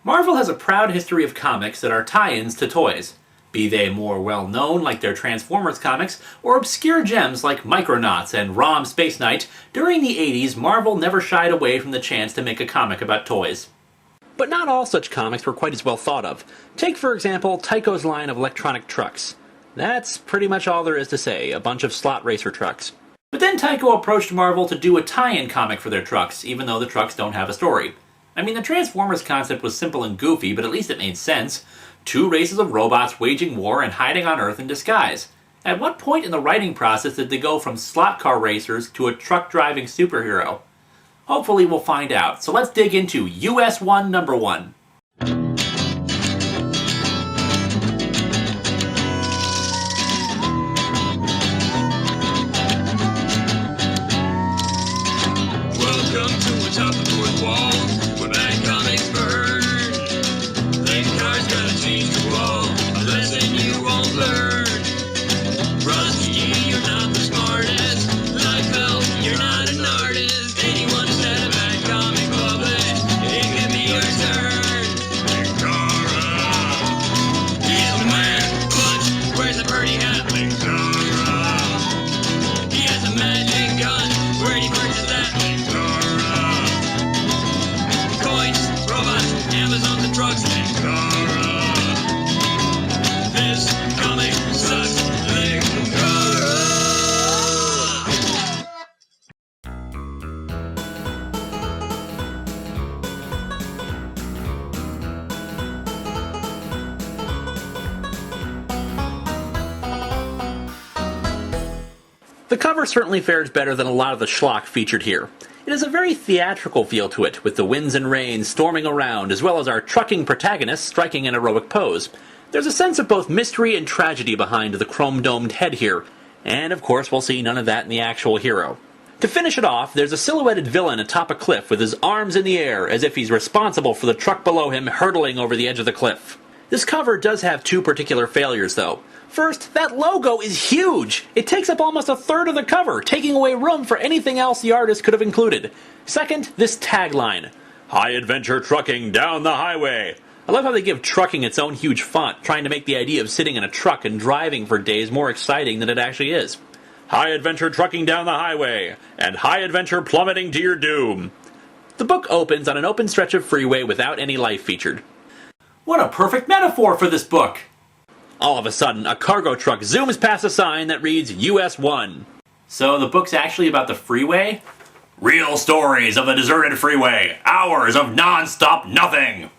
Marvel has a proud history of comics that are tie-ins to toys. Be they more well-known like their Transformers comics, or obscure gems like Micronauts and ROM Space Knight, during the 80s Marvel never shied away from the chance to make a comic about toys. But not all such comics were quite as well thought of. Take, for example, Tyco's line of electronic trucks. That's pretty much all there is to say, a bunch of slot racer trucks. But then Tyco approached Marvel to do a tie-in comic for their trucks, even though the trucks don't have a story. I mean, the Transformers concept was simple and goofy, but at least it made sense. Two races of robots waging war and hiding on Earth in disguise. At what point in the writing process did they go from slot car racers to a truck-driving superhero? Hopefully we'll find out, so let's dig into US-1 number 1. Welcome to Atop the Fourth Wall, where bad comics burn. Linkara's gonna teach you all a lesson you won't learn. Rusty, you're not the smartest. Like hell, you're not an artist. Anyone who said a bad comic published, it can be your turn. Linkara, he's the man. Punch, wears a birdie hat. Linkara, he has a magic gun. Where he purchased that? Linkara, coins, robots, Amazons, and trucks. Linkara, this comic sucks. Linkara. The cover certainly fares better than a lot of the schlock featured here. It has a very theatrical feel to it, with the winds and rain storming around, as well as our trucking protagonist striking an heroic pose. There's a sense of both mystery and tragedy behind the chrome-domed head here, and of course we'll see none of that in the actual hero. To finish it off, there's a silhouetted villain atop a cliff with his arms in the air, as if he's responsible for the truck below him hurtling over the edge of the cliff. This cover does have two particular failures, though. First, that logo is huge! It takes up almost a third of the cover, taking away room for anything else the artist could have included. Second, this tagline, "High Adventure Trucking Down the Highway." I love how they give trucking its own huge font, trying to make the idea of sitting in a truck and driving for days more exciting than it actually is. High adventure trucking down the highway, and high adventure plummeting to your doom. The book opens on an open stretch of freeway without any life featured. What a perfect metaphor for this book! All of a sudden, a cargo truck zooms past a sign that reads US-1. So the book's actually about the freeway? Real stories of the deserted freeway. Hours of non-stop nothing.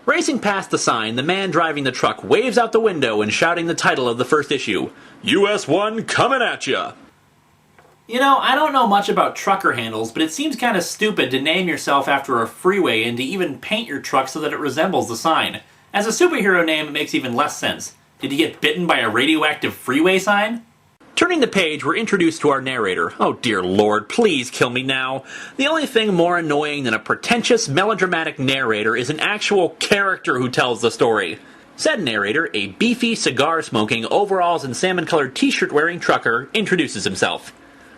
Racing past the sign, the man driving the truck waves out the window and shouting the title of the first issue, US-1 coming at ya! You know, I don't know much about trucker handles, but it seems kind of stupid to name yourself after a freeway and to even paint your truck so that it resembles the sign. As a superhero name, it makes even less sense. Did he get bitten by a radioactive freeway sign? Turning the page, we're introduced to our narrator. Oh dear lord, please kill me now. The only thing more annoying than a pretentious, melodramatic narrator is an actual character who tells the story. Said narrator, a beefy, cigar-smoking, overalls and salmon-colored t-shirt-wearing trucker, introduces himself.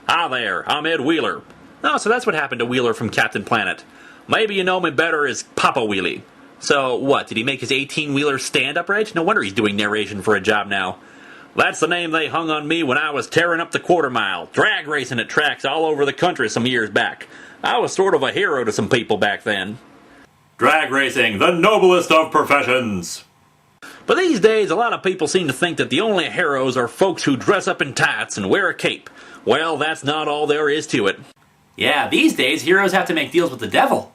Hi there, I'm Ed Wheeler. Oh, so that's what happened to Wheeler from Captain Planet. Maybe you know me better as Papa Wheelie. So, what, did he make his 18-wheeler stand upright? No wonder he's doing narration for a job now. That's the name they hung on me when I was tearing up the quarter mile, drag racing at tracks all over the country some years back. I was sort of a hero to some people back then. Drag racing, the noblest of professions! But these days, a lot of people seem to think that the only heroes are folks who dress up in tights and wear a cape. Well, that's not all there is to it. Yeah, these days, heroes have to make deals with the devil.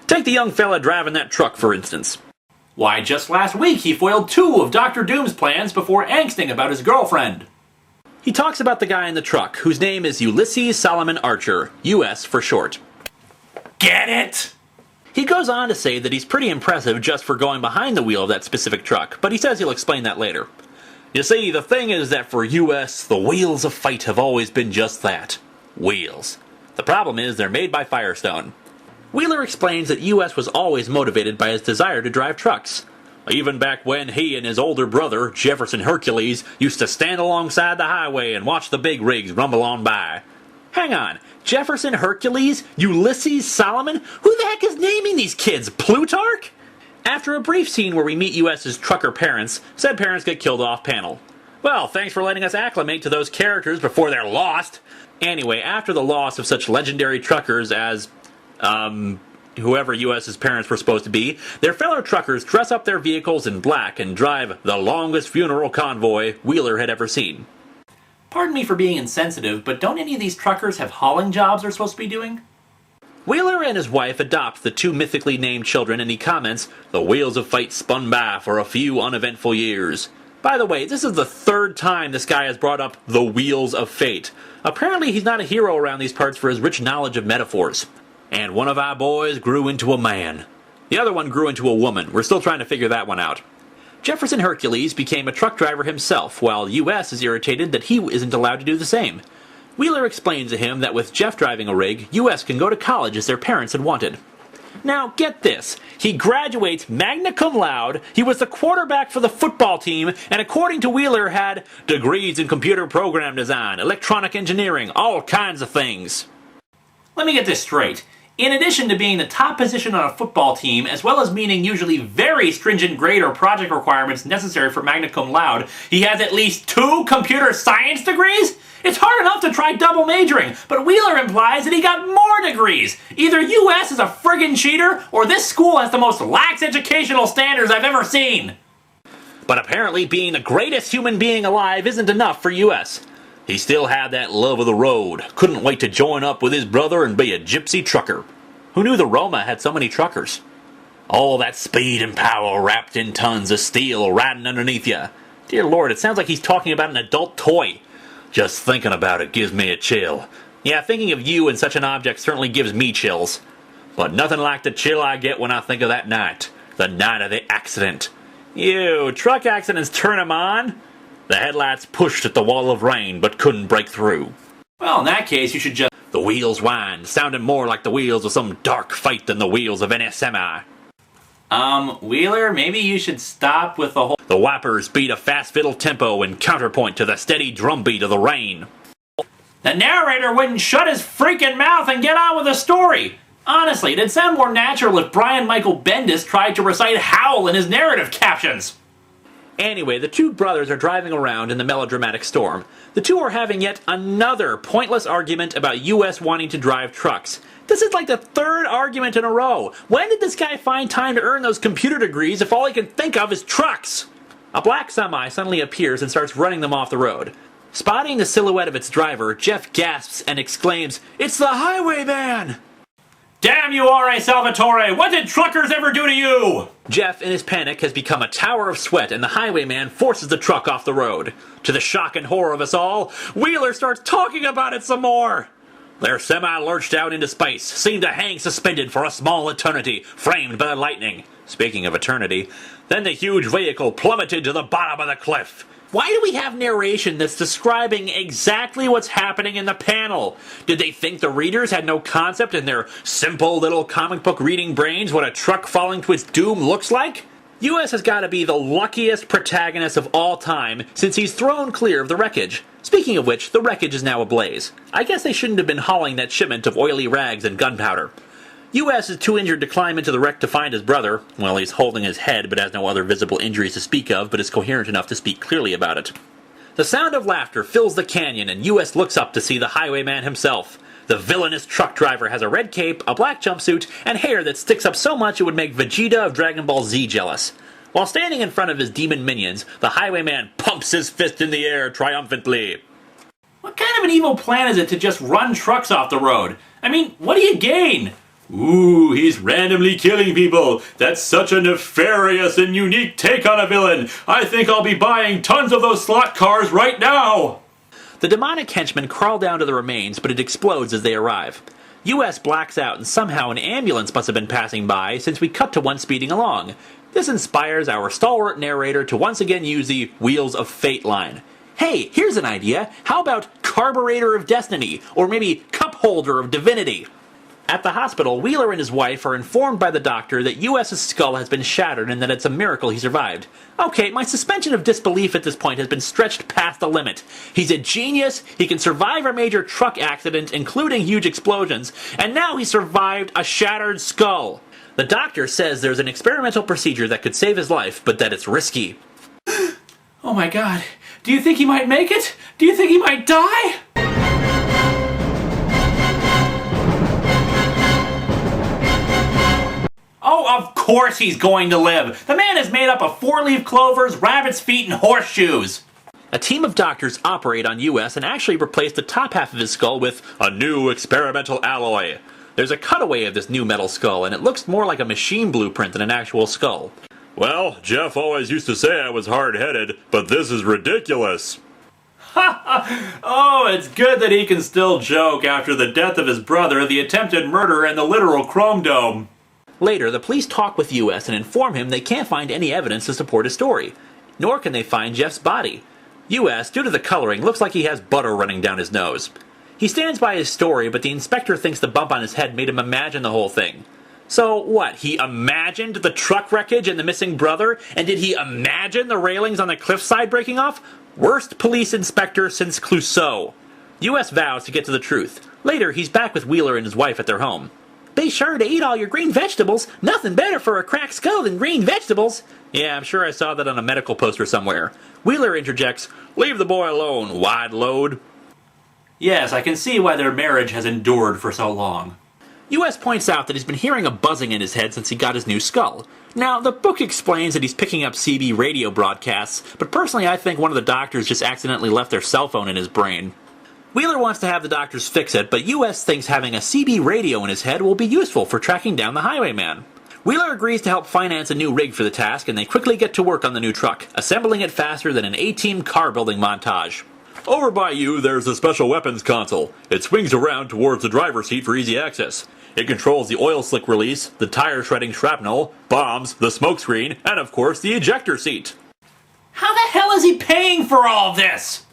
Take the young fella driving that truck, for instance. Why, just last week he foiled 2 of Dr. Doom's plans before angsting about his girlfriend. He talks about the guy in the truck, whose name is Ulysses Solomon Archer, US for short. Get it? He goes on to say that he's pretty impressive just for going behind the wheel of that specific truck, but he says he'll explain that later. You see, the thing is that for US, the wheels of fight have always been just that. Wheels. The problem is they're made by Firestone. Wheeler explains that US was always motivated by his desire to drive trucks. Even back when he and his older brother, Jefferson Hercules, used to stand alongside the highway and watch the big rigs rumble on by. Hang on, Jefferson Hercules? Ulysses Solomon? Who the heck is naming these kids? Plutarch? After a brief scene where we meet US's trucker parents, said parents get killed off panel. Well, thanks for letting us acclimate to those characters before they're lost. Anyway, after the loss of such legendary truckers as, whoever US's parents were supposed to be, their fellow truckers dress up their vehicles in black and drive the longest funeral convoy Wheeler had ever seen. Pardon me for being insensitive, but don't any of these truckers have hauling jobs they're supposed to be doing? Wheeler and his wife adopt the two mythically named children, and he comments, "The wheels of fate spun by for a few uneventful years." By the way, this is the third time this guy has brought up the wheels of fate. Apparently he's not a hero around these parts for his rich knowledge of metaphors. And one of our boys grew into a man. The other one grew into a woman. We're still trying to figure that one out. Jefferson Hercules became a truck driver himself, while US is irritated that he isn't allowed to do the same. Wheeler explains to him that with Jeff driving a rig, US can go to college as their parents had wanted. Now, get this. He graduates magna cum laude, he was the quarterback for the football team, and according to Wheeler had degrees in computer program design, electronic engineering, all kinds of things. Let me get this straight. In addition to being the top position on a football team, as well as meeting usually very stringent grade or project requirements necessary for magna cum laude, he has at least 2 computer science degrees? It's hard enough to try double majoring, but Wheeler implies that he got more degrees. Either US is a friggin' cheater, or this school has the most lax educational standards I've ever seen. But apparently being the greatest human being alive isn't enough for US. He still had that love of the road, couldn't wait to join up with his brother and be a gypsy trucker. Who knew the Roma had so many truckers? All that speed and power wrapped in tons of steel riding underneath you. Dear Lord, it sounds like he's talking about an adult toy. Just thinking about it gives me a chill. Yeah, thinking of you and such an object certainly gives me chills. But nothing like the chill I get when I think of that night. The night of the accident. Ew, truck accidents turn him on? The headlights pushed at the wall of rain, but couldn't break through. Well, in that case, you should just... The wheels whined, sounding more like the wheels of some dark fight than the wheels of any semi. Wheeler, maybe you should stop with the whole... The wipers beat a fast fiddle tempo in counterpoint to the steady drumbeat of the rain. The narrator wouldn't shut his freaking mouth and get on with the story. Honestly, it'd sound more natural if Brian Michael Bendis tried to recite Howl in his narrative captions. Anyway, the two brothers are driving around in the melodramatic storm. The two are having yet another pointless argument about US wanting to drive trucks. This is like the third argument in a row. When did this guy find time to earn those computer degrees if all he can think of is trucks? A black semi suddenly appears and starts running them off the road. Spotting the silhouette of its driver, Jeff gasps and exclaims, "It's the highwayman!" Damn you, R.A. Salvatore! What did truckers ever do to you? Jeff, in his panic, has become a tower of sweat, and the highwayman forces the truck off the road. To the shock and horror of us all, Wheeler starts talking about it some more. Their semi lurched out into space, seemed to hang suspended for a small eternity, framed by the lightning. Speaking of eternity, then the huge vehicle plummeted to the bottom of the cliff. Why do we have narration that's describing exactly what's happening in the panel? Did they think the readers had no concept in their simple little comic book reading brains what a truck falling to its doom looks like? US has got to be the luckiest protagonist of all time since he's thrown clear of the wreckage. Speaking of which, the wreckage is now ablaze. I guess they shouldn't have been hauling that shipment of oily rags and gunpowder. US is too injured to climb into the wreck to find his brother. Well, he's holding his head but has no other visible injuries to speak of, but is coherent enough to speak clearly about it. The sound of laughter fills the canyon and US looks up to see the highwayman himself. The villainous truck driver has a red cape, a black jumpsuit, and hair that sticks up so much it would make Vegeta of Dragon Ball Z jealous. While standing in front of his demon minions, the highwayman pumps his fist in the air triumphantly. What kind of an evil plan is it to just run trucks off the road? I mean, what do you gain? Ooh, he's randomly killing people. That's such a nefarious and unique take on a villain. I think I'll be buying tons of those slot cars right now. The demonic henchmen crawl down to the remains, but it explodes as they arrive. US blacks out and somehow an ambulance must have been passing by since we cut to one speeding along. This inspires our stalwart narrator to once again use the Wheels of Fate line. Hey, here's an idea. How about Carburetor of Destiny? Or maybe Cup Holder of Divinity? At the hospital, Wheeler and his wife are informed by the doctor that U.S.'s skull has been shattered and that it's a miracle he survived. Okay, my suspension of disbelief at this point has been stretched past the limit. He's a genius, he can survive a major truck accident, including huge explosions, and now he survived a shattered skull. The doctor says there's an experimental procedure that could save his life, but that it's risky. Oh my god, do you think he might make it? Do you think he might die? Oh, of course he's going to live! The man is made up of 4-leaf clovers, rabbit's feet, and horseshoes! A team of doctors operate on US and actually replace the top half of his skull with a new experimental alloy. There's a cutaway of this new metal skull, and it looks more like a machine blueprint than an actual skull. Well, Jeff always used to say I was hard-headed, but this is ridiculous. Oh, it's good that he can still joke after the death of his brother, the attempted murder, and the literal chrome dome. Later, the police talk with US and inform him they can't find any evidence to support his story. Nor can they find Jeff's body. US, due to the coloring, looks like he has butter running down his nose. He stands by his story, but the inspector thinks the bump on his head made him imagine the whole thing. So what, he imagined the truck wreckage and the missing brother? And did he imagine the railings on the cliffside breaking off? Worst police inspector since Clouseau. US vows to get to the truth. Later, he's back with Wheeler and his wife at their home. Be sure to eat all your green vegetables. Nothing better for a cracked skull than green vegetables. Yeah, I'm sure I saw that on a medical poster somewhere. Wheeler interjects, "Leave the boy alone, wide load." Yes, I can see why their marriage has endured for so long. US points out that he's been hearing a buzzing in his head since he got his new skull. Now, the book explains that he's picking up CB radio broadcasts, but personally I think one of the doctors just accidentally left their cell phone in his brain. Wheeler wants to have the doctors fix it, but US thinks having a CB radio in his head will be useful for tracking down the highwayman. Wheeler agrees to help finance a new rig for the task, and they quickly get to work on the new truck, assembling it faster than an A-team car-building montage. Over by you, there's a special weapons console. It swings around towards the driver's seat for easy access. It controls the oil slick release, the tire shredding shrapnel, bombs, the smoke screen, and of course the ejector seat. How the hell is he paying for all this?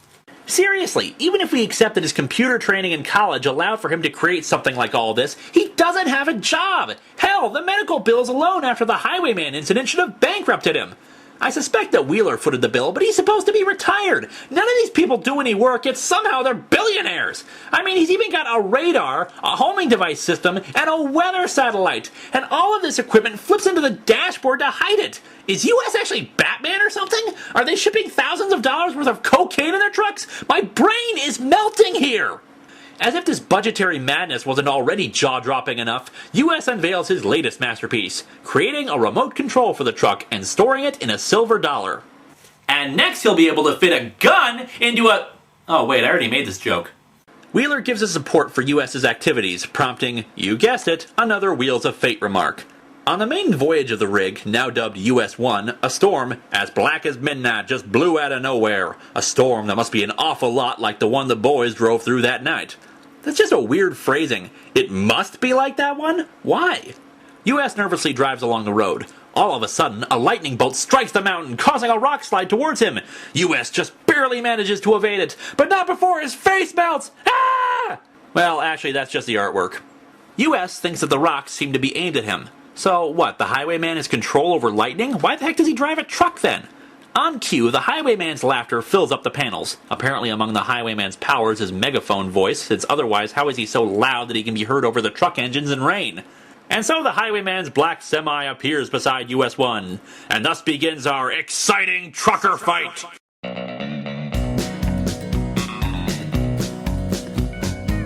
Seriously, even if we accept that his computer training in college allowed for him to create something like all this, he doesn't have a job! Hell, the medical bills alone after the highwayman incident should have bankrupted him. I suspect that Wheeler footed the bill, but he's supposed to be retired. None of these people do any work, yet somehow they're billionaires. I mean, he's even got a radar, a homing device system, and a weather satellite. And all of this equipment flips into the dashboard to hide it. Is US actually Batman or something? Are they shipping thousands of dollars worth of cocaine in their trucks? My brain is melting here! As if this budgetary madness wasn't already jaw-dropping enough, US unveils his latest masterpiece, creating a remote control for the truck and storing it in a silver dollar. And next he'll be able to fit a gun into a... Oh wait, I already made this joke. Wheeler gives his support for US's activities, prompting, you guessed it, another Wheels of Fate remark. On the main voyage of the rig, now dubbed US-1, a storm, as black as midnight, just blew out of nowhere. A storm that must be an awful lot like the one the boys drove through that night. That's just a weird phrasing. It must be like that one? Why? US nervously drives along the road. All of a sudden, a lightning bolt strikes the mountain, causing a rock slide towards him. US just barely manages to evade it, but not before his face melts! Ah! Well, actually, that's just the artwork. US thinks that the rocks seem to be aimed at him. So, what, the highwayman has control over lightning? Why the heck does he drive a truck then? On cue, the highwayman's laughter fills up the panels. Apparently among the highwayman's powers is megaphone voice, since otherwise how is he so loud that he can be heard over the truck engines and rain? And so the highwayman's black semi appears beside US-1, and thus begins our exciting trucker fight!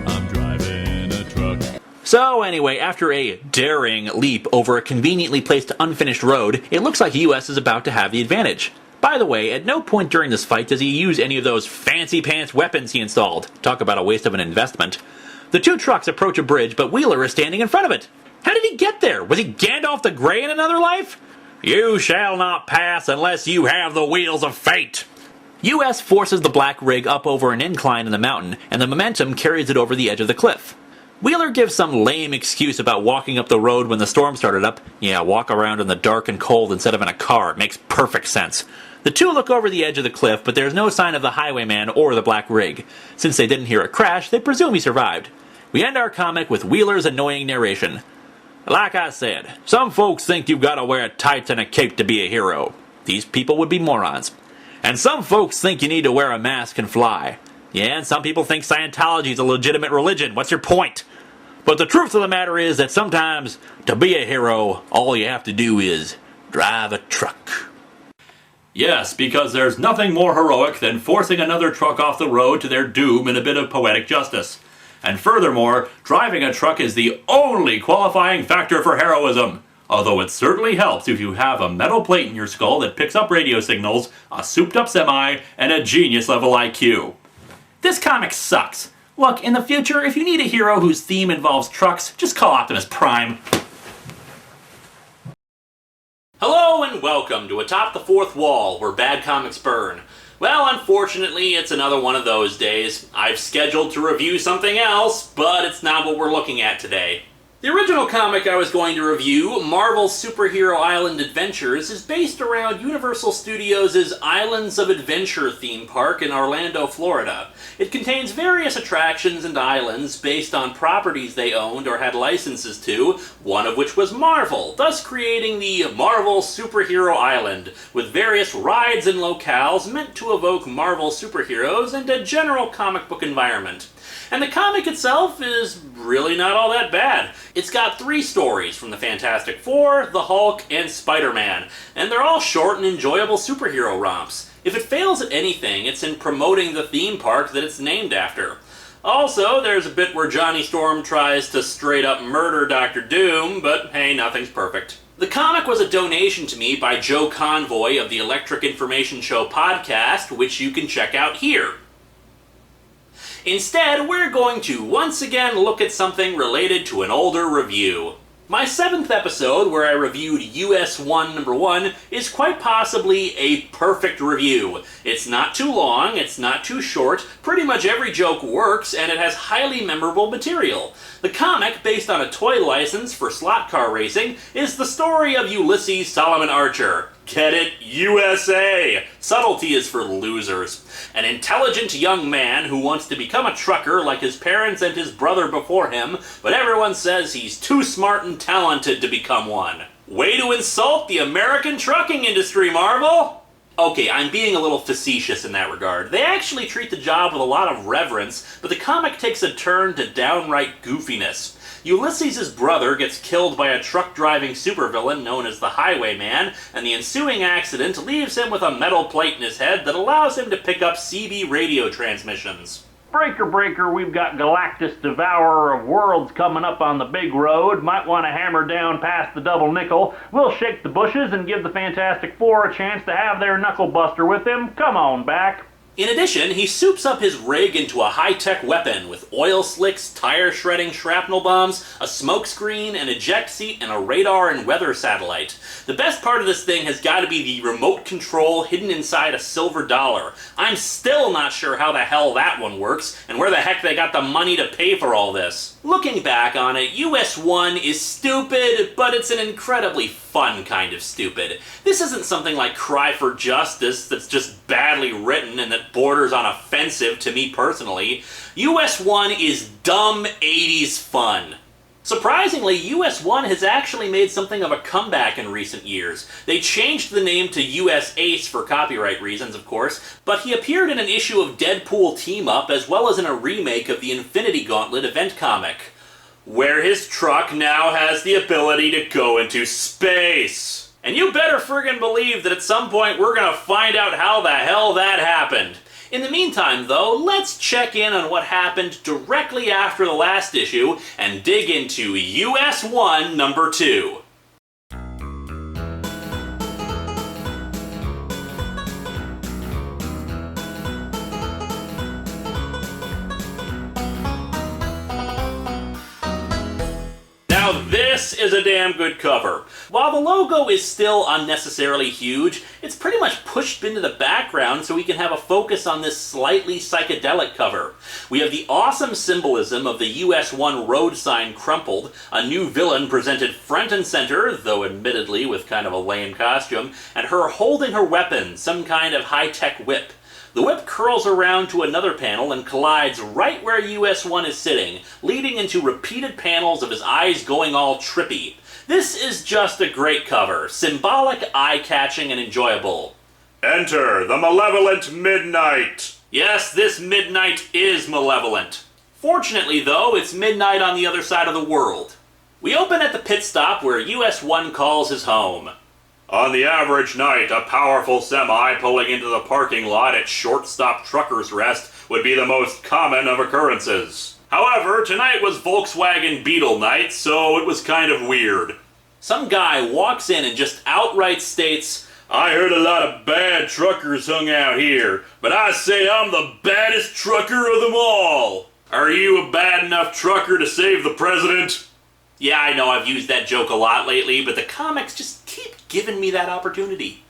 I'm driving a truck. So anyway, after a daring leap over a conveniently placed unfinished road, it looks like US is about to have the advantage. By the way, at no point during this fight does he use any of those fancy-pants weapons he installed. Talk about a waste of an investment. The two trucks approach a bridge, but Wheeler is standing in front of it. How did he get there? Was he Gandalf the Grey in another life? You shall not pass unless you have the Wheels of Fate! US forces the black rig up over an incline in the mountain, and the momentum carries it over the edge of the cliff. Wheeler gives some lame excuse about walking up the road when the storm started up. Yeah, walk around in the dark and cold instead of in a car. It makes perfect sense. The two look over the edge of the cliff, but there's no sign of the highwayman or the black rig. Since they didn't hear a crash, they presume he survived. We end our comic with Wheeler's annoying narration. Like I said, some folks think you've got to wear tights and a cape to be a hero. These people would be morons. And some folks think you need to wear a mask and fly. Yeah, and some people think Scientology is a legitimate religion. What's your point? But the truth of the matter is that sometimes, to be a hero, all you have to do is drive a truck. Yes, because there's nothing more heroic than forcing another truck off the road to their doom in a bit of poetic justice. And furthermore, driving a truck is the only qualifying factor for heroism. Although it certainly helps if you have a metal plate in your skull that picks up radio signals, a souped-up semi, and a genius-level IQ. This comic sucks. Look, in the future, if you need a hero whose theme involves trucks, just call Optimus Prime. Hello and welcome to Atop the Fourth Wall, where bad comics burn. Well, unfortunately, it's another one of those days. I've scheduled to review something else, but it's not what we're looking at today. The original comic I was going to review, Marvel's Superhero Island Adventures, is based around Universal Studios' Islands of Adventure theme park in Orlando, Florida. It contains various attractions and islands based on properties they owned or had licenses to, one of which was Marvel, thus creating the Marvel Superhero Island, with various rides and locales meant to evoke Marvel superheroes and a general comic book environment. And the comic itself is really not all that bad. It's got 3 stories from the Fantastic Four, the Hulk, and Spider-Man, and they're all short and enjoyable superhero romps. If it fails at anything, it's in promoting the theme park that it's named after. Also, there's a bit where Johnny Storm tries to straight up murder Dr. Doom, but hey, nothing's perfect. The comic was a donation to me by Joe Convoy of the Electric Information Show podcast, which you can check out here. Instead, we're going to once again look at something related to an older review. My 7th episode, where I reviewed US-1 number 1, is quite possibly a perfect review. It's not too long, it's not too short, pretty much every joke works, and it has highly memorable material. The comic, based on a toy license for slot car racing, is the story of Ulysses Solomon Archer. Get it? USA! Subtlety is for losers. An intelligent young man who wants to become a trucker like his parents and his brother before him, but everyone says he's too smart and talented to become one. Way to insult the American trucking industry, Marvel! Okay, I'm being a little facetious in that regard. They actually treat the job with a lot of reverence, but the comic takes a turn to downright goofiness. Ulysses' brother gets killed by a truck-driving supervillain known as the Highwayman, and the ensuing accident leaves him with a metal plate in his head that allows him to pick up CB radio transmissions. Breaker, breaker, we've got Galactus, Devourer of Worlds coming up on the big road. Might want to hammer down past the double nickel. We'll shake the bushes and give the Fantastic Four a chance to have their knuckle buster with him. Come on back. In addition, he soups up his rig into a high-tech weapon with oil slicks, tire-shredding shrapnel bombs, a smokescreen, an eject seat, and a radar and weather satellite. The best part of this thing has got to be the remote control hidden inside a silver dollar. I'm still not sure how the hell that one works, and where the heck they got the money to pay for all this. Looking back on it, US-1 is stupid, but it's an incredibly fun kind of stupid. This isn't something like Cry for Justice that's just badly written and that borders on offensive to me personally. US-1 is dumb 80s fun. Surprisingly, US-1 has actually made something of a comeback in recent years. They changed the name to US Ace for copyright reasons, of course, but he appeared in an issue of Deadpool Team Up as well as in a remake of the Infinity Gauntlet event comic, where his truck now has the ability to go into space. And you better friggin' believe that at some point we're gonna find out how the hell that happened. In the meantime, though, let's check in on what happened directly after the last issue and dig into US-1 number 2. Now this is a damn good cover. While the logo is still unnecessarily huge, it's pretty much pushed into the background so we can have a focus on this slightly psychedelic cover. We have the awesome symbolism of the US-1 road sign crumpled, a new villain presented front and center, though admittedly with kind of a lame costume, and her holding her weapon, some kind of high-tech whip. The whip curls around to another panel and collides right where US-1 is sitting, leading into repeated panels of his eyes going all trippy. This is just a great cover, symbolic, eye-catching, and enjoyable. Enter the malevolent Midnight! Yes, this Midnight is malevolent. Fortunately, though, it's midnight on the other side of the world. We open at the pit stop where US-1 calls his home. On the average night, a powerful semi pulling into the parking lot at Shortstop Truckers Rest would be the most common of occurrences. However, tonight was Volkswagen Beetle night, so it was kind of weird. Some guy walks in and just outright states, I heard a lot of bad truckers hung out here, but I say I'm the baddest trucker of them all. Are you a bad enough trucker to save the president? Yeah, I know I've used that joke a lot lately, but the comics just keep giving me that opportunity.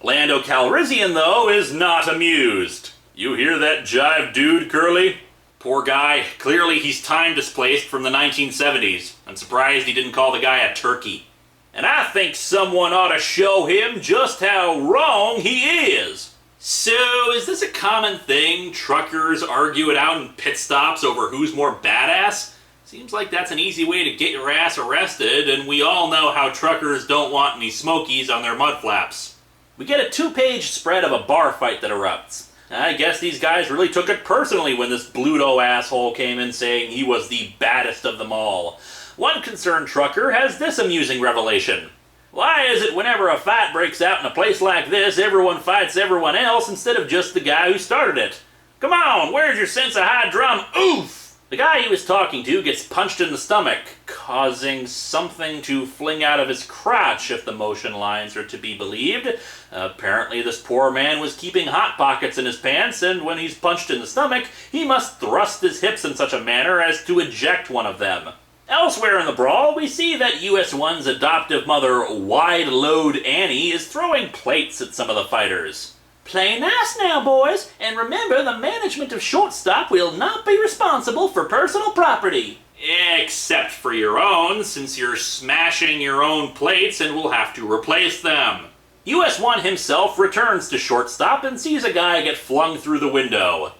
Lando Calrissian, though, is not amused. You hear that jive, dude, Curly? Poor guy. Clearly he's time displaced from the 1970s. I'm surprised he didn't call the guy a turkey. And I think someone ought to show him just how wrong he is. So, is this a common thing? Truckers argue it out in pit stops over who's more badass? Seems like that's an easy way to get your ass arrested, and we all know how truckers don't want any smokies on their mud flaps. We get a 2-page spread of a bar fight that erupts. I guess these guys really took it personally when this Bluto asshole came in saying he was the baddest of them all. One concerned trucker has this amusing revelation. Why is it whenever a fight breaks out in a place like this, everyone fights everyone else instead of just the guy who started it? Come on, where's your sense of high drum? Oof! The guy he was talking to gets punched in the stomach, causing something to fling out of his crotch if the motion lines are to be believed. Apparently this poor man was keeping hot pockets in his pants, and when he's punched in the stomach, he must thrust his hips in such a manner as to eject one of them. Elsewhere in the brawl, we see that US-1's adoptive mother, Wide Load Annie, is throwing plates at some of the fighters. Play nice now, boys, and remember the management of Shortstop will not be responsible for personal property. Except for your own, since you're smashing your own plates and will have to replace them. US-1 himself returns to Shortstop and sees a guy get flung through the window.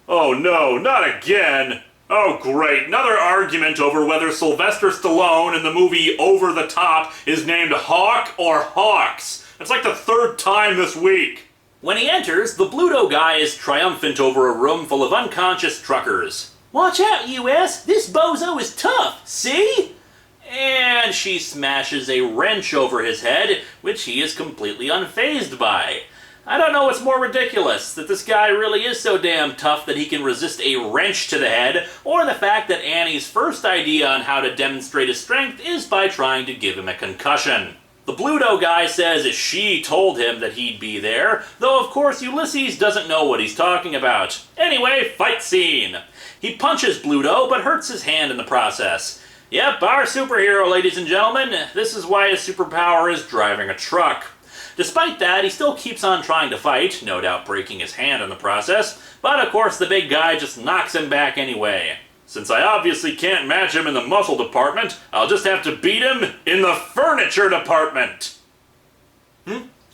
Oh no, not again! Oh great, another argument over whether Sylvester Stallone in the movie Over the Top is named Hawk or Hawks. It's like the 3rd time this week. When he enters, the Bluto guy is triumphant over a room full of unconscious truckers. Watch out, US! This bozo is tough, see? And she smashes a wrench over his head, which he is completely unfazed by. I don't know what's more ridiculous, that this guy really is so damn tough that he can resist a wrench to the head, or the fact that Annie's first idea on how to demonstrate his strength is by trying to give him a concussion. The Bluto guy says she told him that he'd be there, though of course Ulysses doesn't know what he's talking about. Anyway, fight scene. He punches Bluto, but hurts his hand in the process. Yep, our superhero, ladies and gentlemen. This is why his superpower is driving a truck. Despite that, he still keeps on trying to fight, no doubt breaking his hand in the process, but of course the big guy just knocks him back anyway. Since I obviously can't match him in the muscle department, I'll just have to beat him in the furniture department.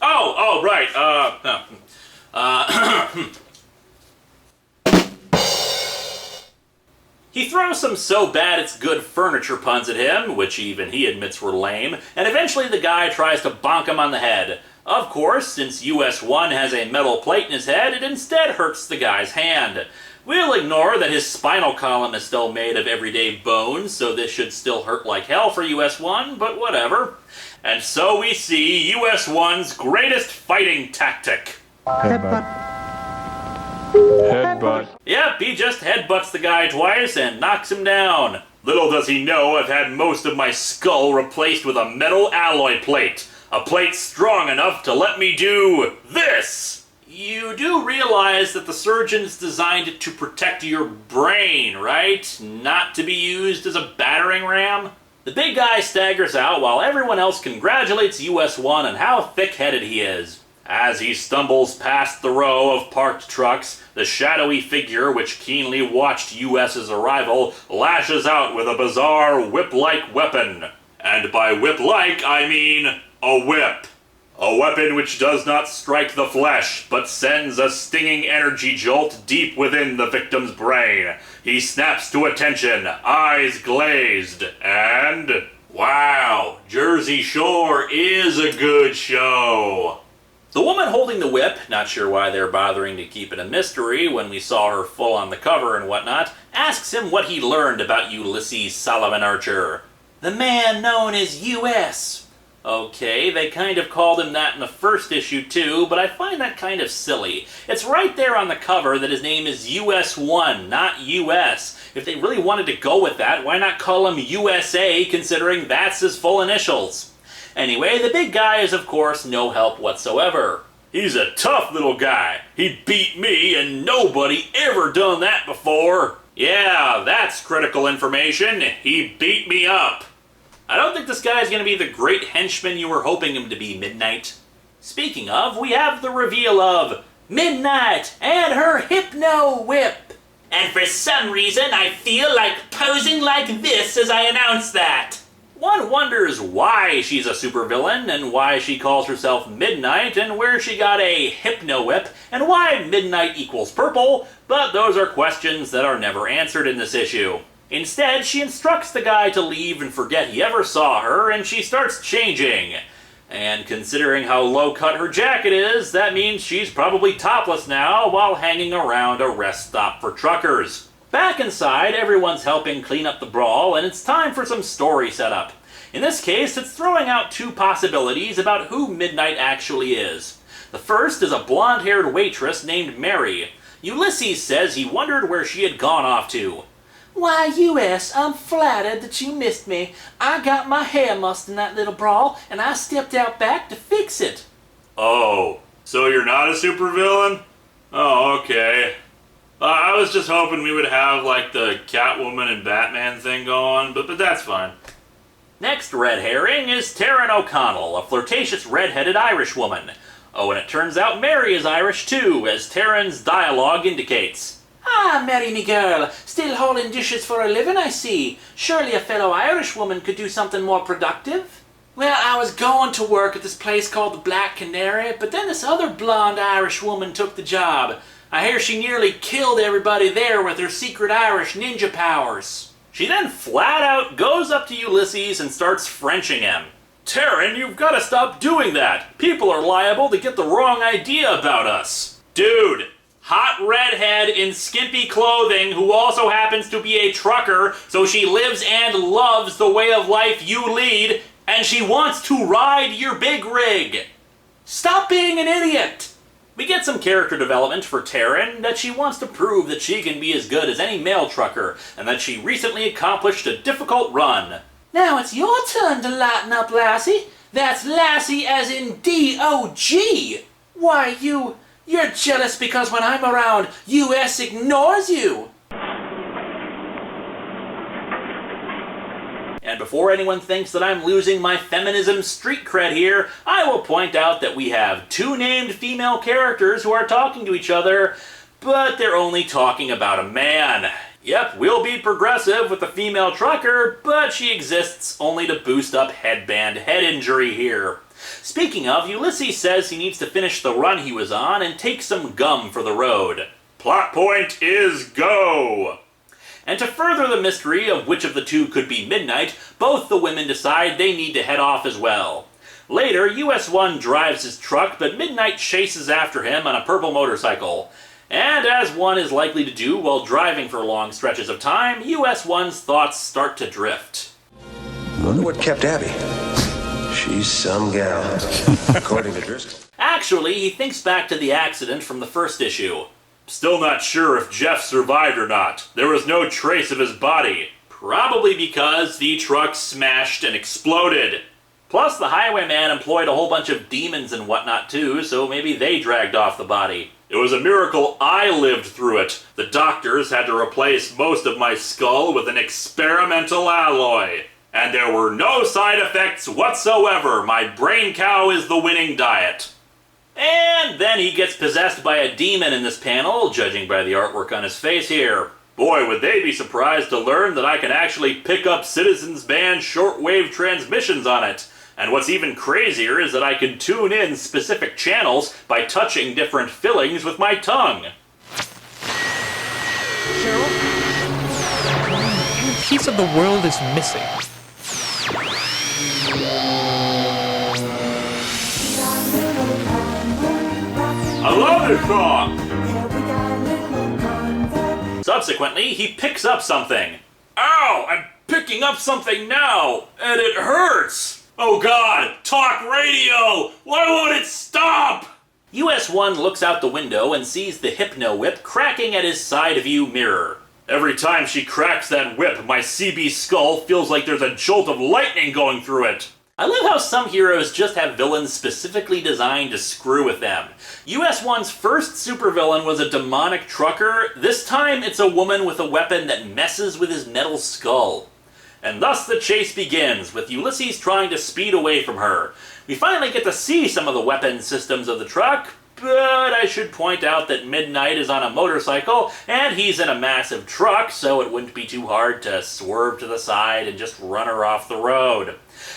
Oh, right, He throws some so bad it's good furniture puns at him, which even he admits were lame, and eventually the guy tries to bonk him on the head. Of course, since US-1 has a metal plate in his head, it instead hurts the guy's hand. We'll ignore that his spinal column is still made of everyday bones, so this should still hurt like hell for US-1, but whatever. And so we see US-1's greatest fighting tactic. Headbutt. Yep, he just headbutts the guy twice and knocks him down. Little does he know I've had most of my skull replaced with a metal alloy plate. A plate strong enough to let me do this! You do realize that the surgeons designed it to protect your brain, right? Not to be used as a battering ram? The big guy staggers out while everyone else congratulates US-1 on how thick-headed he is. As he stumbles past the row of parked trucks, the shadowy figure which keenly watched US's arrival lashes out with a bizarre whip-like weapon. And by whip-like, I mean a whip. A weapon which does not strike the flesh, but sends a stinging energy jolt deep within the victim's brain. He snaps to attention, eyes glazed, and... wow, Jersey Shore is a good show. The woman holding the whip, not sure why they're bothering to keep it a mystery when we saw her full on the cover and whatnot, asks him what he learned about Ulysses Solomon Archer. The man known as US. Okay, they kind of called him that in the first issue too, but I find that kind of silly. It's right there on the cover that his name is US-1, not US. If they really wanted to go with that, why not call him USA, considering that's his full initials? Anyway, the big guy is of course no help whatsoever. He's a tough little guy. He beat me and nobody ever done that before. Yeah, that's critical information. He beat me up. I don't think this guy's gonna be the great henchman you were hoping him to be, Midnight. Speaking of, we have the reveal of Midnight and her Hypno Whip. And for some reason, I feel like posing like this as I announce that. One wonders why she's a supervillain, and why she calls herself Midnight, and where she got a Hypno Whip, and why Midnight equals purple, but those are questions that are never answered in this issue. Instead, she instructs the guy to leave and forget he ever saw her, and she starts changing. And considering how low-cut her jacket is, that means she's probably topless now while hanging around a rest stop for truckers. Back inside, everyone's helping clean up the brawl, and it's time for some story setup. In this case, it's throwing out two possibilities about who Midnight actually is. The first is a blonde-haired waitress named Mary. Ulysses says he wondered where she had gone off to. Why, US, I'm flattered that you missed me. I got my hair mussed in that little brawl, and I stepped out back to fix it. Oh, so you're not a supervillain? Oh, okay. I was just hoping we would have, like, the Catwoman and Batman thing going, but that's fine. Next red herring is Taryn O'Connell, a flirtatious red-headed Irish woman. Oh, and it turns out Mary is Irish too, as Taryn's dialogue indicates. Ah, Mary, me girl, still hauling dishes for a living, I see. Surely a fellow Irish woman could do something more productive. Well, I was going to work at this place called the Black Canary, but then this other blonde Irish woman took the job. I hear she nearly killed everybody there with her secret Irish ninja powers. She then flat out goes up to Ulysses and starts Frenching him. Taryn, you've got to stop doing that. People are liable to get the wrong idea about us. Dude, hot redhead in skimpy clothing who also happens to be a trucker, so she lives and loves the way of life you lead, and she wants to ride your big rig. Stop being an idiot. We get some character development for Taryn, that she wants to prove that she can be as good as any male trucker, and that she recently accomplished a difficult run. Now it's your turn to lighten up, Lassie. That's Lassie as in D-O-G. Why, you're jealous because when I'm around, US ignores you. And before anyone thinks that I'm losing my feminism street cred here, I will point out that we have two named female characters who are talking to each other, but they're only talking about a man. Yep, we'll be progressive with the female trucker, but she exists only to boost up headband head injury here. Speaking of, Ulysses says he needs to finish the run he was on and take some gum for the road. Plot point is go! And to further the mystery of which of the two could be Midnight, both the women decide they need to head off as well. Later, US-1 drives his truck, but Midnight chases after him on a purple motorcycle. And as one is likely to do while driving for long stretches of time, US-1's thoughts start to drift. Wonder what kept Abby. She's some gal, according to Driscoll. Actually, he thinks back to the accident from the first issue. Still not sure if Jeff survived or not. There was no trace of his body. Probably because the truck smashed and exploded. Plus, the highwayman employed a whole bunch of demons and whatnot too, so maybe they dragged off the body. It was a miracle I lived through it. The doctors had to replace most of my skull with an experimental alloy. And there were no side effects whatsoever. My brain cow is the winning diet. And then he gets possessed by a demon in this panel, judging by the artwork on his face here. Boy, would they be surprised to learn that I can actually pick up Citizens Band shortwave transmissions on it. And what's even crazier is that I can tune in specific channels by touching different fillings with my tongue. Cheryl? A piece of the world is missing. I love this song! Subsequently, he picks up something. Ow! I'm picking up something now, and it hurts! Oh god! Talk radio! Why won't it stop? US-1 looks out the window and sees the Hypno Whip cracking at his side view mirror. Every time she cracks that whip, my CB skull feels like there's a jolt of lightning going through it. I love how some heroes just have villains specifically designed to screw with them. US-1's first supervillain was a demonic trucker. This time it's a woman with a weapon that messes with his metal skull. And thus the chase begins, with Ulysses trying to speed away from her. We finally get to see some of the weapon systems of the truck, but I should point out that Midnight is on a motorcycle, and he's in a massive truck, so it wouldn't be too hard to swerve to the side and just run her off the road.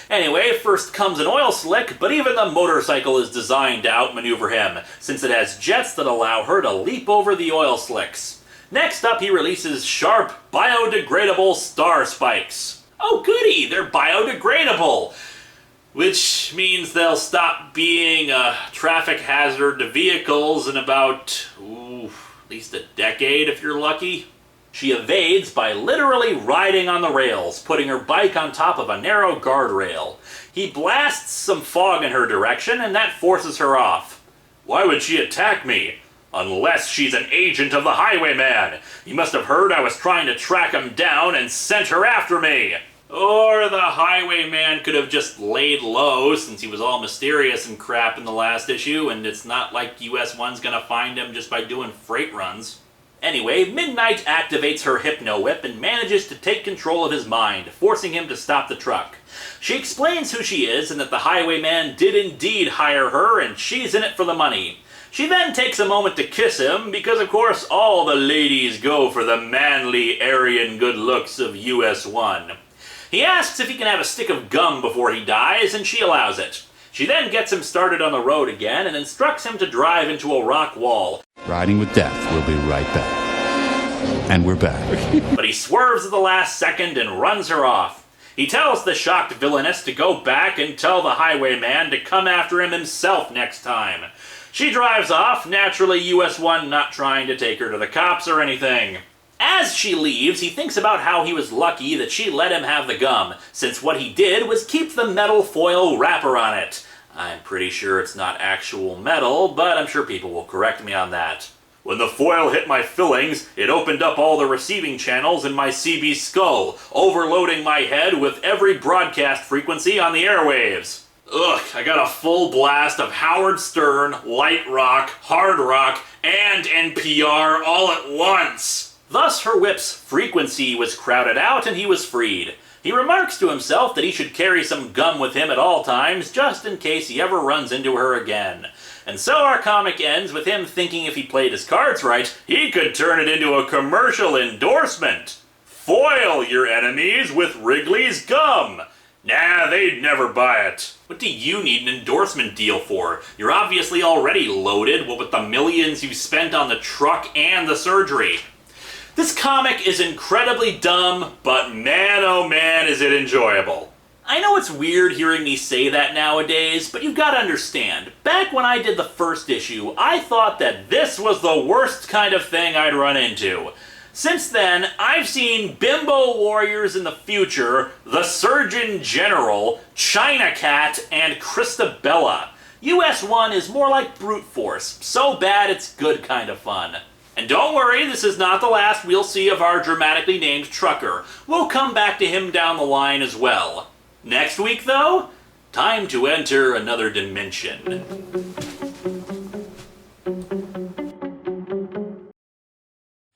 Anyway, first comes an oil slick, but even the motorcycle is designed to outmaneuver him, since it has jets that allow her to leap over the oil slicks. Next up, he releases sharp, biodegradable star spikes. Oh goody, they're biodegradable! Which means they'll stop being a traffic hazard to vehicles in about, at least a decade if you're lucky. She evades by literally riding on the rails, putting her bike on top of a narrow guardrail. He blasts some fog in her direction, and that forces her off. Why would she attack me? Unless she's an agent of the Highwayman. He must have heard I was trying to track him down and sent her after me. Or the Highwayman could have just laid low, since he was all mysterious and crap in the last issue, and it's not like US-1's gonna find him just by doing freight runs. Anyway, Midnight activates her Hypno Whip and manages to take control of his mind, forcing him to stop the truck. She explains who she is and that the Highwayman did indeed hire her and she's in it for the money. She then takes a moment to kiss him because, of course, all the ladies go for the manly Aryan good looks of US-1. He asks if he can have a stick of gum before he dies, and she allows it. She then gets him started on the road again and instructs him to drive into a rock wall. Riding with Death. We'll be right back. And we're back. But he swerves at the last second and runs her off. He tells the shocked villainess to go back and tell the Highwayman to come after him himself next time. She drives off, naturally US-1 not trying to take her to the cops or anything. As she leaves, he thinks about how he was lucky that she let him have the gum, since what he did was keep the metal foil wrapper on it. I'm pretty sure it's not actual metal, but I'm sure people will correct me on that. When the foil hit my fillings, it opened up all the receiving channels in my CB skull, overloading my head with every broadcast frequency on the airwaves. Ugh, I got a full blast of Howard Stern, light rock, hard rock, and NPR all at once. Thus, her whip's frequency was crowded out and he was freed. He remarks to himself that he should carry some gum with him at all times, just in case he ever runs into her again. And so our comic ends with him thinking if he played his cards right, he could turn it into a commercial endorsement. Foil your enemies with Wrigley's gum. Nah, they'd never buy it. What do you need an endorsement deal for? You're obviously already loaded, what with the millions you spent on the truck and the surgery. This comic is incredibly dumb, but man oh man is it enjoyable. I know it's weird hearing me say that nowadays, but you've got to understand, back when I did the first issue, I thought that this was the worst kind of thing I'd run into. Since then, I've seen Bimbo Warriors in the Future, The Surgeon General, China Cat, and Christabella. US-1 is more like brute force, so bad it's good kind of fun. And don't worry, this is not the last we'll see of our dramatically named trucker. We'll come back to him down the line as well. Next week, though, time to enter another dimension.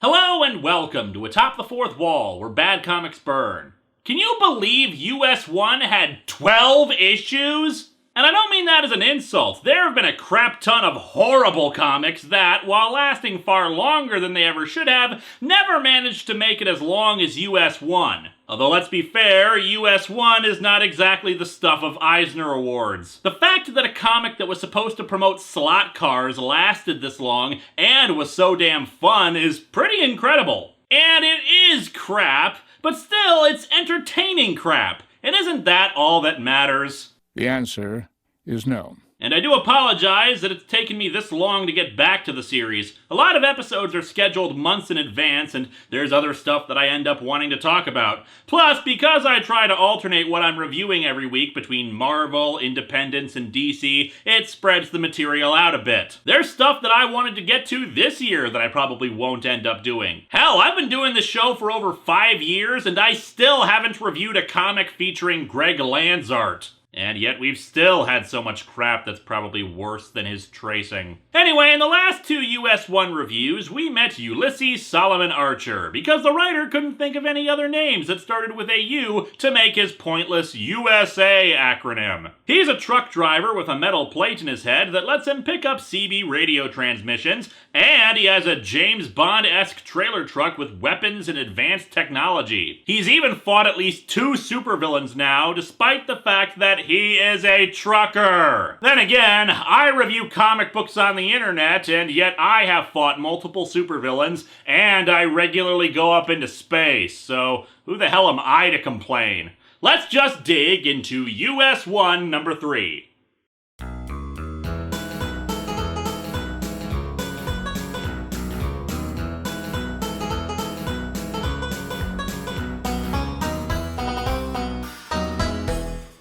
Hello and welcome to Atop the Fourth Wall, where bad comics burn. Can you believe US-1 had 12 issues? And I don't mean that as an insult. There have been a crap ton of horrible comics that, while lasting far longer than they ever should have, never managed to make it as long as US-1. Although let's be fair, US-1 is not exactly the stuff of Eisner Awards. The fact that a comic that was supposed to promote slot cars lasted this long and was so damn fun is pretty incredible. And it is crap, but still, it's entertaining crap. And isn't that all that matters? The answer is no. And I do apologize that it's taken me this long to get back to the series. A lot of episodes are scheduled months in advance, and there's other stuff that I end up wanting to talk about. Plus, because I try to alternate what I'm reviewing every week between Marvel, Independence, and DC, it spreads the material out a bit. There's stuff that I wanted to get to this year that I probably won't end up doing. Hell, I've been doing this show for over 5 years, and I still haven't reviewed a comic featuring Greg Land's art. And yet we've still had so much crap that's probably worse than his tracing. Anyway, in the last 2 US-1 reviews, we met Ulysses Solomon Archer, because the writer couldn't think of any other names that started with a U to make his pointless USA acronym. He's a truck driver with a metal plate in his head that lets him pick up CB radio transmissions, and he has a James Bond-esque trailer truck with weapons and advanced technology. He's even fought at least 2 supervillains now, despite the fact that he is a trucker. Then again, I review comic books on the internet, and yet I have fought multiple supervillains, and I regularly go up into space, so who the hell am I to complain? Let's just dig into US-1 number 3.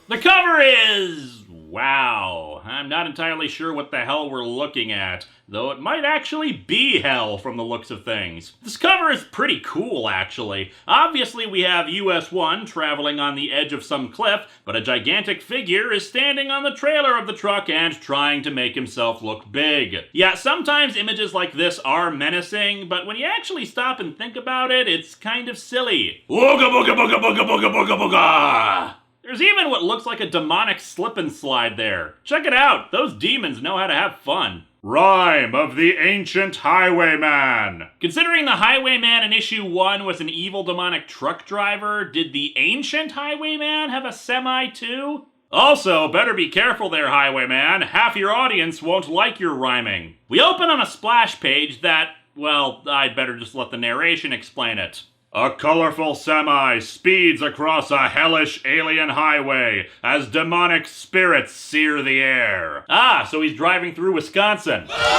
The cover is... wow. I'm not entirely sure what the hell we're looking at, though it might actually be hell from the looks of things. This cover is pretty cool, actually. Obviously, we have US-1 traveling on the edge of some cliff, but a gigantic figure is standing on the trailer of the truck and trying to make himself look big. Yeah, sometimes images like this are menacing, but when you actually stop and think about it, it's kind of silly. Wooga booga booga booga booga booga booga! There's even what looks like a demonic slip and slide there. Check it out, those demons know how to have fun. Rhyme of the Ancient Highwayman. Considering the Highwayman in issue 1 was an evil demonic truck driver, did the Ancient Highwayman have a semi too? Also, better be careful there, Highwayman. Half your audience won't like your rhyming. We open on a splash page that, well, I'd better just let the narration explain it. A colorful semi speeds across a hellish alien highway as demonic spirits sear the air. Ah, so he's driving through Wisconsin. Why?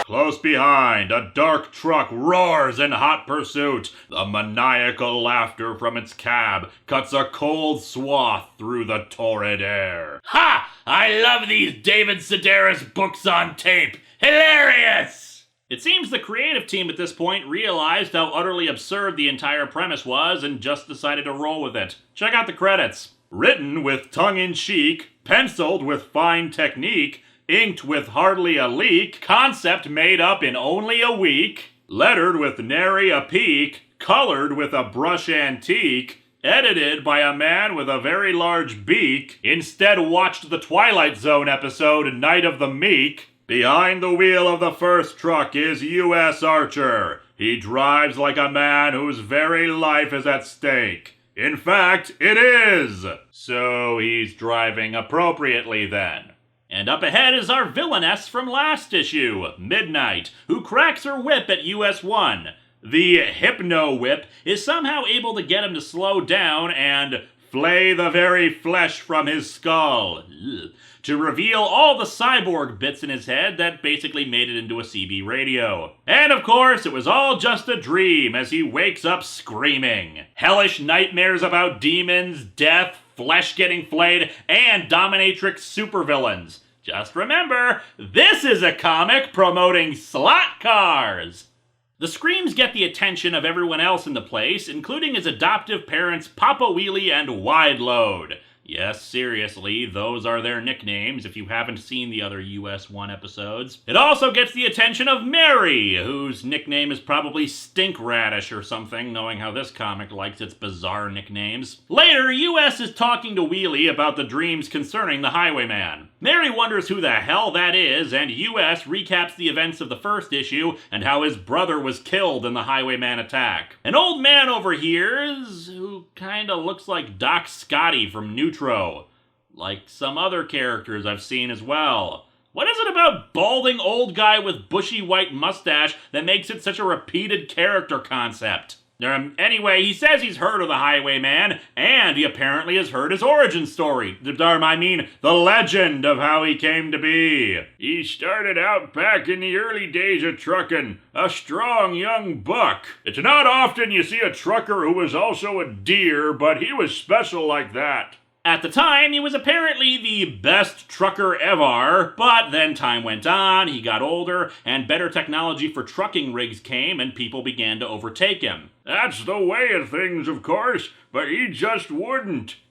Close behind, a dark truck roars in hot pursuit. The maniacal laughter from its cab cuts a cold swath through the torrid air. Ha! I love these David Sedaris books on tape. Hilarious! It seems the creative team at this point realized how utterly absurd the entire premise was and just decided to roll with it. Check out the credits. Written with tongue-in-cheek, penciled with fine technique, inked with hardly a leak, concept made up in only a week, lettered with nary a peak, colored with a brush antique, edited by a man with a very large beak, instead watched the Twilight Zone episode Night of the Meek. Behind the wheel of the first truck is U.S. Archer. He drives like a man whose very life is at stake. In fact, it is! So he's driving appropriately then. And up ahead is our villainess from last issue, Midnight, who cracks her whip at US-1. The Hypno Whip is somehow able to get him to slow down and flay the very flesh from his skull. To reveal all the cyborg bits in his head that basically made it into a CB radio. And of course, it was all just a dream as he wakes up screaming. Hellish nightmares about demons, death, flesh getting flayed, and dominatrix supervillains. Just remember, this is a comic promoting slot cars! The screams get the attention of everyone else in the place, including his adoptive parents Papa Wheelie and Wide Load. Yes, seriously, those are their nicknames if you haven't seen the other US-1 episodes. It also gets the attention of Mary, whose nickname is probably Stink Radish or something, knowing how this comic likes its bizarre nicknames. Later, US is talking to Wheelie about the dreams concerning the Highwayman. Mary wonders who the hell that is, and US recaps the events of the first issue and how his brother was killed in the Highwayman attack. An old man overhears who kinda looks like Doc Scotty from Neutro, like some other characters I've seen as well. What is it about balding old guy with bushy white mustache that makes it such a repeated character concept? Anyway, he says he's heard of the Highwayman, and he apparently has heard his origin story. The legend of how he came to be. He started out back in the early days of trucking, a strong young buck. It's not often you see a trucker who was also a deer, but he was special like that. At the time, he was apparently the best trucker ever, but then time went on, he got older, and better technology for trucking rigs came, and people began to overtake him. That's the way of things, of course, but he just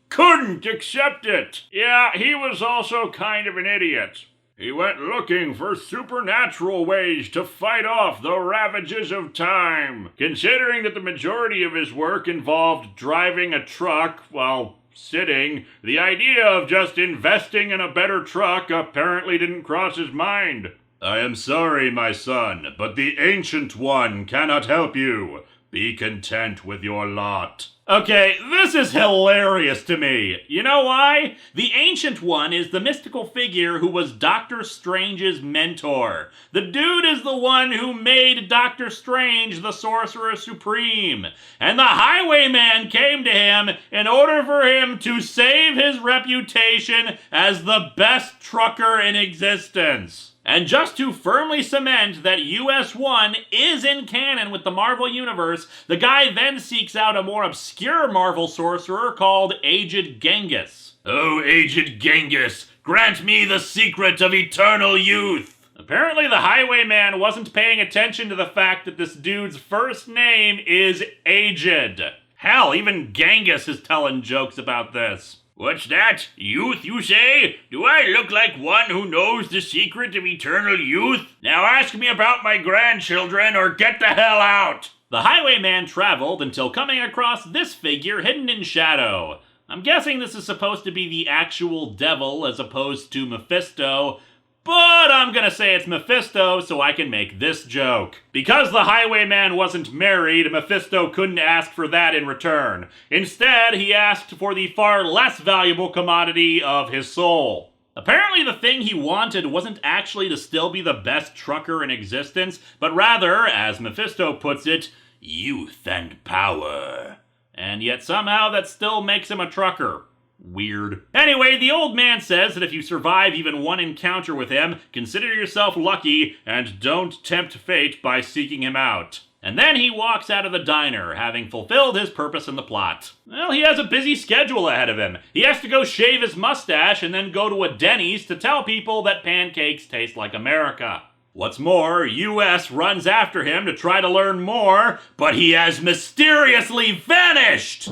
couldn't accept it. Yeah, he was also kind of an idiot. He went looking for supernatural ways to fight off the ravages of time. Considering that the majority of his work involved driving a truck while sitting, the idea of just investing in a better truck apparently didn't cross his mind. I am sorry, my son, but the Ancient One cannot help you. Be content with your lot. Okay, this is hilarious to me. You know why? The Ancient One is the mystical figure who was Doctor Strange's mentor. The dude is the one who made Doctor Strange the Sorcerer Supreme. And the Highwayman came to him in order for him to save his reputation as the best trucker in existence. And just to firmly cement that US-1 is in canon with the Marvel Universe, the guy then seeks out a more obscure Marvel sorcerer called Aged Genghis. Oh, Aged Genghis, grant me the secret of eternal youth! Apparently the Highwayman wasn't paying attention to the fact that this dude's first name is Aged. Hell, even Genghis is telling jokes about this. What's that? Youth, you say? Do I look like one who knows the secret of eternal youth? Now ask me about my grandchildren or get the hell out! The Highwayman traveled until coming across this figure hidden in shadow. I'm guessing this is supposed to be the actual devil as opposed to Mephisto, but I'm gonna say it's Mephisto so I can make this joke. Because the Highwayman wasn't married, Mephisto couldn't ask for that in return. Instead, he asked for the far less valuable commodity of his soul. Apparently the thing he wanted wasn't actually to still be the best trucker in existence, but rather, as Mephisto puts it, youth and power. And yet somehow that still makes him a trucker. Weird. Anyway, the old man says that if you survive even one encounter with him, consider yourself lucky and don't tempt fate by seeking him out. And then he walks out of the diner, having fulfilled his purpose in the plot. Well, he has a busy schedule ahead of him. He has to go shave his mustache and then go to a Denny's to tell people that pancakes taste like America. What's more, US runs after him to try to learn more, but he has mysteriously vanished!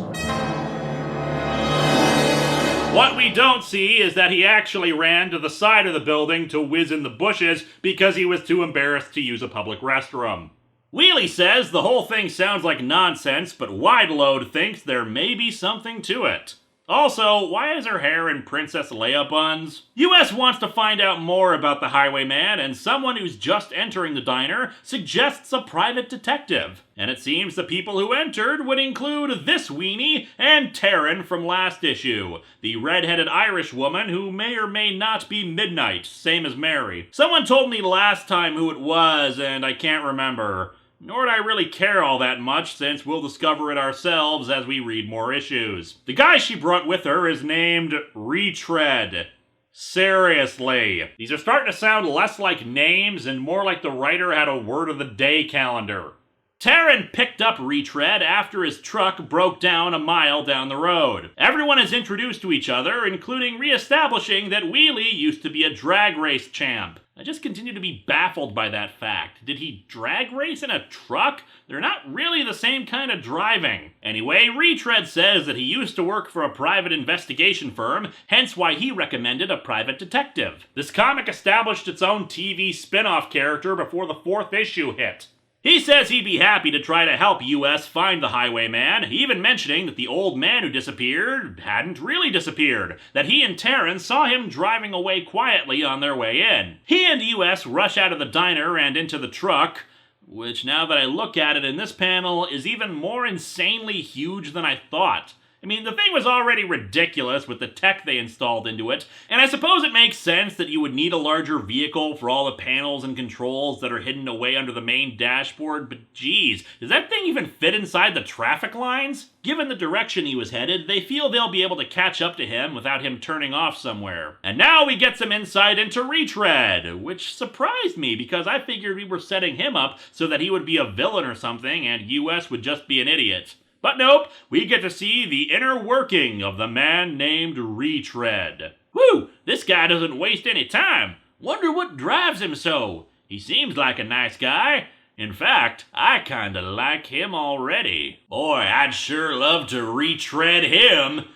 What we don't see is that he actually ran to the side of the building to whiz in the bushes because he was too embarrassed to use a public restroom. Wheelie says the whole thing sounds like nonsense, but Wideload thinks there may be something to it. Also, why is her hair in Princess Leia buns? US wants to find out more about the Highwayman, and someone who's just entering the diner suggests a private detective. And it seems the people who entered would include this weenie and Taryn from last issue, the red-headed Irish woman who may or may not be Midnight, same as Mary. Someone told me last time who it was, and I can't remember. Nor do I really care all that much, since we'll discover it ourselves as we read more issues. The guy she brought with her is named Retread. Seriously. These are starting to sound less like names and more like the writer had a word of the day calendar. Taryn picked up Retread after his truck broke down a mile down the road. Everyone is introduced to each other, including re-establishing that Wheelie used to be a drag race champ. I just continue to be baffled by that fact. Did he drag race in a truck? They're not really the same kind of driving. Anyway, Retread says that he used to work for a private investigation firm, hence why he recommended a private detective. This comic established its own TV spin-off character before the 4th issue hit. He says he'd be happy to try to help US find the Highwayman, even mentioning that the old man who disappeared hadn't really disappeared, that he and Terrence saw him driving away quietly on their way in. He and US rush out of the diner and into the truck, which now that I look at it in this panel is even more insanely huge than I thought. I mean, the thing was already ridiculous with the tech they installed into it, and I suppose it makes sense that you would need a larger vehicle for all the panels and controls that are hidden away under the main dashboard, but geez, does that thing even fit inside the traffic lines? Given the direction he was headed, they feel they'll be able to catch up to him without him turning off somewhere. And now we get some insight into Retread, which surprised me because I figured we were setting him up so that he would be a villain or something and US would just be an idiot. But nope, we get to see the inner working of the man named Retread. Whew, this guy doesn't waste any time. Wonder what drives him so. He seems like a nice guy. In fact, I kinda like him already. Boy, I'd sure love to retread him.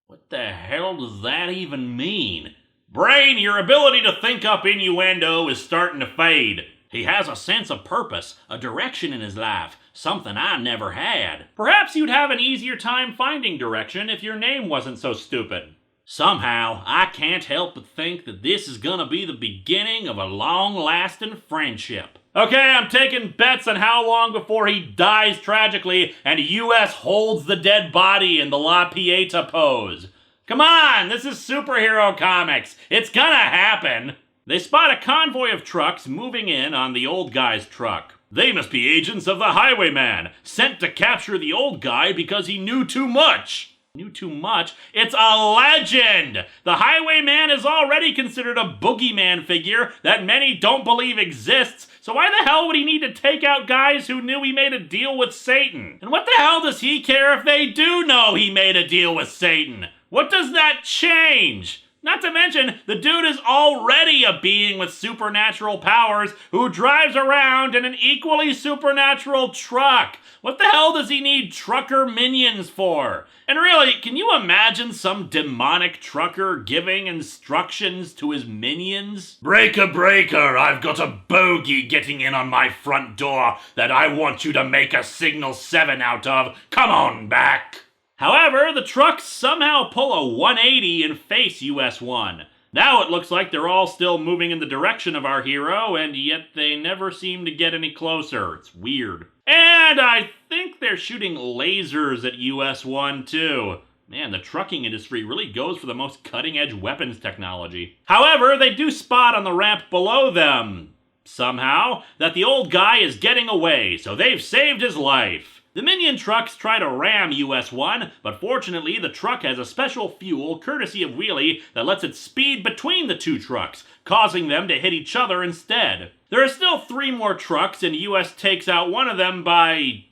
What the hell does that even mean? Brain, your ability to think up innuendo is starting to fade. He has a sense of purpose, a direction in his life, something I never had. Perhaps you'd have an easier time finding direction if your name wasn't so stupid. Somehow, I can't help but think that this is gonna be the beginning of a long-lasting friendship. Okay, I'm taking bets on how long before he dies tragically and US holds the dead body in the La Pieta pose. Come on, this is superhero comics. It's gonna happen. They spot a convoy of trucks moving in on the old guy's truck. They must be agents of the Highwayman, sent to capture the old guy because he knew too much. Knew too much? It's a legend! The Highwayman is already considered a boogeyman figure that many don't believe exists, so why the hell would he need to take out guys who knew he made a deal with Satan? And what the hell does he care if they do know he made a deal with Satan? What does that change? Not to mention, the dude is already a being with supernatural powers who drives around in an equally supernatural truck. What the hell does he need trucker minions for? And really, can you imagine some demonic trucker giving instructions to his minions? Breaker, breaker, I've got a bogey getting in on my front door that I want you to make a signal 7 out of. Come on back. However, the trucks somehow pull a 180 and face US-1. Now it looks like they're all still moving in the direction of our hero, and yet they never seem to get any closer. It's weird. And I think they're shooting lasers at US-1 too. Man, the trucking industry really goes for the most cutting-edge weapons technology. However, they do spot on the ramp below them, somehow, that the old guy is getting away, so they've saved his life. The minion trucks try to ram US-1, but fortunately the truck has a special fuel, courtesy of Wheelie, that lets it speed between the two trucks, causing them to hit each other instead. There are still 3 more trucks, and US takes out one of them by...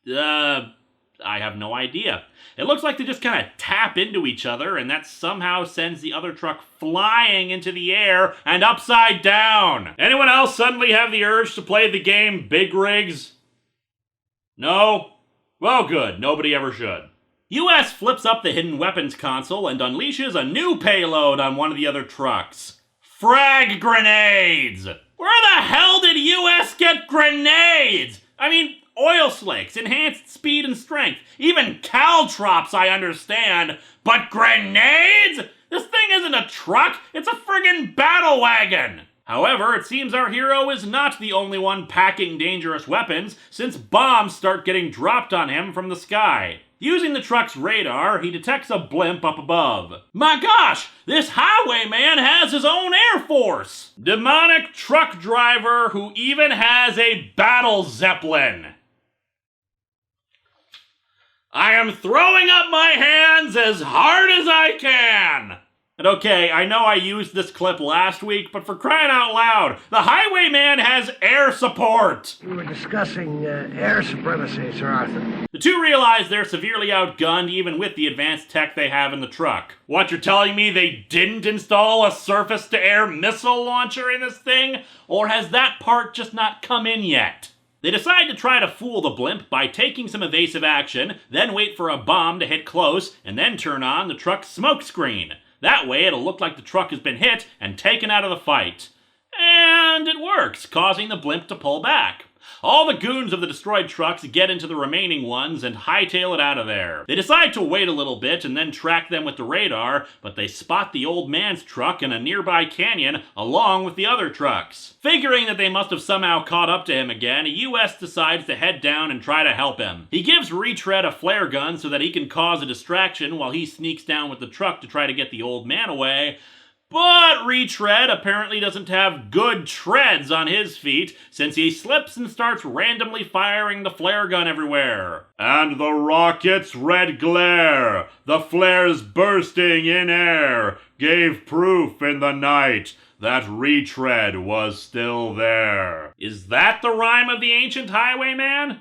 I have no idea. It looks like they just kind of tap into each other, and that somehow sends the other truck flying into the air and upside down. Anyone else suddenly have the urge to play the game Big Rigs? No? Well, good. Nobody ever should. US flips up the hidden weapons console and unleashes a new payload on one of the other trucks. Frag grenades! Where the hell did US get grenades? I mean, oil slicks, enhanced speed and strength, even caltrops I understand, but grenades? This thing isn't a truck, it's a friggin' battle wagon! However, it seems our hero is not the only one packing dangerous weapons, since bombs start getting dropped on him from the sky. Using the truck's radar, he detects a blimp up above. My gosh, this Highwayman has his own air force! Demonic truck driver who even has a battle zeppelin! I am throwing up my hands as hard as I can! And okay, I know I used this clip last week, but for crying out loud, the Highwayman has air support! We were discussing air supremacy, Sir Arthur. The two realize they're severely outgunned even with the advanced tech they have in the truck. What, you're telling me they didn't install a surface-to-air missile launcher in this thing? Or has that part just not come in yet? They decide to try to fool the blimp by taking some evasive action, then wait for a bomb to hit close, and then turn on the truck's smoke screen. That way it'll look like the truck has been hit and taken out of the fight. And it works, causing the blimp to pull back. All the goons of the destroyed trucks get into the remaining ones and hightail it out of there. They decide to wait a little bit and then track them with the radar, but they spot the old man's truck in a nearby canyon along with the other trucks. Figuring that they must have somehow caught up to him again, US decides to head down and try to help him. He gives Retread a flare gun so that he can cause a distraction while he sneaks down with the truck to try to get the old man away. But Retread apparently doesn't have good treads on his feet, since he slips and starts randomly firing the flare gun everywhere. And the rocket's red glare, the flares bursting in air, gave proof in the night that Retread was still there. Is that the rhyme of the ancient highwayman?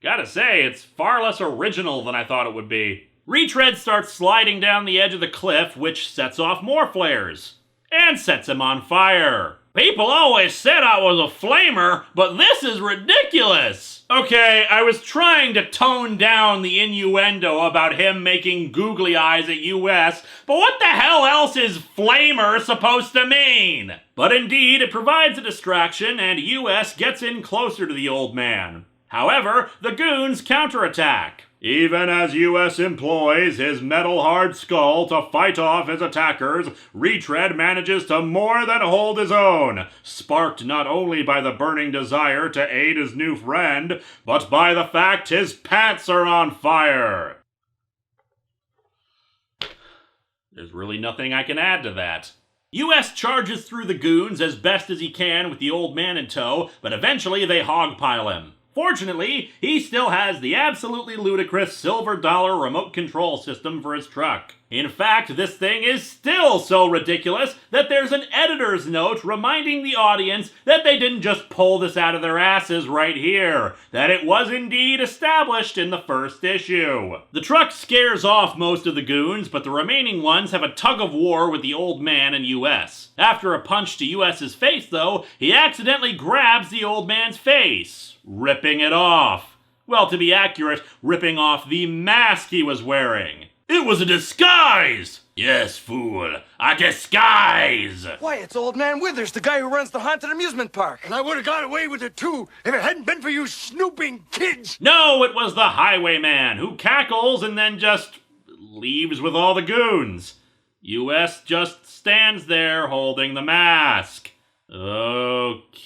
Gotta say, it's far less original than I thought it would be. Retread starts sliding down the edge of the cliff, which sets off more flares, and sets him on fire. People always said I was a flamer, but this is ridiculous! Okay, I was trying to tone down the innuendo about him making googly eyes at US, but what the hell else is flamer supposed to mean? But indeed, it provides a distraction, and US gets in closer to the old man. However, the goons counterattack. Even as US employs his metal-hard skull to fight off his attackers, Retread manages to more than hold his own, sparked not only by the burning desire to aid his new friend, but by the fact his pants are on fire. There's really nothing I can add to that. US charges through the goons as best as he can with the old man in tow, but eventually they hogpile him. Fortunately, he still has the absolutely ludicrous silver dollar remote control system for his truck. In fact, this thing is still so ridiculous that there's an editor's note reminding the audience that they didn't just pull this out of their asses right here, that it was indeed established in the first issue. The truck scares off most of the goons, but the remaining ones have a tug of war with the old man and US. After a punch to US's face, though, he accidentally grabs the old man's face, ripping it off. Well, to be accurate, ripping off the mask he was wearing. It was a disguise! Yes, fool, a disguise! Why, it's Old Man Withers, the guy who runs the haunted amusement park. And I would have got away with it, too, if it hadn't been for you snooping kids! No, it was the highwayman, who cackles and then just leaves with all the goons. US just stands there holding the mask. Okay.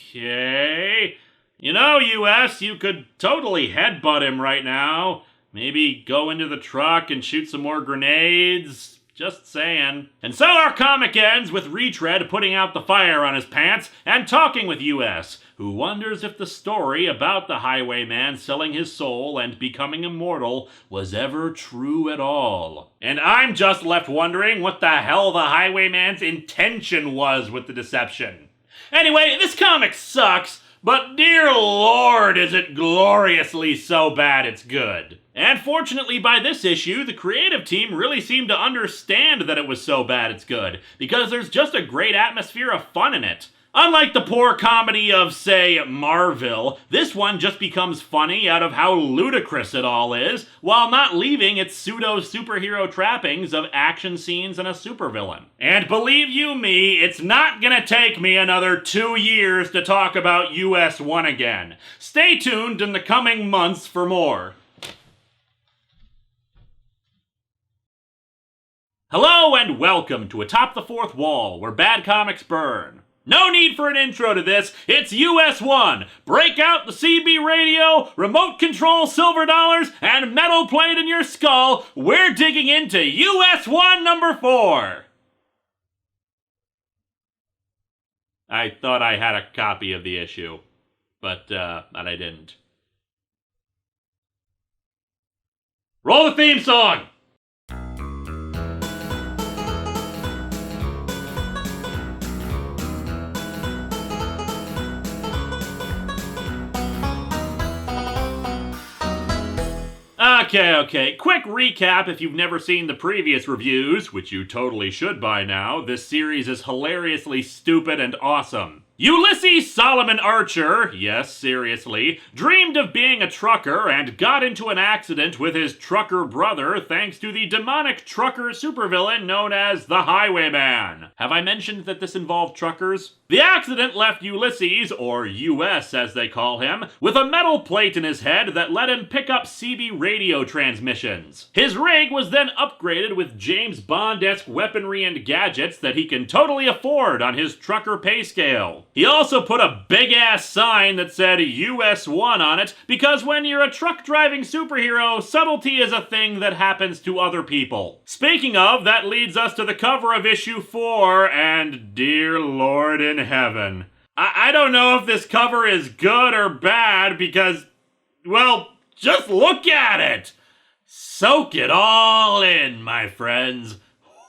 You know, US, you could totally headbutt him right now. Maybe go into the truck and shoot some more grenades. Just saying. And so our comic ends with Retread putting out the fire on his pants and talking with US, who wonders if the story about the highwayman selling his soul and becoming immortal was ever true at all. And I'm just left wondering what the hell the highwayman's intention was with the deception. Anyway, this comic sucks, but dear Lord, is it gloriously so bad it's good. And fortunately by this issue, the creative team really seemed to understand that it was so bad it's good, because there's just a great atmosphere of fun in it. Unlike the poor comedy of, say, Marvel, this one just becomes funny out of how ludicrous it all is, while not leaving its pseudo-superhero trappings of action scenes and a supervillain. And believe you me, it's not gonna take me another 2 years to talk about US-1 again. Stay tuned in the coming months for more. Hello and welcome to Atop the Fourth Wall, where bad comics burn. No need for an intro to this, it's US-1. Break out the CB radio, remote control silver dollars, and metal plate in your skull. We're digging into US-1 number 4. I thought I had a copy of the issue, but I didn't. Roll the theme song! Okay. Quick recap if you've never seen the previous reviews, which you totally should by now. This series is hilariously stupid and awesome. Ulysses Solomon Archer, yes, seriously, dreamed of being a trucker and got into an accident with his trucker brother thanks to the demonic trucker supervillain known as the Highwayman. Have I mentioned that this involved truckers? The accident left Ulysses, or US as they call him, with a metal plate in his head that let him pick up CB radio transmissions. His rig was then upgraded with James Bond-esque weaponry and gadgets that he can totally afford on his trucker pay scale. He also put a big-ass sign that said US-1 on it, because when you're a truck-driving superhero, subtlety is a thing that happens to other people. Speaking of, that leads us to the cover of issue 4, and dear Lord in heaven. I don't know if this cover is good or bad because, well, just look at it! Soak it all in, my friends.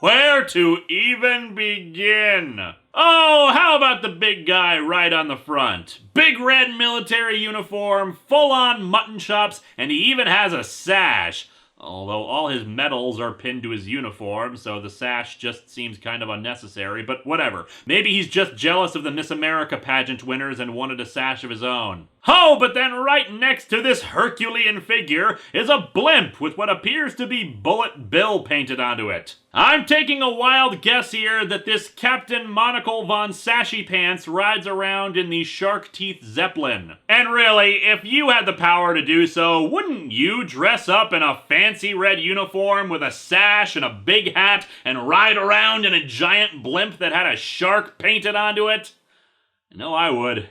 Where to even begin? Oh, how about the big guy right on the front? Big red military uniform, full-on mutton chops, and he even has a sash. Although all his medals are pinned to his uniform, so the sash just seems kind of unnecessary, but whatever. Maybe he's just jealous of the Miss America pageant winners and wanted a sash of his own. Oh, but then right next to this Herculean figure is a blimp with what appears to be Bullet Bill painted onto it. I'm taking a wild guess here that this Captain Monocle von Sashy Pants rides around in the Shark Teeth Zeppelin. And really, if you had the power to do so, wouldn't you dress up in a fancy red uniform with a sash and a big hat and ride around in a giant blimp that had a shark painted onto it? No, I would.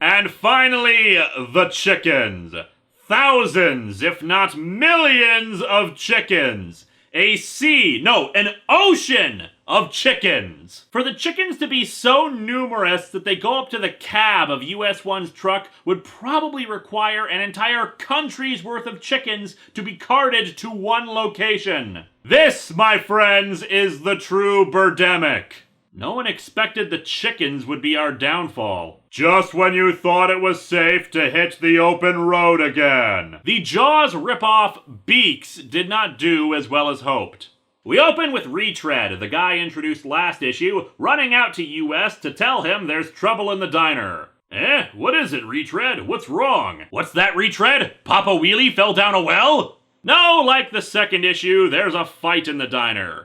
And finally, the chickens. Thousands, if not millions of chickens. An ocean of chickens. For the chickens to be so numerous that they go up to the cab of US-1's truck would probably require an entire country's worth of chickens to be carted to one location. This, my friends, is the true Birdemic. No one expected the chickens would be our downfall. Just when you thought it was safe to hit the open road again. The Jaws ripoff Beaks did not do as well as hoped. We open with Retread, the guy introduced last issue, running out to US to tell him there's trouble in the diner. What is it, Retread? What's wrong? What's that, Retread? Papa Wheelie fell down a well? No, like the second issue, there's a fight in the diner.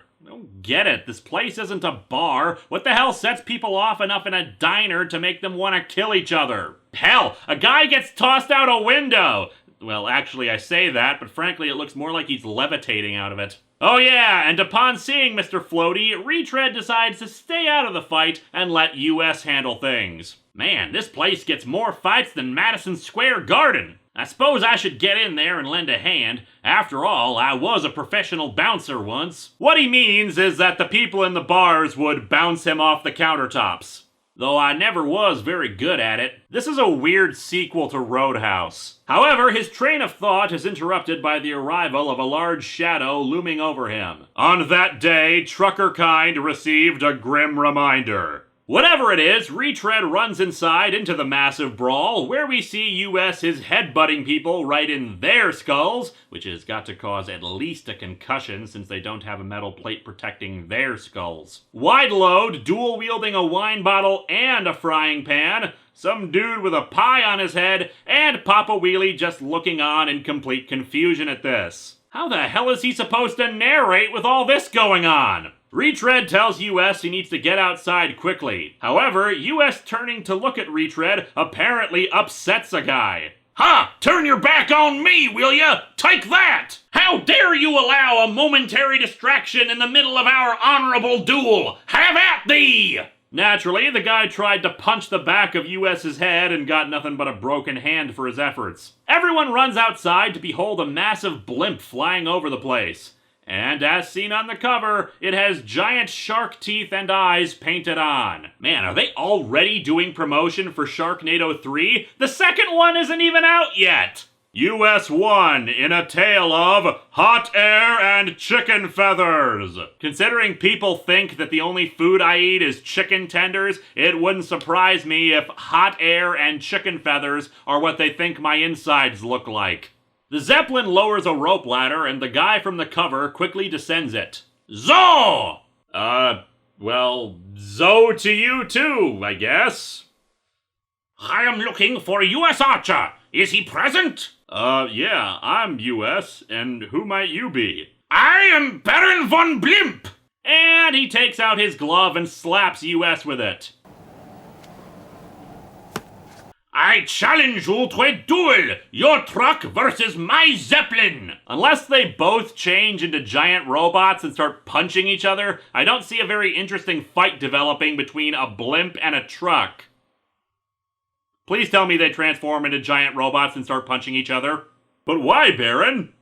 Get it, this place isn't a bar. What the hell sets people off enough in a diner to make them want to kill each other? Hell, a guy gets tossed out a window. Well, actually I say that, but frankly it looks more like he's levitating out of it. Oh yeah, and upon seeing Mr. Floaty, Retread decides to stay out of the fight and let US handle things. Man, this place gets more fights than Madison Square Garden. I suppose I should get in there and lend a hand. After all, I was a professional bouncer once. What he means is that the people in the bars would bounce him off the countertops. Though I never was very good at it. This is a weird sequel to Roadhouse. However, his train of thought is interrupted by the arrival of a large shadow looming over him. On that day, trucker kind received a grim reminder. Whatever it is, Retread runs inside into the massive brawl, where we see US is headbutting people right in their skulls, which has got to cause at least a concussion since they don't have a metal plate protecting their skulls. Wide load, dual-wielding a wine bottle and a frying pan, some dude with a pie on his head, and Papa Wheelie just looking on in complete confusion at this. How the hell is he supposed to narrate with all this going on? Retread tells US he needs to get outside quickly. However, US turning to look at Retread apparently upsets a guy. Ha! Turn your back on me, will ya? Take that! How dare you allow a momentary distraction in the middle of our honorable duel? Have at thee! Naturally, the guy tried to punch the back of US's head and got nothing but a broken hand for his efforts. Everyone runs outside to behold a massive blimp flying over the place. And as seen on the cover, it has giant shark teeth and eyes painted on. Man, are they already doing promotion for Sharknado 3? The second one isn't even out yet! US-1 in a tale of hot air and chicken feathers. Considering people think that the only food I eat is chicken tenders, it wouldn't surprise me if hot air and chicken feathers are what they think my insides look like. The Zeppelin lowers a rope ladder and the guy from the cover quickly descends it. Zo! Well, zo to you too, I guess. I am looking for a U.S. Archer. Is he present? Yeah, I'm U.S., and who might you be? I am Baron von Blimp! And he takes out his glove and slaps U.S. with it. I challenge you to a duel! Your truck versus my Zeppelin! Unless they both change into giant robots and start punching each other, I don't see a very interesting fight developing between a blimp and a truck. Please tell me they transform into giant robots and start punching each other. But why, Baron?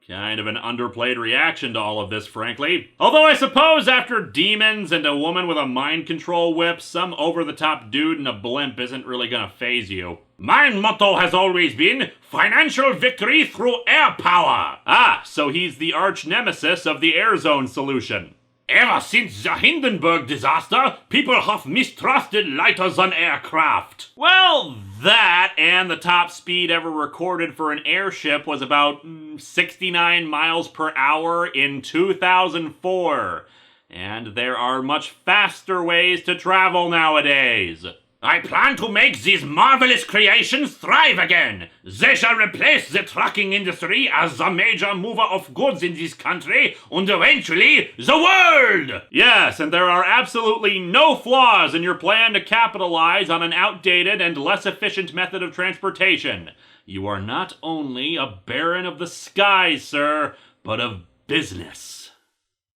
Kind of an underplayed reaction to all of this, frankly. Although I suppose after demons and a woman with a mind control whip, some over-the-top dude in a blimp isn't really gonna faze you. My motto has always been, financial victory through air power! Ah, so he's the arch-nemesis of the air zone solution. Ever since the Hindenburg disaster, people have mistrusted lighter-than-air craft. Well, that and the top speed ever recorded for an airship was about 69 miles per hour in 2004. And there are much faster ways to travel nowadays. I plan to make these marvelous creations thrive again. They shall replace the trucking industry as the major mover of goods in this country and eventually the world! Yes, and there are absolutely no flaws in your plan to capitalize on an outdated and less efficient method of transportation. You are not only a baron of the skies, sir, but of business.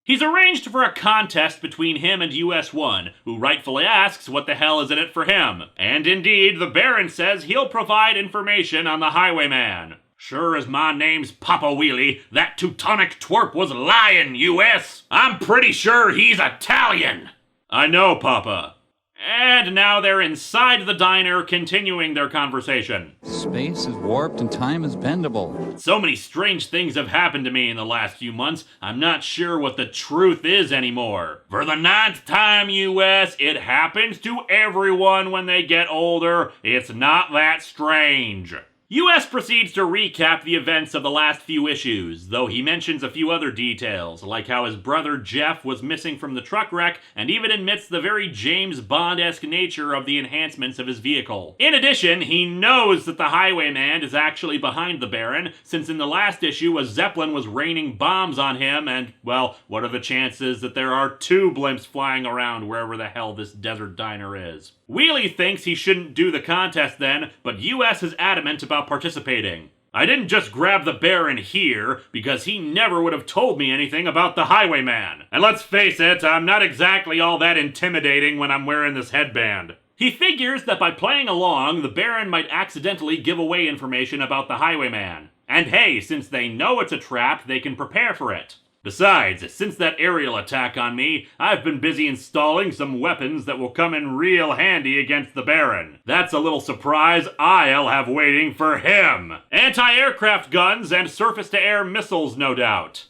He's arranged for a contest between him and US-1, who rightfully asks what the hell is in it for him. And indeed, the Baron says he'll provide information on the Highwayman. Sure as my name's Papa Wheelie, that Teutonic twerp was lying, US. I'm pretty sure he's Italian. I know, Papa. And now they're inside the diner, continuing their conversation. Space is warped and time is bendable. So many strange things have happened to me in the last few months, I'm not sure what the truth is anymore. For the 9th time, US, it happens to everyone when they get older. It's not that strange. US proceeds to recap the events of the last few issues, though he mentions a few other details, like how his brother Jeff was missing from the truck wreck, and even admits the very James Bond-esque nature of the enhancements of his vehicle. In addition, he knows that the Highwayman is actually behind the Baron, since in the last issue a Zeppelin was raining bombs on him, and, well, what are the chances that there are 2 blimps flying around wherever the hell this desert diner is? Wheelie thinks he shouldn't do the contest then, but US is adamant about participating. I didn't just grab the Baron here, because he never would have told me anything about the Highwayman. And let's face it, I'm not exactly all that intimidating when I'm wearing this headband. He figures that by playing along, the Baron might accidentally give away information about the Highwayman. And hey, since they know it's a trap, they can prepare for it. Besides, since that aerial attack on me, I've been busy installing some weapons that will come in real handy against the Baron. That's a little surprise I'll have waiting for him. Anti-aircraft guns and surface-to-air missiles, no doubt.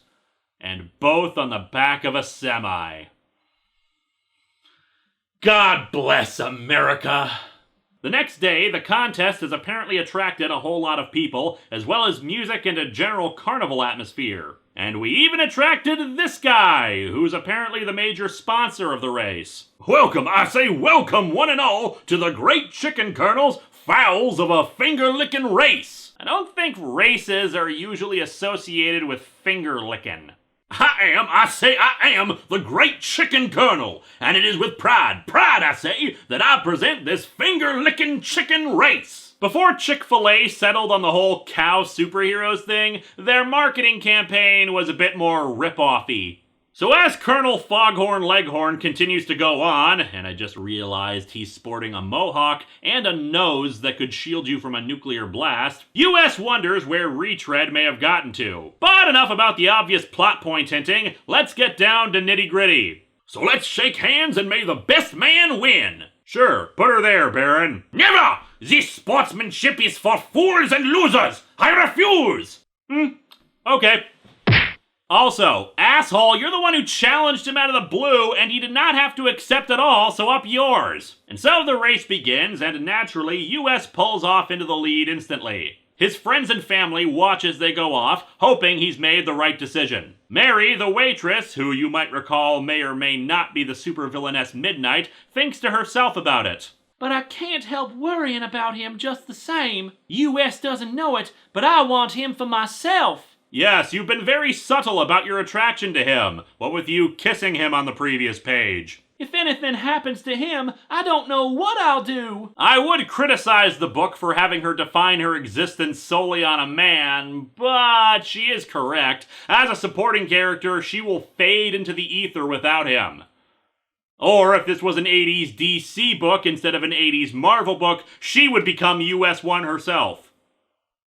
And both on the back of a semi. God bless America. The next day, the contest has apparently attracted a whole lot of people, as well as music and a general carnival atmosphere. And we even attracted this guy, who's apparently the major sponsor of the race. Welcome, I say welcome one and all, to the Great Chicken Colonel's Fowls of a Finger-Lickin' Race. I don't think races are usually associated with finger-licking. I am the Great Chicken Colonel, and it is with pride, I say, that I present this finger-licking chicken race. Before Chick-fil-A settled on the whole cow superheroes thing, their marketing campaign was a bit more rip-offy. So as Colonel Foghorn Leghorn continues to go on, and I just realized he's sporting a mohawk and a nose that could shield you from a nuclear blast, US wonders where Retread may have gotten to. But enough about the obvious plot point hinting, let's get down to nitty-gritty. So let's shake hands and may the best man win. Sure, put her there, Baron. Never! This sportsmanship is for fools and losers. I refuse! Okay. Also, asshole, you're the one who challenged him out of the blue, and he did not have to accept it all, so up yours. And so the race begins, and naturally, US pulls off into the lead instantly. His friends and family watch as they go off, hoping he's made the right decision. Mary, the waitress, who you might recall may or may not be the supervillainess Midnight, thinks to herself about it. But I can't help worrying about him just the same. US doesn't know it, but I want him for myself. Yes, you've been very subtle about your attraction to him, what with you kissing him on the previous page. If anything happens to him, I don't know what I'll do. I would criticize the book for having her define her existence solely on a man, but she is correct. As a supporting character, she will fade into the ether without him. Or if this was an 80s DC book instead of an 80s Marvel book, she would become US-1 herself.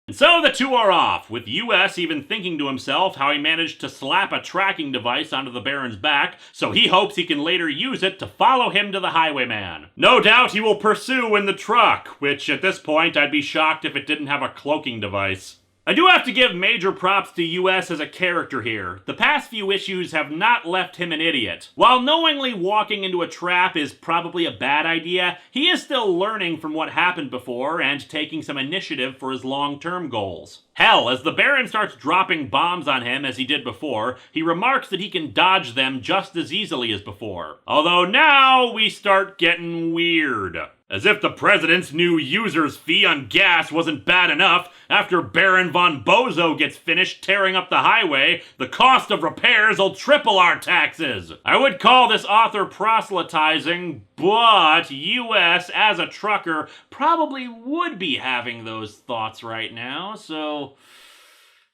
And so the two are off, with US even thinking to himself how he managed to slap a tracking device onto the Baron's back, so he hopes he can later use it to follow him to the Highwayman. No doubt he will pursue in the truck, which at this point I'd be shocked if it didn't have a cloaking device. I do have to give major props to US as a character here. The past few issues have not left him an idiot. While knowingly walking into a trap is probably a bad idea, he is still learning from what happened before and taking some initiative for his long-term goals. Hell, as the Baron starts dropping bombs on him as he did before, he remarks that he can dodge them just as easily as before. Although now we start getting weird. As if the president's new user's fee on gas wasn't bad enough, after Baron von Bozo gets finished tearing up the highway, the cost of repairs will triple our taxes. I would call this author proselytizing, but US, as a trucker, probably would be having those thoughts right now, so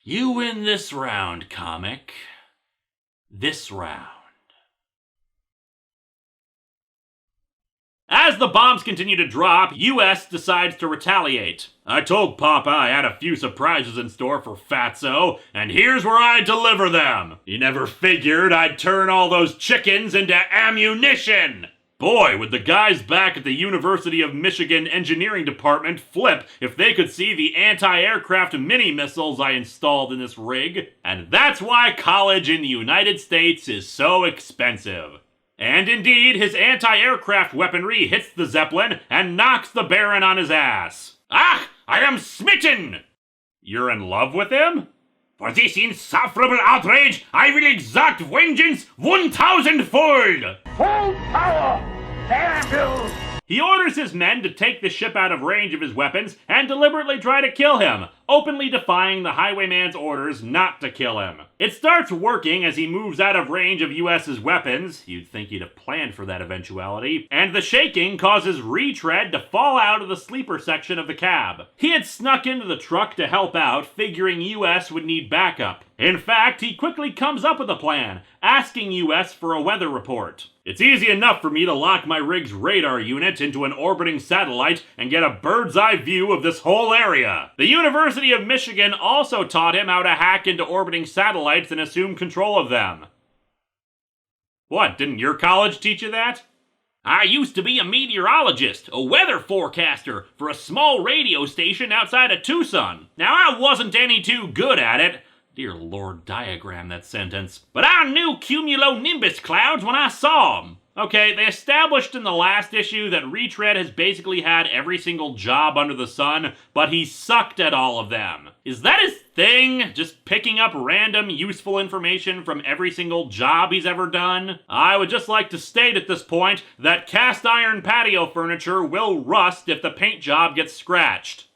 you win this round, comic. This round. As the bombs continue to drop, US decides to retaliate. I told Papa I had a few surprises in store for Fatso, and here's where I deliver them. You never figured I'd turn all those chickens into ammunition. Boy, would the guys back at the University of Michigan Engineering Department flip if they could see the anti-aircraft mini-missiles I installed in this rig. And that's why college in the United States is so expensive. And indeed, his anti-aircraft weaponry hits the Zeppelin and knocks the Baron on his ass. Ah! I am smitten! You're in love with him? For this insufferable outrage, I will exact vengeance 1,000-fold! Full power! Terrible! He orders his men to take the ship out of range of his weapons and deliberately try to kill him, openly defying the Highwayman's orders not to kill him. It starts working as he moves out of range of US's weapons, you'd think he'd have planned for that eventuality, and the shaking causes Retread to fall out of the sleeper section of the cab. He had snuck into the truck to help out, figuring US would need backup. In fact, he quickly comes up with a plan, asking US for a weather report. It's easy enough for me to lock my rig's radar unit into an orbiting satellite and get a bird's eye view of this whole area. The University of Michigan also taught him how to hack into orbiting satellites and assume control of them. What, didn't your college teach you that? I used to be a meteorologist, a weather forecaster, for a small radio station outside of Tucson. Now, I wasn't any too good at it. Dear Lord, diagram that sentence. But I knew cumulonimbus clouds when I saw them. Okay, they established in the last issue that Retread has basically had every single job under the sun, but he sucked at all of them. Is that his thing? Just picking up random useful information from every single job he's ever done? I would just like to state at this point that cast iron patio furniture will rust if the paint job gets scratched.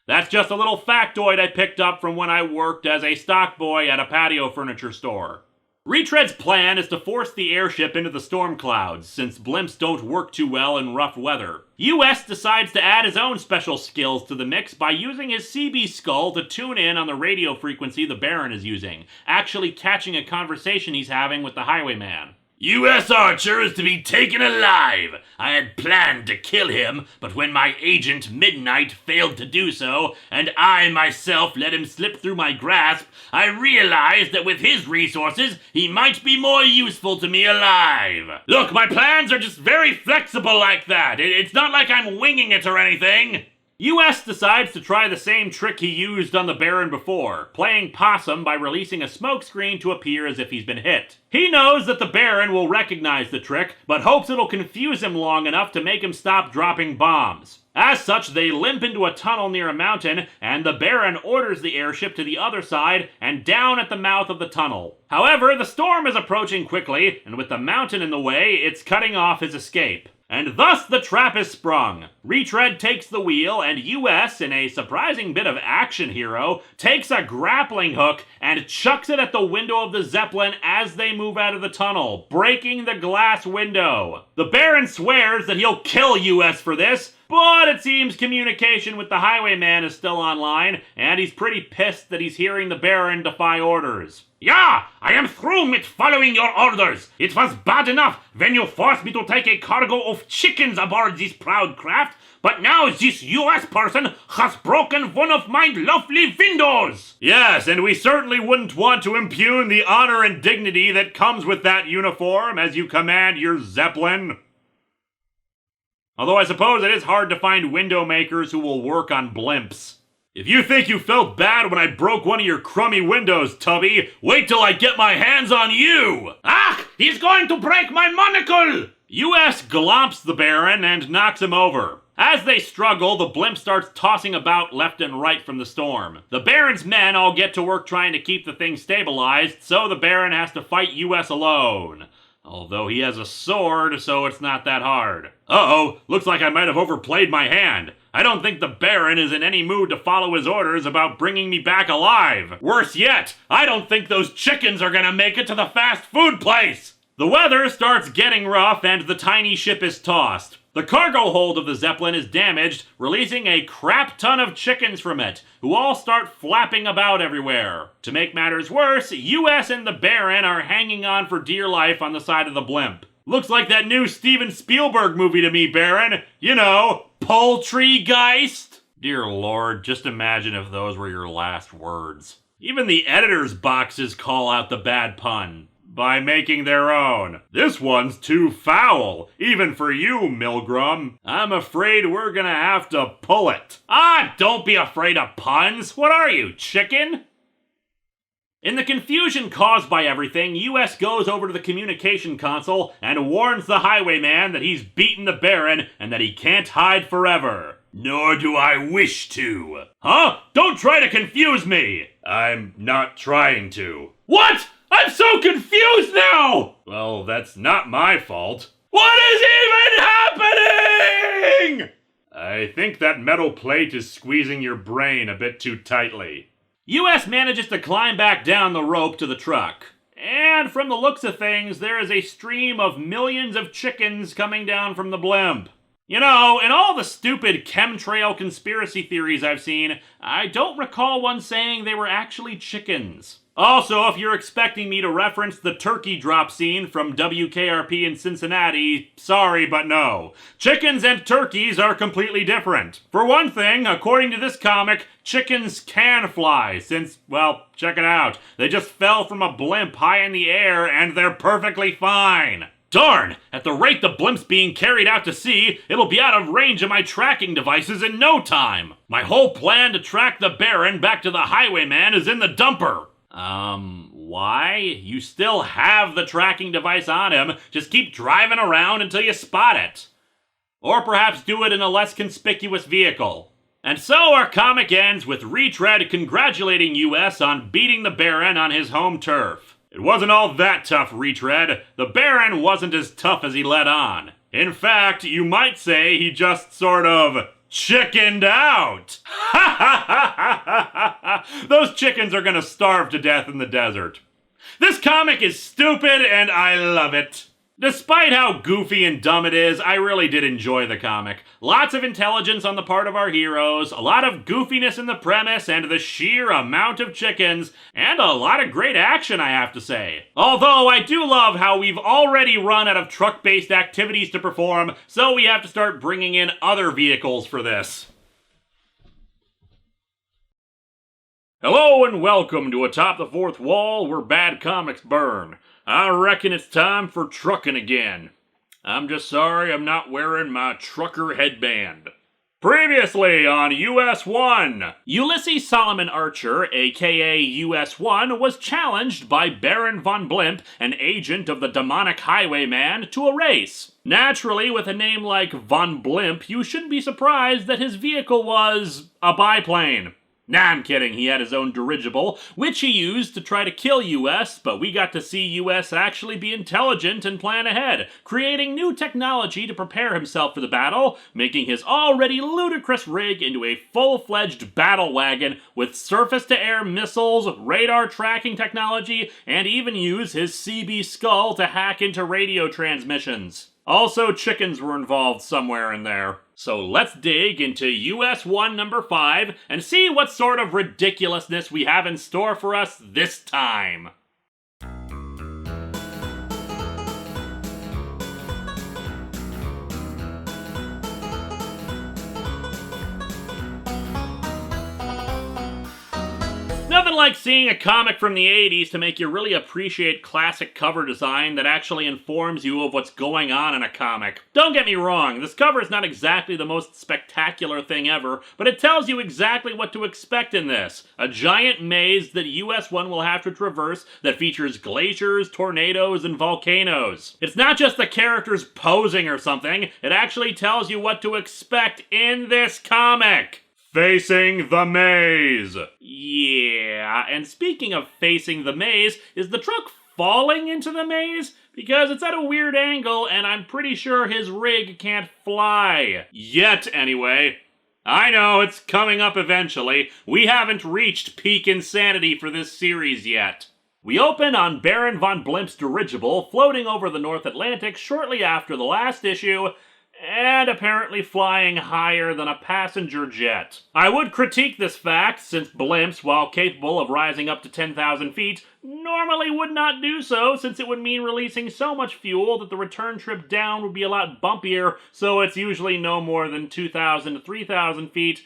That's just a little factoid I picked up from when I worked as a stock boy at a patio furniture store. Retread's plan is to force the airship into the storm clouds, since blimps don't work too well in rough weather. US decides to add his own special skills to the mix by using his CB skull to tune in on the radio frequency the Baron is using, actually catching a conversation he's having with the Highwayman. U.S. Archer is to be taken alive. I had planned to kill him, but when my agent Midnight failed to do so, and I myself let him slip through my grasp, I realized that with his resources, he might be more useful to me alive. Look, my plans are just very flexible like that. It's not like I'm winging it or anything. US decides to try the same trick he used on the Baron before, playing possum by releasing a smokescreen to appear as if he's been hit. He knows that the Baron will recognize the trick, but hopes it'll confuse him long enough to make him stop dropping bombs. As such, they limp into a tunnel near a mountain, and the Baron orders the airship to the other side and down at the mouth of the tunnel. However, the storm is approaching quickly, and with the mountain in the way, it's cutting off his escape. And thus the trap is sprung. Retread takes the wheel, and US, in a surprising bit of action hero, takes a grappling hook and chucks it at the window of the Zeppelin as they move out of the tunnel, breaking the glass window. The Baron swears that he'll kill US for this, but it seems communication with the Highwayman is still online, and he's pretty pissed that he's hearing the Baron defy orders. Yeah, I am through with following your orders. It was bad enough when you forced me to take a cargo of chickens aboard this proud craft, but now this US person has broken one of my lovely windows. Yes, and we certainly wouldn't want to impugn the honor and dignity that comes with that uniform as you command your Zeppelin. Although I suppose it is hard to find window makers who will work on blimps. If you think you felt bad when I broke one of your crummy windows, Tubby, wait till I get my hands on you! Ah! He's going to break my monocle! US glomps the Baron and knocks him over. As they struggle, the blimp starts tossing about left and right from the storm. The Baron's men all get to work trying to keep the thing stabilized, so the Baron has to fight US alone. Although he has a sword, so it's not that hard. Uh-oh, looks like I might have overplayed my hand. I don't think the Baron is in any mood to follow his orders about bringing me back alive. Worse yet, I don't think those chickens are gonna make it to the fast food place. The weather starts getting rough and the tiny ship is tossed. The cargo hold of the Zeppelin is damaged, releasing a crap ton of chickens from it, who all start flapping about everywhere. To make matters worse, US and the Baron are hanging on for dear life on the side of the blimp. Looks like that new Steven Spielberg movie to me, Baron. You know, Poultrygeist. Dear Lord, just imagine if those were your last words. Even the editor's boxes call out the bad pun by making their own. This one's too foul, even for you, Milgram. I'm afraid we're gonna have to pull it. Ah, don't be afraid of puns. What are you, chicken? In the confusion caused by everything, US goes over to the communication console and warns the Highwayman that he's beaten the Baron and that he can't hide forever. Nor do I wish to. Huh? Don't try to confuse me! I'm not trying to. What? I'm so confused now! Well, that's not my fault. What is even happening? I think that metal plate is squeezing your brain a bit too tightly. US manages to climb back down the rope to the truck. And from the looks of things, there is a stream of millions of chickens coming down from the blimp. You know, in all the stupid chemtrail conspiracy theories I've seen, I don't recall one saying they were actually chickens. Also, if you're expecting me to reference the turkey drop scene from WKRP in Cincinnati, sorry but no. Chickens and turkeys are completely different. For one thing, according to this comic, chickens can fly since, well, check it out. They just fell from a blimp high in the air and they're perfectly fine. Darn! At the rate the blimp's being carried out to sea, it'll be out of range of my tracking devices in no time. My whole plan to track the Baron back to the Highwayman is in the dumper. Why? You still have the tracking device on him, just keep driving around until you spot it. Or perhaps do it in a less conspicuous vehicle. And so our comic ends with Retread congratulating US on beating the Baron on his home turf. It wasn't all that tough, Retread. The Baron wasn't as tough as he let on. In fact, you might say he just sort of chickened out. Those chickens are gonna starve to death in the desert. This comic is stupid and I love it. Despite how goofy and dumb it is, I really did enjoy the comic. Lots of intelligence on the part of our heroes, a lot of goofiness in the premise and the sheer amount of chickens, and a lot of great action, I have to say. Although I do love how we've already run out of truck-based activities to perform, so we have to start bringing in other vehicles for this. Hello and welcome to Atop the Fourth Wall, where bad comics burn. I reckon it's time for trucking again. I'm just sorry I'm not wearing my trucker headband. Previously on US-1, Ulysses Solomon Archer, aka US-1, was challenged by Baron von Blimp, an agent of the demonic highwayman, to a race. Naturally, with a name like von Blimp, you shouldn't be surprised that his vehicle was a biplane. Nah, I'm kidding, he had his own dirigible, which he used to try to kill US, but we got to see US actually be intelligent and plan ahead, creating new technology to prepare himself for the battle, making his already ludicrous rig into a full-fledged battle wagon with surface-to-air missiles, radar tracking technology, and even use his CB skull to hack into radio transmissions. Also, chickens were involved somewhere in there. So let's dig into US-1 number 5 and see what sort of ridiculousness we have in store for us this time. Nothing like seeing a comic from the 80s to make you really appreciate classic cover design that actually informs you of what's going on in a comic. Don't get me wrong, this cover is not exactly the most spectacular thing ever, but it tells you exactly what to expect in this. A giant maze that US-1 will have to traverse that features glaciers, tornadoes, and volcanoes. It's not just the characters posing or something, it actually tells you what to expect in this comic. Facing the maze. Yeah, and speaking of facing the maze, is the truck falling into the maze? Because it's at a weird angle, and I'm pretty sure his rig can't fly. Yet, anyway. I know, it's coming up eventually. We haven't reached peak insanity for this series yet. We open on Baron von Blimp's dirigible floating over the North Atlantic shortly after the last issue, and apparently flying higher than a passenger jet. I would critique this fact, since blimps, while capable of rising up to 10,000 feet, normally would not do so, since it would mean releasing so much fuel that the return trip down would be a lot bumpier, so it's usually no more than 2,000 to 3,000 feet.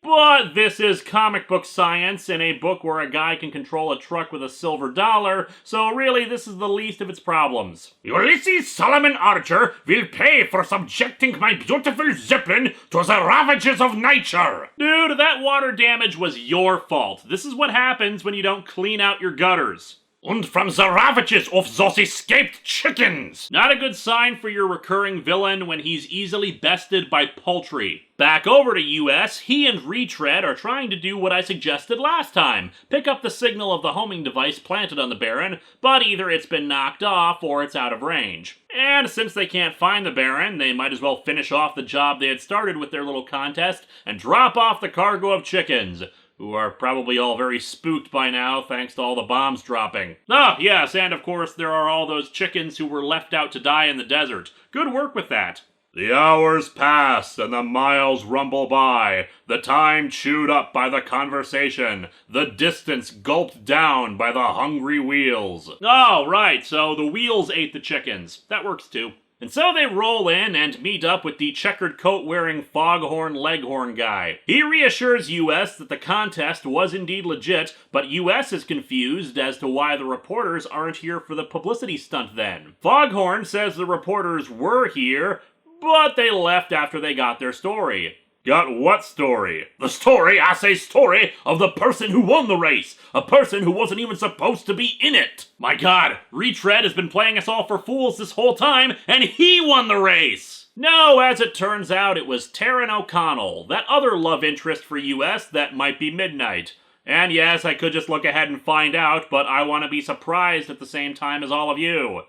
But this is comic book science in a book where a guy can control a truck with a silver dollar, so really this is the least of its problems. Ulysses Solomon Archer will pay for subjecting my beautiful Zeppelin to the ravages of nature. Dude, that water damage was your fault. This is what happens when you don't clean out your gutters. And from the ravages of those escaped chickens. Not a good sign for your recurring villain when he's easily bested by poultry. Back over to US, he and Retread are trying to do what I suggested last time, pick up the signal of the homing device planted on the Baron, but either it's been knocked off or it's out of range. And since they can't find the Baron, they might as well finish off the job they had started with their little contest and drop off the cargo of chickens, who are probably all very spooked by now thanks to all the bombs dropping. Oh, yes, and of course there are all those chickens who were left out to die in the desert. Good work with that. The hours pass and the miles rumble by, the time chewed up by the conversation, the distance gulped down by the hungry wheels. Oh, right, so the wheels ate the chickens. That works too. And so they roll in and meet up with the checkered coat-wearing foghorn leghorn guy. He reassures US that the contest was indeed legit, but US is confused as to why the reporters aren't here for the publicity stunt then. Foghorn says the reporters were here, but they left after they got their story. Got what story? The story, I say story, of the person who won the race. A person who wasn't even supposed to be in it. My god, Retread has been playing us all for fools this whole time, and he won the race! No, as it turns out, it was Taryn O'Connell, that other love interest for US that might be Midnight. And yes, I could just look ahead and find out, but I want to be surprised at the same time as all of you.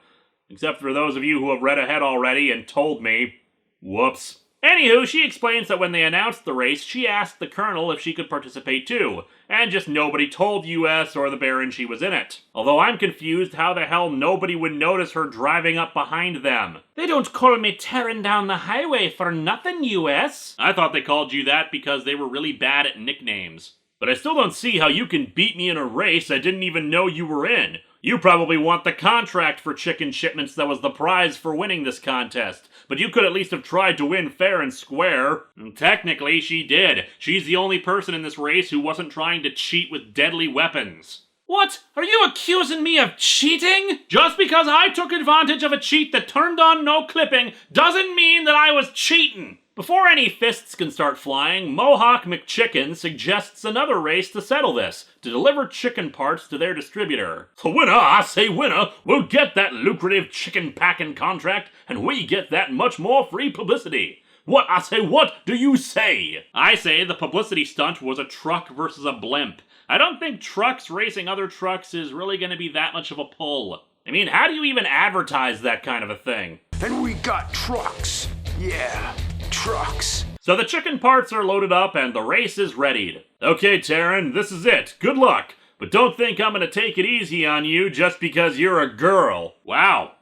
Except for those of you who have read ahead already and told me. Whoops. Anywho, she explains that when they announced the race, she asked the Colonel if she could participate too, and just nobody told US or the Baron she was in it. Although I'm confused how the hell nobody would notice her driving up behind them. They don't call me tearing down the highway for nothing, US. I thought they called you that because they were really bad at nicknames. But I still don't see how you can beat me in a race I didn't even know you were in. You probably want the contract for chicken shipments that was the prize for winning this contest. But you could at least have tried to win fair and square. And technically, she did. She's the only person in this race who wasn't trying to cheat with deadly weapons. What? Are you accusing me of cheating? Just because I took advantage of a cheat that turned on no clipping doesn't mean that I was cheating. Before any fists can start flying, Mohawk McChicken suggests another race to settle this, to deliver chicken parts to their distributor. The winner, I say winner, will get that lucrative chicken packing contract, and we get that much more free publicity. What, I say, what do you say? I say the publicity stunt was a truck versus a blimp. I don't think trucks racing other trucks is really going to be that much of a pull. I mean, how do you even advertise that kind of a thing? And we got trucks. Yeah, trucks. So the chicken parts are loaded up and the race is readied. Okay, Taryn, this is it. Good luck. But don't think I'm gonna take it easy on you just because you're a girl. Wow.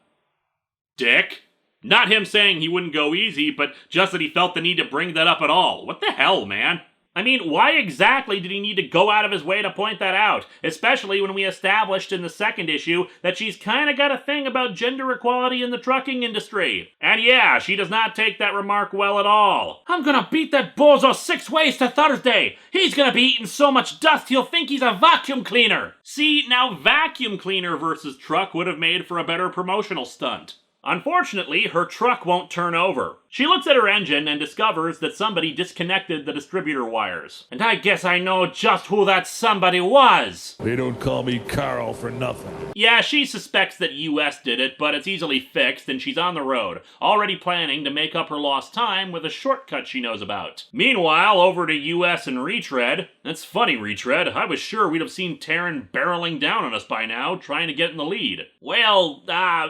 Dick? Not him saying he wouldn't go easy, but just that he felt the need to bring that up at all. What the hell, man? I mean, why exactly did he need to go out of his way to point that out? Especially when we established in the second issue that she's kinda got a thing about gender equality in the trucking industry. And yeah, she does not take that remark well at all. I'm gonna beat that bozo 6 ways to Thursday! He's gonna be eating so much dust he'll think he's a vacuum cleaner! See, now vacuum cleaner versus truck would have made for a better promotional stunt. Unfortunately, her truck won't turn over. She looks at her engine and discovers that somebody disconnected the distributor wires. And I guess I know just who that somebody was! They don't call me Carl for nothing. Yeah, she suspects that US did it, but it's easily fixed and she's on the road, already planning to make up her lost time with a shortcut she knows about. Meanwhile, over to US and Retread. That's funny, Retread. I was sure we'd have seen Taryn barreling down on us by now, trying to get in the lead. Well,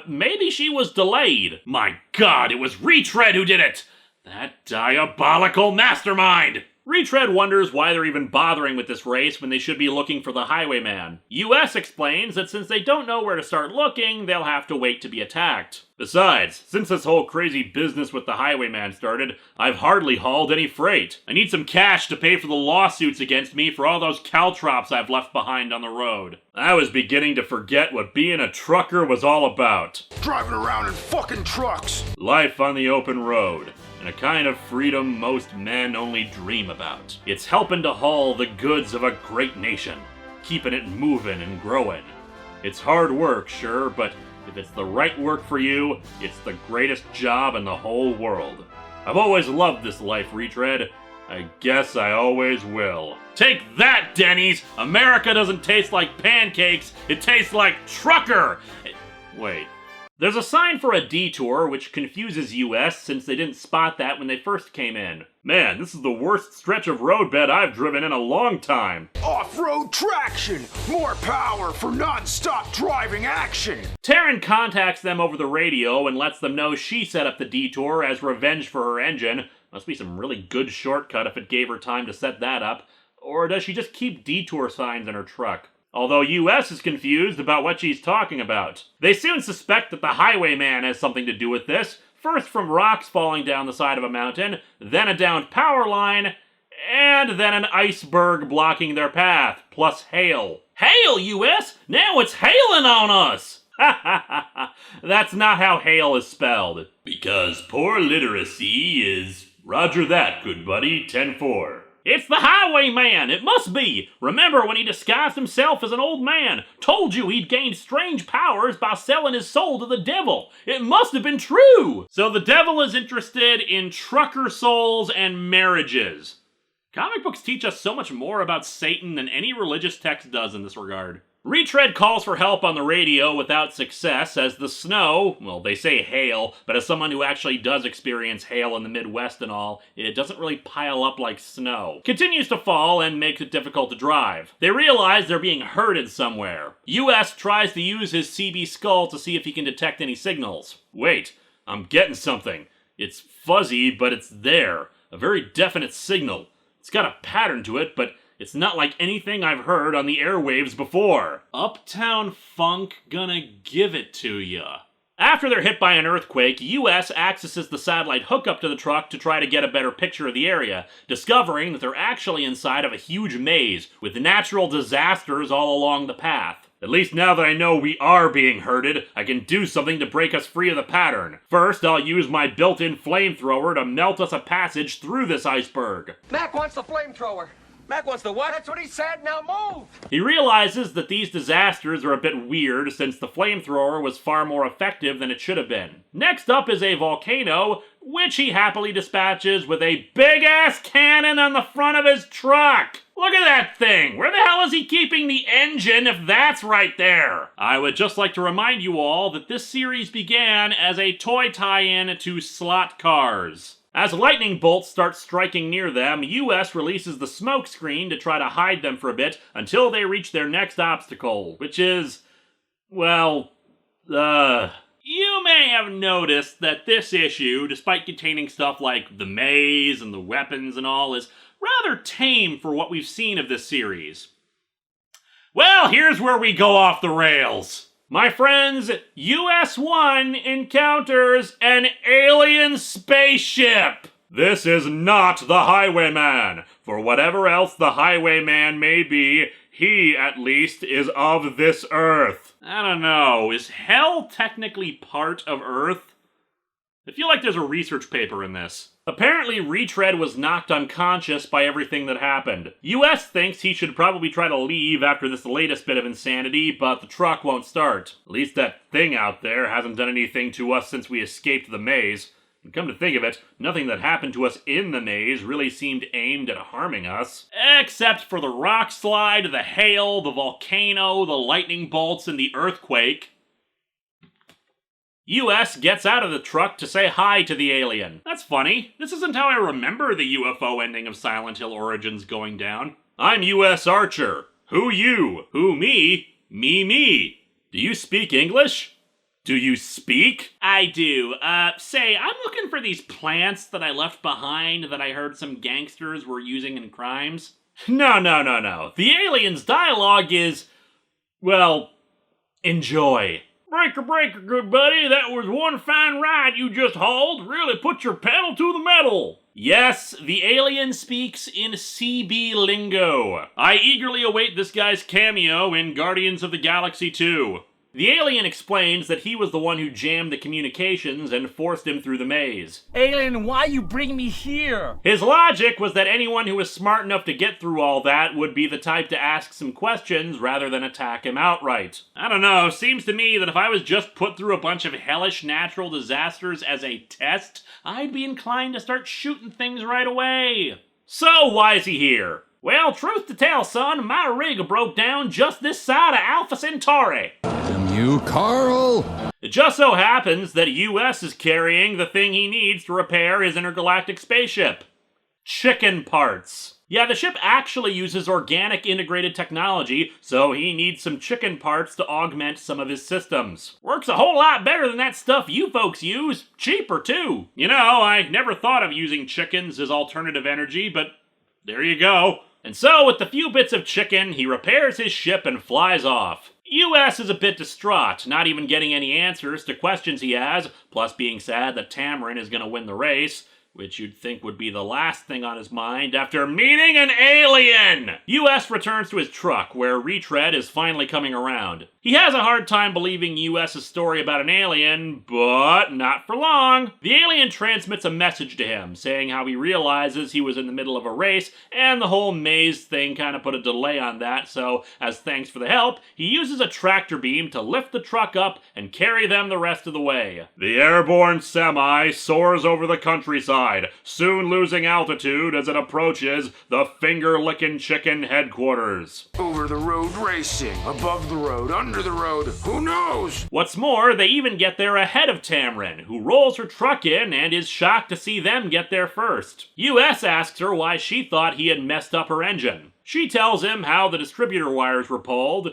maybe she was delayed. My God, it was Retread who did it! That diabolical mastermind! Retread wonders why they're even bothering with this race when they should be looking for the highwayman. US explains that since they don't know where to start looking, they'll have to wait to be attacked. Besides, since this whole crazy business with the highwayman started, I've hardly hauled any freight. I need some cash to pay for the lawsuits against me for all those caltrops I've left behind on the road. I was beginning to forget what being a trucker was all about. Driving around in fucking trucks. Life on the open road. And a kind of freedom most men only dream about. It's helping to haul the goods of a great nation, keeping it moving and growing. It's hard work, sure, but if it's the right work for you, it's the greatest job in the whole world. I've always loved this life, Retread. I guess I always will. Take that, Denny's! America doesn't taste like pancakes, it tastes like trucker! Wait. There's a sign for a detour, which confuses US since they didn't spot that when they first came in. Man, this is the worst stretch of roadbed I've driven in a long time. Off-road traction! More power for non-stop driving action! Taryn contacts them over the radio and lets them know she set up the detour as revenge for her engine. Must be some really good shortcut if it gave her time to set that up. Or does she just keep detour signs in her truck? Although US is confused about what she's talking about. They soon suspect that the highwayman has something to do with this, first from rocks falling down the side of a mountain, then a downed power line, and then an iceberg blocking their path, plus hail. Hail, US! Now it's hailing on us! Ha ha ha ha! That's not how hail is spelled. Because poor literacy is... Roger that, good buddy, 10-4. It's the highwayman! It must be! Remember when he disguised himself as an old man? Told you he'd gained strange powers by selling his soul to the devil! It must have been true! So the devil is interested in trucker souls and marriages. Comic books teach us so much more about Satan than any religious text does in this regard. Retread calls for help on the radio without success as the snow, well, they say hail, but as someone who actually does experience hail in the Midwest and all, it doesn't really pile up like snow. Continues to fall and makes it difficult to drive. They realize they're being herded somewhere. US tries to use his CB skull to see if he can detect any signals. Wait, I'm getting something. It's fuzzy, but it's there. A very definite signal. It's got a pattern to it, but it's not like anything I've heard on the airwaves before. Uptown Funk gonna give it to ya. After they're hit by an earthquake, US accesses the satellite hookup to the truck to try to get a better picture of the area, discovering that they're actually inside of a huge maze, with natural disasters all along the path. At least now that I know we are being herded, I can do something to break us free of the pattern. First, I'll use my built-in flamethrower to melt us a passage through this iceberg. Mac wants the flamethrower. Mac wants the what? That's what he said. Now move. He realizes that these disasters are a bit weird since the flamethrower was far more effective than it should have been. Next up is a volcano, which he happily dispatches with a big-ass cannon on the front of his truck. Look at that thing! Where the hell is he keeping the engine if that's right there? I would just like to remind you all that this series began as a toy tie-in to slot cars. As lightning bolts start striking near them, US releases the smoke screen to try to hide them for a bit until they reach their next obstacle, which is, well, you may have noticed that this issue, despite containing stuff like the maze and the weapons and all, is rather tame for what we've seen of this series. Well, here's where we go off the rails. My friends, US-1 encounters an alien spaceship! This is not the Highwayman. For whatever else the Highwayman may be, he, at least, is of this Earth. I don't know, is hell technically part of Earth? I feel like there's a research paper in this. Apparently, Retread was knocked unconscious by everything that happened. US thinks he should probably try to leave after this latest bit of insanity, but the truck won't start. At least that thing out there hasn't done anything to us since we escaped the maze. And come to think of it, nothing that happened to us in the maze really seemed aimed at harming us. Except for the rock slide, the hail, the volcano, the lightning bolts, and the earthquake. US gets out of the truck to say hi to the alien. That's funny. This isn't how I remember the UFO ending of Silent Hill Origins going down. I'm US Archer. Who you? Who me? Me. Do you speak English? Do you speak? I do. Say, I'm looking for these plants that I left behind that I heard some gangsters were using in crimes. No. The alien's dialogue is, well, enjoy. Breaker, good buddy. That was one fine ride you just hauled. Really put your pedal to the metal. Yes, the alien speaks in CB lingo. I eagerly await this guy's cameo in Guardians of the Galaxy 2. The alien explains that he was the one who jammed the communications and forced him through the maze. Alien, why you bring me here? His logic was that anyone who was smart enough to get through all that would be the type to ask some questions rather than attack him outright. I don't know, seems to me that if I was just put through a bunch of hellish natural disasters as a test, I'd be inclined to start shooting things right away. So why is he here? Well, truth to tell, son, my rig broke down just this side of Alpha Centauri. You, Carl! It just so happens that US is carrying the thing he needs to repair his intergalactic spaceship. Chicken parts. Yeah, the ship actually uses organic integrated technology, so he needs some chicken parts to augment some of his systems. Works a whole lot better than that stuff you folks use. Cheaper, too. You know, I never thought of using chickens as alternative energy, but there you go. And so, with the few bits of chicken, he repairs his ship and flies off. US is a bit distraught, not even getting any answers to questions he has, plus being sad that Tamarin is going to win the race, which you'd think would be the last thing on his mind after meeting an alien! US returns to his truck, where Retread is finally coming around. He has a hard time believing US's story about an alien, but not for long. The alien transmits a message to him, saying how he realizes he was in the middle of a race, and the whole maze thing kind of put a delay on that, so as thanks for the help, he uses a tractor beam to lift the truck up and carry them the rest of the way. The airborne semi soars over the countryside, soon losing altitude as it approaches the finger-licking chicken headquarters. Over the road racing, above the road, under the road, who knows? What's more, they even get there ahead of Tamarin, who rolls her truck in and is shocked to see them get there first. US asks her why she thought he had messed up her engine. She tells him how the distributor wires were pulled,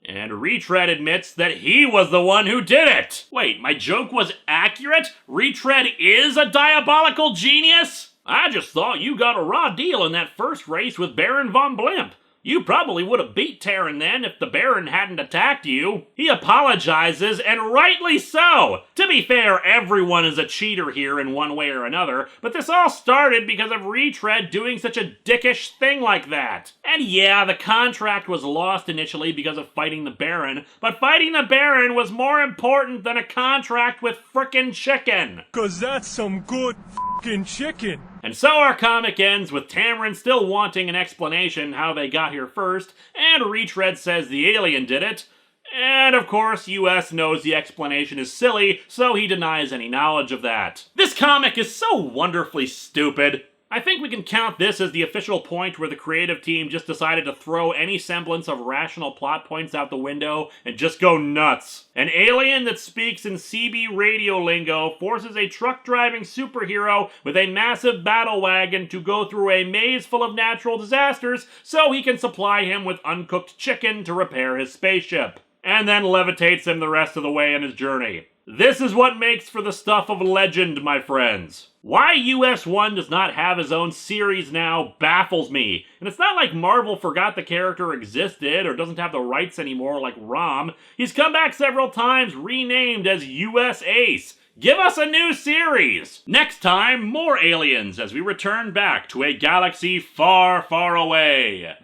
and Retread admits that he was the one who did it! Wait, my joke was accurate? Retread is a diabolical genius? I just thought you got a raw deal in that first race with Baron von Blimp. You probably would have beat Terran then if the Baron hadn't attacked you. He apologizes, and rightly so! To be fair, everyone is a cheater here in one way or another, but this all started because of Retread doing such a dickish thing like that. And yeah, the contract was lost initially because of fighting the Baron, but fighting the Baron was more important than a contract with frickin' chicken. 'Cause that's some good fucking chicken. And so our comic ends with Tamarin still wanting an explanation how they got here first, and Retread says the alien did it. And of course, US knows the explanation is silly, so he denies any knowledge of that. This comic is so wonderfully stupid. I think we can count this as the official point where the creative team just decided to throw any semblance of rational plot points out the window and just go nuts. An alien that speaks in CB radio lingo forces a truck-driving superhero with a massive battle wagon to go through a maze full of natural disasters so he can supply him with uncooked chicken to repair his spaceship, and then levitates him the rest of the way on his journey. This is what makes for the stuff of legend, my friends. Why US-1 does not have his own series now baffles me. And it's not like Marvel forgot the character existed or doesn't have the rights anymore like Rom. He's come back several times renamed as US Ace. Give us a new series! Next time, more aliens as we return back to a galaxy far, far away.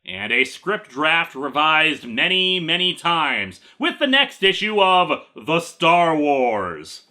And a script draft revised many, many times with the next issue of The Star Wars.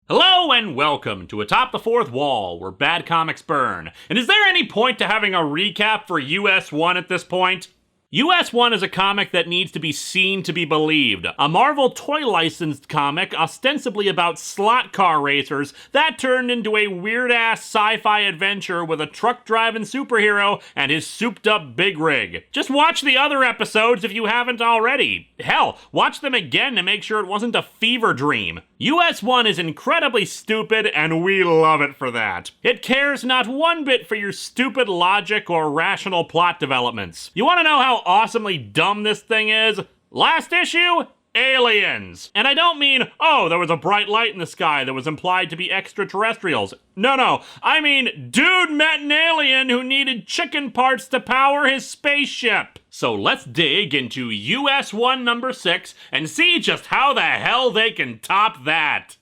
Hello and welcome to Atop the Fourth Wall, where bad comics burn. And is there any point to having a recap for US-1 at this point? US-1 is a comic that needs to be seen to be believed. A Marvel toy-licensed comic ostensibly about slot car racers that turned into a weird-ass sci-fi adventure with a truck-driving superhero and his souped-up big rig. Just watch the other episodes if you haven't already. Hell, watch them again to make sure it wasn't a fever dream. US-1 is incredibly stupid, and we love it for that. It cares not one bit for your stupid logic or rational plot developments. You want to know how awesomely dumb this thing is? Last issue? Aliens. And I don't mean, oh, there was a bright light in the sky that was implied to be extraterrestrials. No, I mean, dude met an alien who needed chicken parts to power his spaceship. So let's dig into US-1 number 6 and see just how the hell they can top that.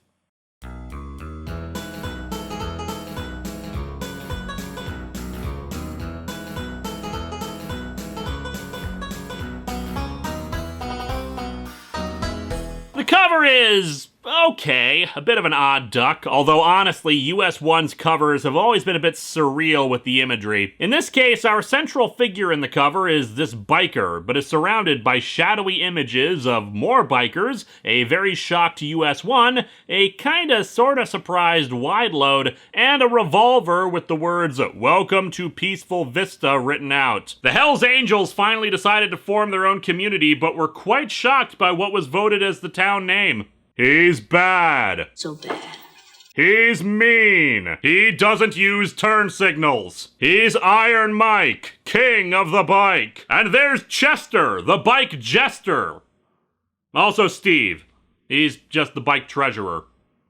The cover is okay, a bit of an odd duck, although honestly, US-1's covers have always been a bit surreal with the imagery. In this case, our central figure in the cover is this biker, but is surrounded by shadowy images of more bikers, a very shocked US-1, a kinda sorta surprised wide load, and a revolver with the words, "Welcome to Peaceful Vista" written out. The Hells Angels finally decided to form their own community, but were quite shocked by what was voted as the town name. He's bad. So bad. He's mean. He doesn't use turn signals. He's Iron Mike, king of the bike. And there's Chester, the bike jester. Also Steve. He's just the bike treasurer.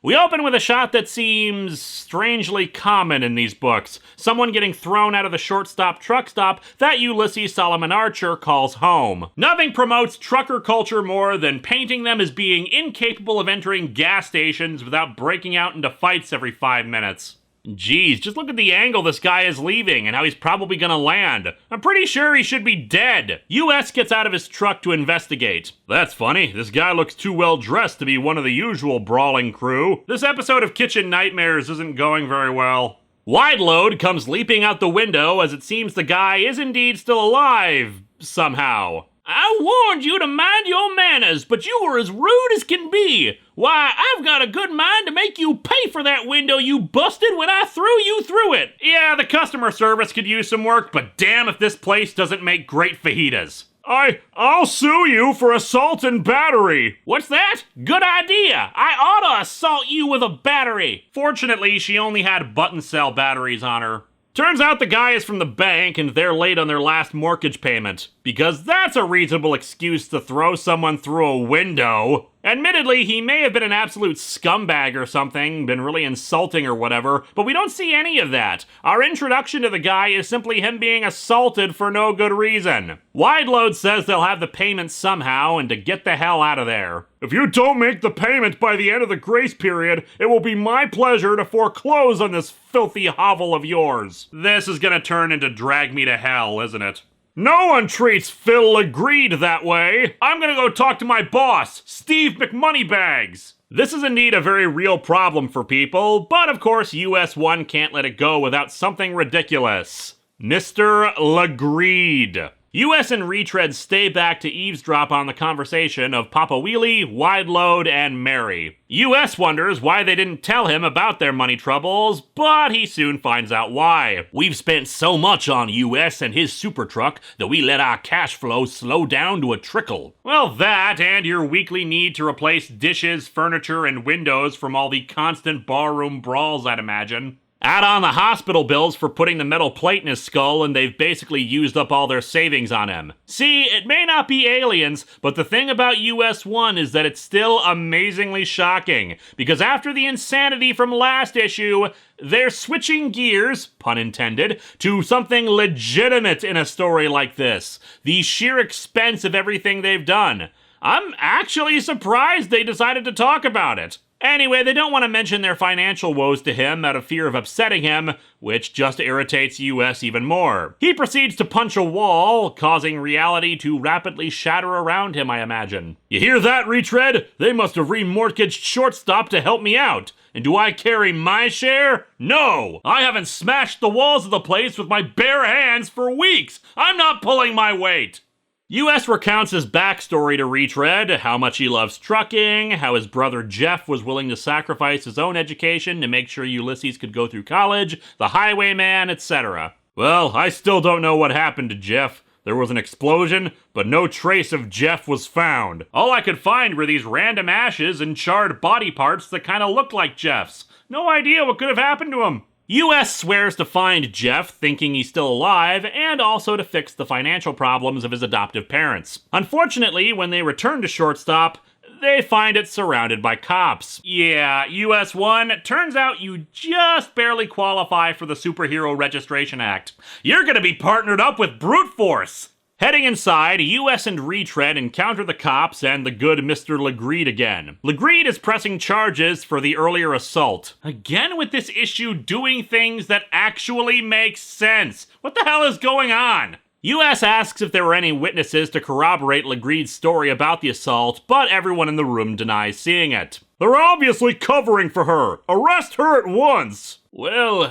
We open with a shot that seems strangely common in these books. Someone getting thrown out of the short-stop truck stop that Ulysses Solomon Archer calls home. Nothing promotes trucker culture more than painting them as being incapable of entering gas stations without breaking out into fights every 5 minutes. Geez, just look at the angle this guy is leaving and how he's probably gonna land. I'm pretty sure he should be dead. US gets out of his truck to investigate. That's funny, this guy looks too well dressed to be one of the usual brawling crew. This episode of Kitchen Nightmares isn't going very well. Wide Load comes leaping out the window as it seems the guy is indeed still alive, somehow. I warned you to mind your manners, but you were as rude as can be. Why, I've got a good mind to make you pay for that window you busted when I threw you through it. Yeah, the customer service could use some work, but damn if this place doesn't make great fajitas. I'll sue you for assault and battery. What's that? Good idea. I ought to assault you with a battery. Fortunately, she only had button cell batteries on her. Turns out the guy is from the bank and they're late on their last mortgage payment. Because that's a reasonable excuse to throw someone through a window. Admittedly, he may have been an absolute scumbag or something, been really insulting or whatever, but we don't see any of that. Our introduction to the guy is simply him being assaulted for no good reason. Wide Load says they'll have the payment somehow and to get the hell out of there. If you don't make the payment by the end of the grace period, it will be my pleasure to foreclose on this filthy hovel of yours. This is gonna turn into Drag Me to Hell, isn't it? No one treats Phil Legreed that way. I'm gonna go talk to my boss, Steve McMoneybags. This is indeed a very real problem for people, but of course US-1 can't let it go without something ridiculous. Mr. Legreed. US and Retread stay back to eavesdrop on the conversation of Papa Wheelie, Wideload, and Mary. US wonders why they didn't tell him about their money troubles, but he soon finds out why. We've spent so much on US and his super truck that we let our cash flow slow down to a trickle. Well, that and your weekly need to replace dishes, furniture, and windows from all the constant barroom brawls, I'd imagine. Add on the hospital bills for putting the metal plate in his skull, and they've basically used up all their savings on him. See, it may not be aliens, but the thing about US-1 is that it's still amazingly shocking, because after the insanity from last issue, they're switching gears, pun intended, to something legitimate in a story like this. The sheer expense of everything they've done. I'm actually surprised they decided to talk about it. Anyway, they don't want to mention their financial woes to him out of fear of upsetting him, which just irritates US even more. He proceeds to punch a wall, causing reality to rapidly shatter around him, I imagine. You hear that, Retread? They must have remortgaged Shortstop to help me out. And do I carry my share? No! I haven't smashed the walls of the place with my bare hands for weeks! I'm not pulling my weight! US recounts his backstory to Retread, how much he loves trucking, how his brother Jeff was willing to sacrifice his own education to make sure Ulysses could go through college, the highwayman, etc. Well, I still don't know what happened to Jeff. There was an explosion, but no trace of Jeff was found. All I could find were these random ashes and charred body parts that kind of looked like Jeff's. No idea what could have happened to him. US swears to find Jeff, thinking he's still alive, and also to fix the financial problems of his adoptive parents. Unfortunately, when they return to Shortstop, they find it surrounded by cops. Yeah, US-1, turns out you just barely qualify for the Superhero Registration Act. You're gonna be partnered up with Brute Force! Heading inside, US and Retread encounter the cops and the good Mr. Legreed again. Legreed is pressing charges for the earlier assault. Again with this issue doing things that actually make sense. What the hell is going on? US asks if there were any witnesses to corroborate Legreed's story about the assault, but everyone in the room denies seeing it. They're obviously covering for her. Arrest her at once. Well,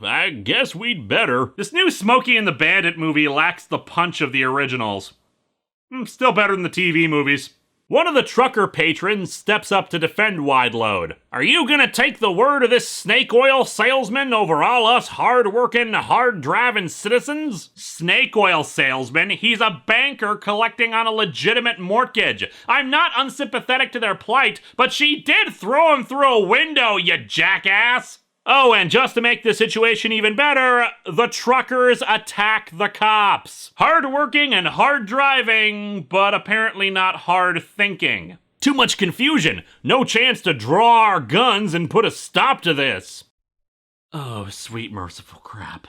I guess we'd better. This new Smokey and the Bandit movie lacks the punch of the originals. Still better than the TV movies. One of the trucker patrons steps up to defend Wideload. Are you gonna take the word of this snake oil salesman over all us hard-working, hard-driving citizens? Snake oil salesman? He's a banker collecting on a legitimate mortgage. I'm not unsympathetic to their plight, but she did throw him through a window, you jackass! Oh, and just to make the situation even better, the truckers attack the cops. Hard-working and hard-driving, but apparently not hard-thinking. Too much confusion. No chance to draw our guns and put a stop to this. Oh, sweet merciful crap.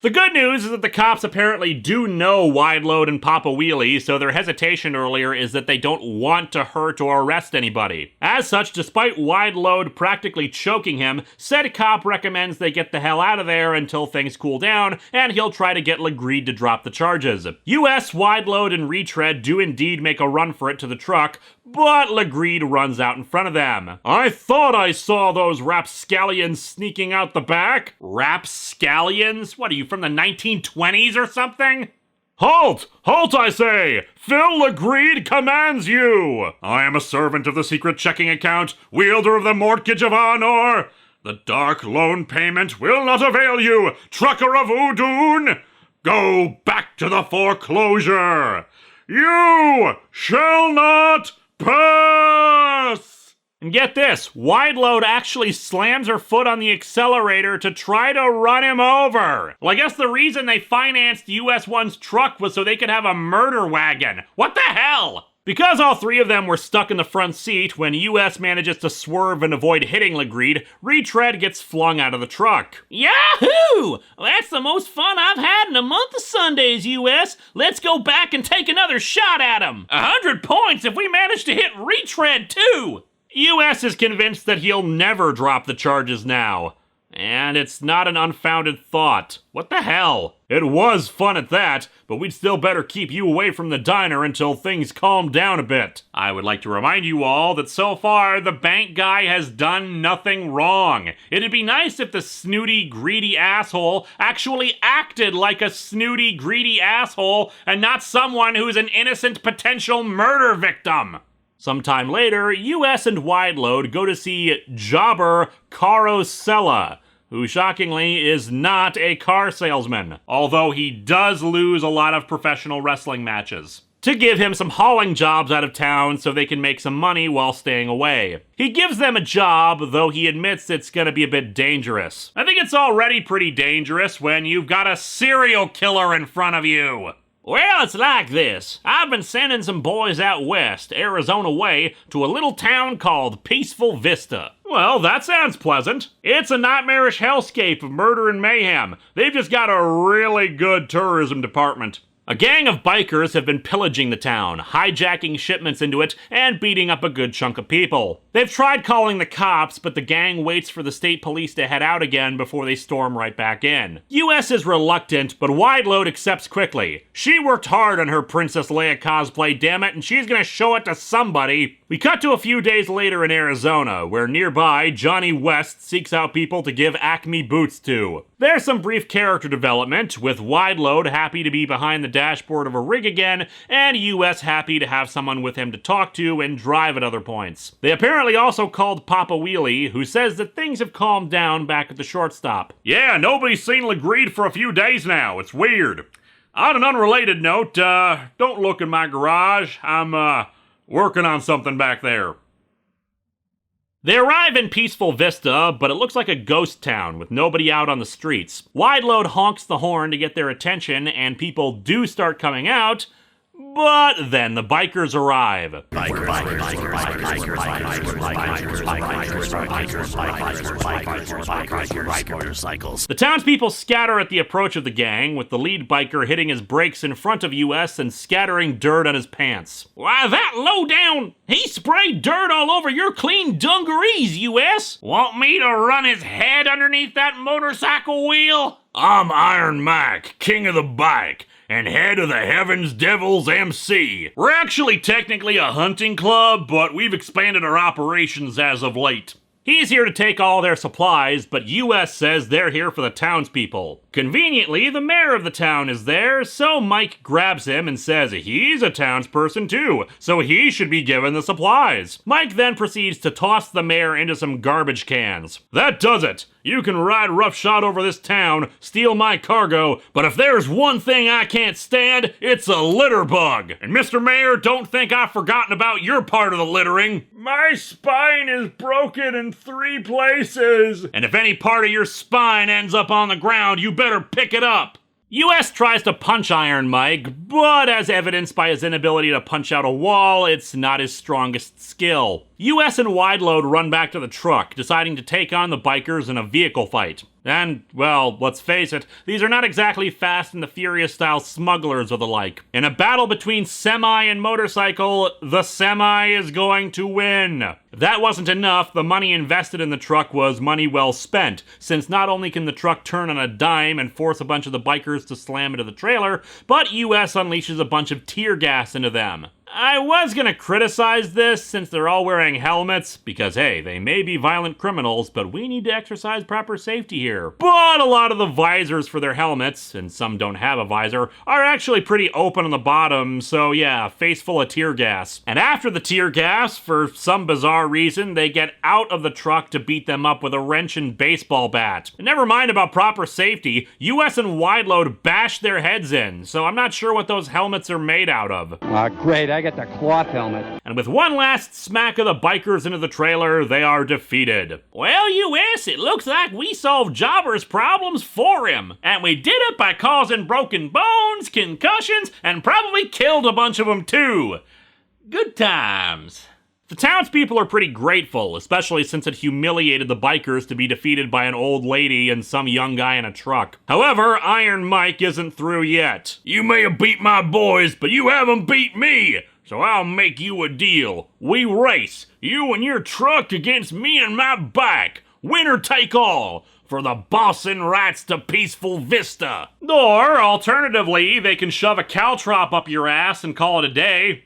The good news is that the cops apparently do know Wideload and Papa Wheelie, so their hesitation earlier is that they don't want to hurt or arrest anybody. As such, despite Wideload practically choking him, said cop recommends they get the hell out of there until things cool down, and he'll try to get Legreed to drop the charges. US, Wideload, and Retread do indeed make a run for it to the truck, but Legreed runs out in front of them. I thought I saw those rapscallions sneaking out the back. Rapscallions? What are you, from the 1920s or something? Halt! Halt, I say! Phil Legreed commands you! I am a servant of the secret checking account, wielder of the mortgage of honor. The dark loan payment will not avail you, trucker of Udoon! Go back to the foreclosure! You shall not pass! And get this, Wideload actually slams her foot on the accelerator to try to run him over. Well, I guess the reason they financed US-1's truck was so they could have a murder wagon. What the hell? Because all three of them were stuck in the front seat, when US manages to swerve and avoid hitting Legreed, Retread gets flung out of the truck. Yahoo! That's the most fun I've had in a month of Sundays, US. Let's go back and take another shot at him. 100 points if we manage to hit Retread too! US is convinced that he'll never drop the charges now. And it's not an unfounded thought. What the hell? It was fun at that, but we'd still better keep you away from the diner until things calm down a bit. I would like to remind you all that so far, the bank guy has done nothing wrong. It'd be nice if the snooty, greedy asshole actually acted like a snooty, greedy asshole and not someone who's an innocent potential murder victim. Sometime later, US and Wideload go to see jobber Carosella, who shockingly is not a car salesman, although he does lose a lot of professional wrestling matches, to give him some hauling jobs out of town so they can make some money while staying away. He gives them a job, though he admits it's gonna be a bit dangerous. I think it's already pretty dangerous when you've got a serial killer in front of you. Well, it's like this. I've been sending some boys out west, Arizona way, to a little town called Peaceful Vista. Well, that sounds pleasant. It's a nightmarish hellscape of murder and mayhem. They've just got a really good tourism department. A gang of bikers have been pillaging the town, hijacking shipments into it, and beating up a good chunk of people. They've tried calling the cops, but the gang waits for the state police to head out again before they storm right back in. US is reluctant, but Wideload accepts quickly. She worked hard on her Princess Leia cosplay, dammit, and she's gonna show it to somebody. We cut to a few days later in Arizona, where nearby, Johnny West seeks out people to give Acme boots to. There's some brief character development, with Wideload happy to be behind the dashboard of a rig again, and US happy to have someone with him to talk to and drive at other points. They apparently also called Papa Wheelie, who says that things have calmed down back at the shortstop. Yeah, nobody's seen LeGreed for a few days now. It's weird. On an unrelated note, don't look in my garage. I'm, working on something back there. They arrive in Peaceful Vista, but it looks like a ghost town with nobody out on the streets. Wideload honks the horn to get their attention, and people do start coming out, but then the bikers arrive. The townspeople scatter at the approach of the gang, with the lead biker hitting his brakes in front of US and scattering dirt on his pants. Why, that lowdown! He sprayed dirt all over your clean dungarees, US! Want me to run his head underneath that motorcycle wheel? I'm Iron Mike, king of the bike, and head of the Heavens Devils MC. We're actually technically a hunting club, but we've expanded our operations as of late. He's here to take all their supplies, but US says they're here for the townspeople. Conveniently, the mayor of the town is there, so Mike grabs him and says he's a townsperson too, so he should be given the supplies. Mike then proceeds to toss the mayor into some garbage cans. That does it! You can ride roughshod over this town, steal my cargo, but if there's one thing I can't stand, it's a litter bug. And Mr. Mayor, don't think I've forgotten about your part of the littering. My spine is broken in 3 places. And if any part of your spine ends up on the ground, you better pick it up. US tries to punch Iron Mike, but as evidenced by his inability to punch out a wall, it's not his strongest skill. US and Wideload run back to the truck, deciding to take on the bikers in a vehicle fight. And, well, let's face it, these are not exactly Fast and the Furious style smugglers or the like. In a battle between semi and motorcycle, the semi is going to win. If that wasn't enough, the money invested in the truck was money well spent, since not only can the truck turn on a dime and force a bunch of the bikers to slam into the trailer, but US unleashes a bunch of tear gas into them. I was gonna criticize this since they're all wearing helmets, because hey, they may be violent criminals, but we need to exercise proper safety here. But a lot of the visors for their helmets, and some don't have a visor, are actually pretty open on the bottom, so yeah, face full of tear gas. And after the tear gas, for some bizarre reason, they get out of the truck to beat them up with a wrench and baseball bat. And never mind about proper safety, US and Wideload bash their heads in, so I'm not sure what those helmets are made out of. Great, I got the cloth helmet. And with one last smack of the bikers into the trailer, they are defeated. Well, US, it looks like we solved Jobber's problems for him. And we did it by causing broken bones, concussions, and probably killed a bunch of them too. Good times. The townspeople are pretty grateful, especially since it humiliated the bikers to be defeated by an old lady and some young guy in a truck. However, Iron Mike isn't through yet. You may have beat my boys, but you haven't beat me! So I'll make you a deal. We race, you and your truck against me and my bike. Winner take all. for the bossing rats to Peaceful Vista. Or, alternatively, they can shove a caltrop up your ass and call it a day.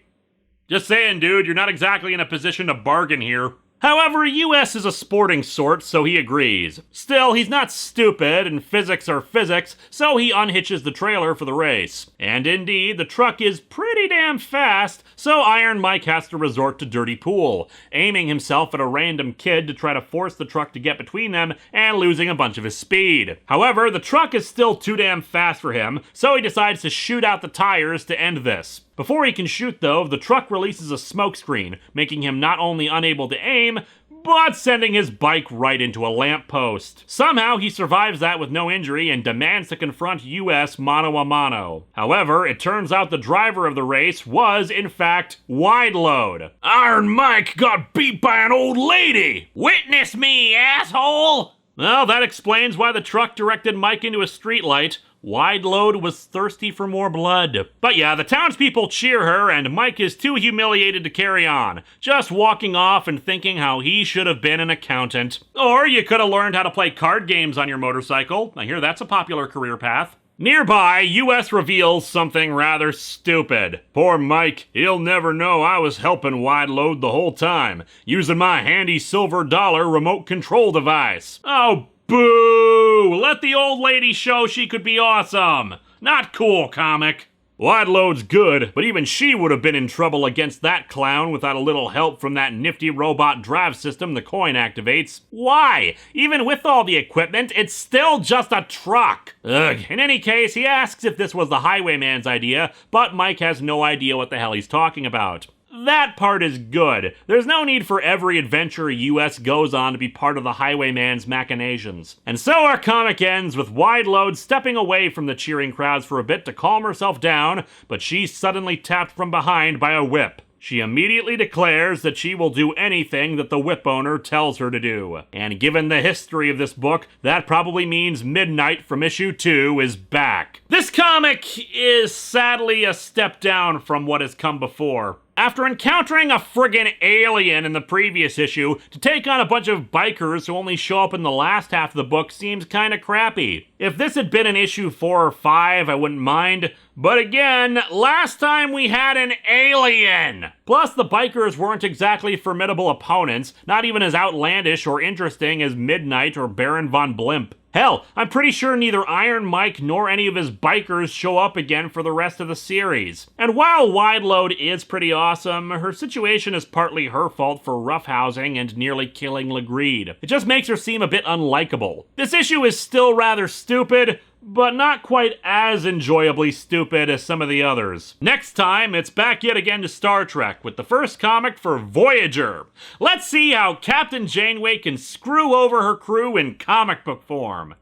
Just saying, dude, you're not exactly in a position to bargain here. However, US is a sporting sort, so he agrees. Still, he's not stupid, and physics are physics, so he unhitches the trailer for the race. And indeed, the truck is pretty damn fast, so Iron Mike has to resort to Dirty Pool, aiming himself at a random kid to try to force the truck to get between them and losing a bunch of his speed. However, the truck is still too damn fast for him, so he decides to shoot out the tires to end this. Before he can shoot, though, the truck releases a smokescreen, making him not only unable to aim, but sending his bike right into a lamppost. Somehow, he survives that with no injury and demands to confront US mano a mano. However, it turns out the driver of the race was, in fact, Wide Load. Iron Mike got beat by an old lady! Witness me, asshole! Well, that explains why the truck directed Mike into a streetlight. Wide Load was thirsty for more blood. But yeah, the townspeople cheer her, and Mike is too humiliated to carry on, just walking off and thinking how he should have been an accountant. Or you could have learned how to play card games on your motorcycle. I hear that's a popular career path. Nearby, US reveals something rather stupid. Poor Mike, he'll never know I was helping Wide Load the whole time, using my handy silver dollar remote control device. Oh, boo! Let the old lady show she could be awesome. Not cool, comic. Wide Load's good, but even she would have been in trouble against that clown without a little help from that nifty robot drive system the coin activates. Why? Even with all the equipment, it's still just a truck. Ugh. In any case, he asks if this was the highwayman's idea, but Mike has no idea what the hell he's talking about. That part is good. There's no need for every adventure US goes on to be part of the highwayman's machinations. And so our comic ends with Wide Load stepping away from the cheering crowds for a bit to calm herself down, but she's suddenly tapped from behind by a whip. She immediately declares that she will do anything that the whip owner tells her to do. And given the history of this book, that probably means Midnight from issue 2 is back. This comic is sadly a step down from what has come before. After encountering a friggin' alien in the previous issue, to take on a bunch of bikers who only show up in the last half of the book seems kinda crappy. If this had been in issue 4 or 5, I wouldn't mind. But again, last time we had an alien! Plus, the bikers weren't exactly formidable opponents, not even as outlandish or interesting as Midnight or Baron von Blimp. Hell, I'm pretty sure neither Iron Mike nor any of his bikers show up again for the rest of the series. And while Wide Load is pretty awesome, her situation is partly her fault for roughhousing and nearly killing Legreed. It just makes her seem a bit unlikable. This issue is still rather stupid, but not quite as enjoyably stupid as some of the others. Next time, it's back yet again to Star Trek with the first comic for Voyager. Let's see how Captain Janeway can screw over her crew in comic book form.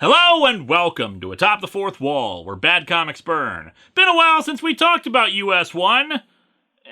Hello and welcome to Atop the Fourth Wall, where bad comics burn. Been a while since we talked about US-1,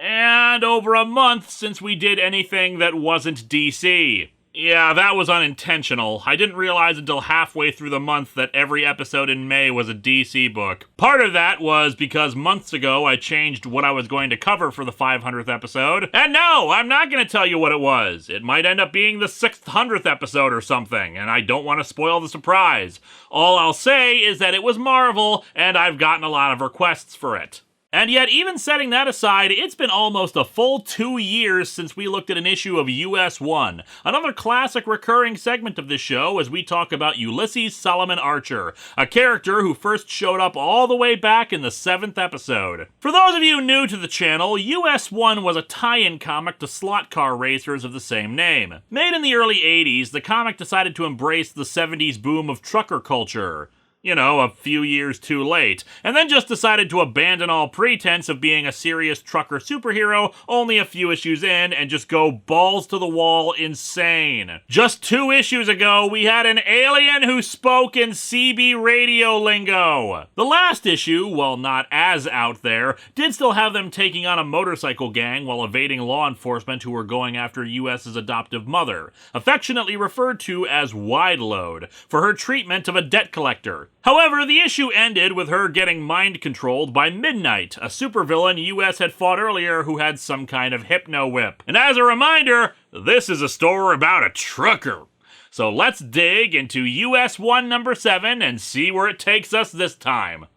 and over a month since we did anything that wasn't DC. Yeah, that was unintentional. I didn't realize until halfway through the month that every episode in May was a DC book. Part of that was because months ago I changed what I was going to cover for the 500th episode. And no, I'm not going to tell you what it was. It might end up being the 600th episode or something, and I don't want to spoil the surprise. All I'll say is that it was Marvel, and I've gotten a lot of requests for it. And yet, even setting that aside, it's been almost a full 2 years since we looked at an issue of US-1, another classic recurring segment of this show as we talk about Ulysses Solomon Archer, a character who first showed up all the way back in the 7th episode. For those of you new to the channel, US-1 was a tie-in comic to slot car racers of the same name. Made in the early 80s, the comic decided to embrace the 70s boom of trucker culture. You know, a few years too late, and then just decided to abandon all pretense of being a serious trucker superhero only a few issues in and just go balls to the wall insane. Just 2 issues ago, we had an alien who spoke in CB radio lingo. The last issue, while not as out there, did still have them taking on a motorcycle gang while evading law enforcement who were going after US's adoptive mother, affectionately referred to as Wide Load, for her treatment of a debt collector. However, the issue ended with her getting mind-controlled by Midnight, a supervillain US had fought earlier who had some kind of hypno-whip. And as a reminder, this is a story about a trucker. So let's dig into US-1 number 7 and see where it takes us this time.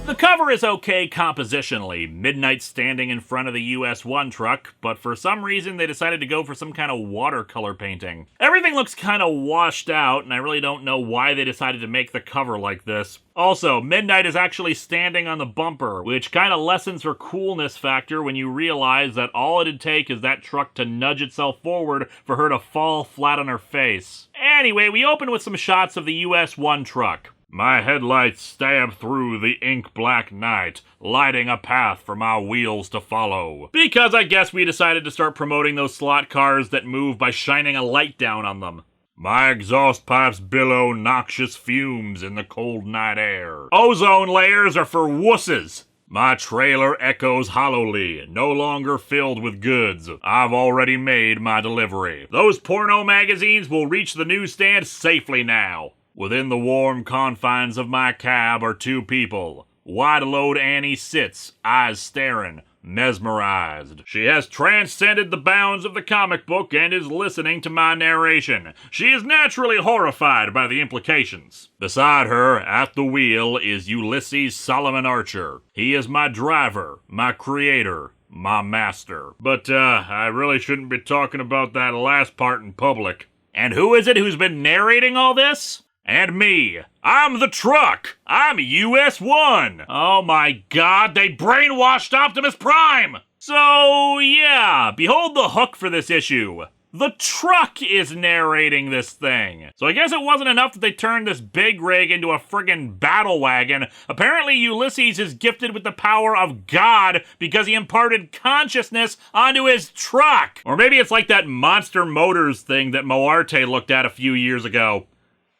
The cover is okay compositionally. Midnight standing in front of the US-1 truck, but for some reason they decided to go for some kind of watercolor painting. Everything looks kind of washed out, and I really don't know why they decided to make the cover like this. Also, Midnight is actually standing on the bumper, which kind of lessens her coolness factor when you realize that all it'd take is that truck to nudge itself forward for her to fall flat on her face. Anyway, we open with some shots of the US-1 truck. My headlights stab through the ink-black night, lighting a path for my wheels to follow. Because I guess we decided to start promoting those slot cars that move by shining a light down on them. My exhaust pipes billow noxious fumes in the cold night air. Ozone layers are for wusses. My trailer echoes hollowly, no longer filled with goods. I've already made my delivery. Those porno magazines will reach the newsstand safely now. Within the warm confines of my cab are two people. Wide-load Annie sits, eyes staring, mesmerized. She has transcended the bounds of the comic book and is listening to my narration. She is naturally horrified by the implications. Beside her, at the wheel, is Ulysses Solomon Archer. He is my driver, my creator, my master. But, I really shouldn't be talking about that last part in public. And who is it who's been narrating all this? And me. I'm the truck. I'm US-1. Oh my god, they brainwashed Optimus Prime! So, yeah, behold the hook for this issue. The truck is narrating this thing. So I guess it wasn't enough that they turned this big rig into a friggin' battle wagon. Apparently Ulysses is gifted with the power of God because he imparted consciousness onto his truck. Or maybe it's like that Monster Motors thing that Moarte looked at a few years ago.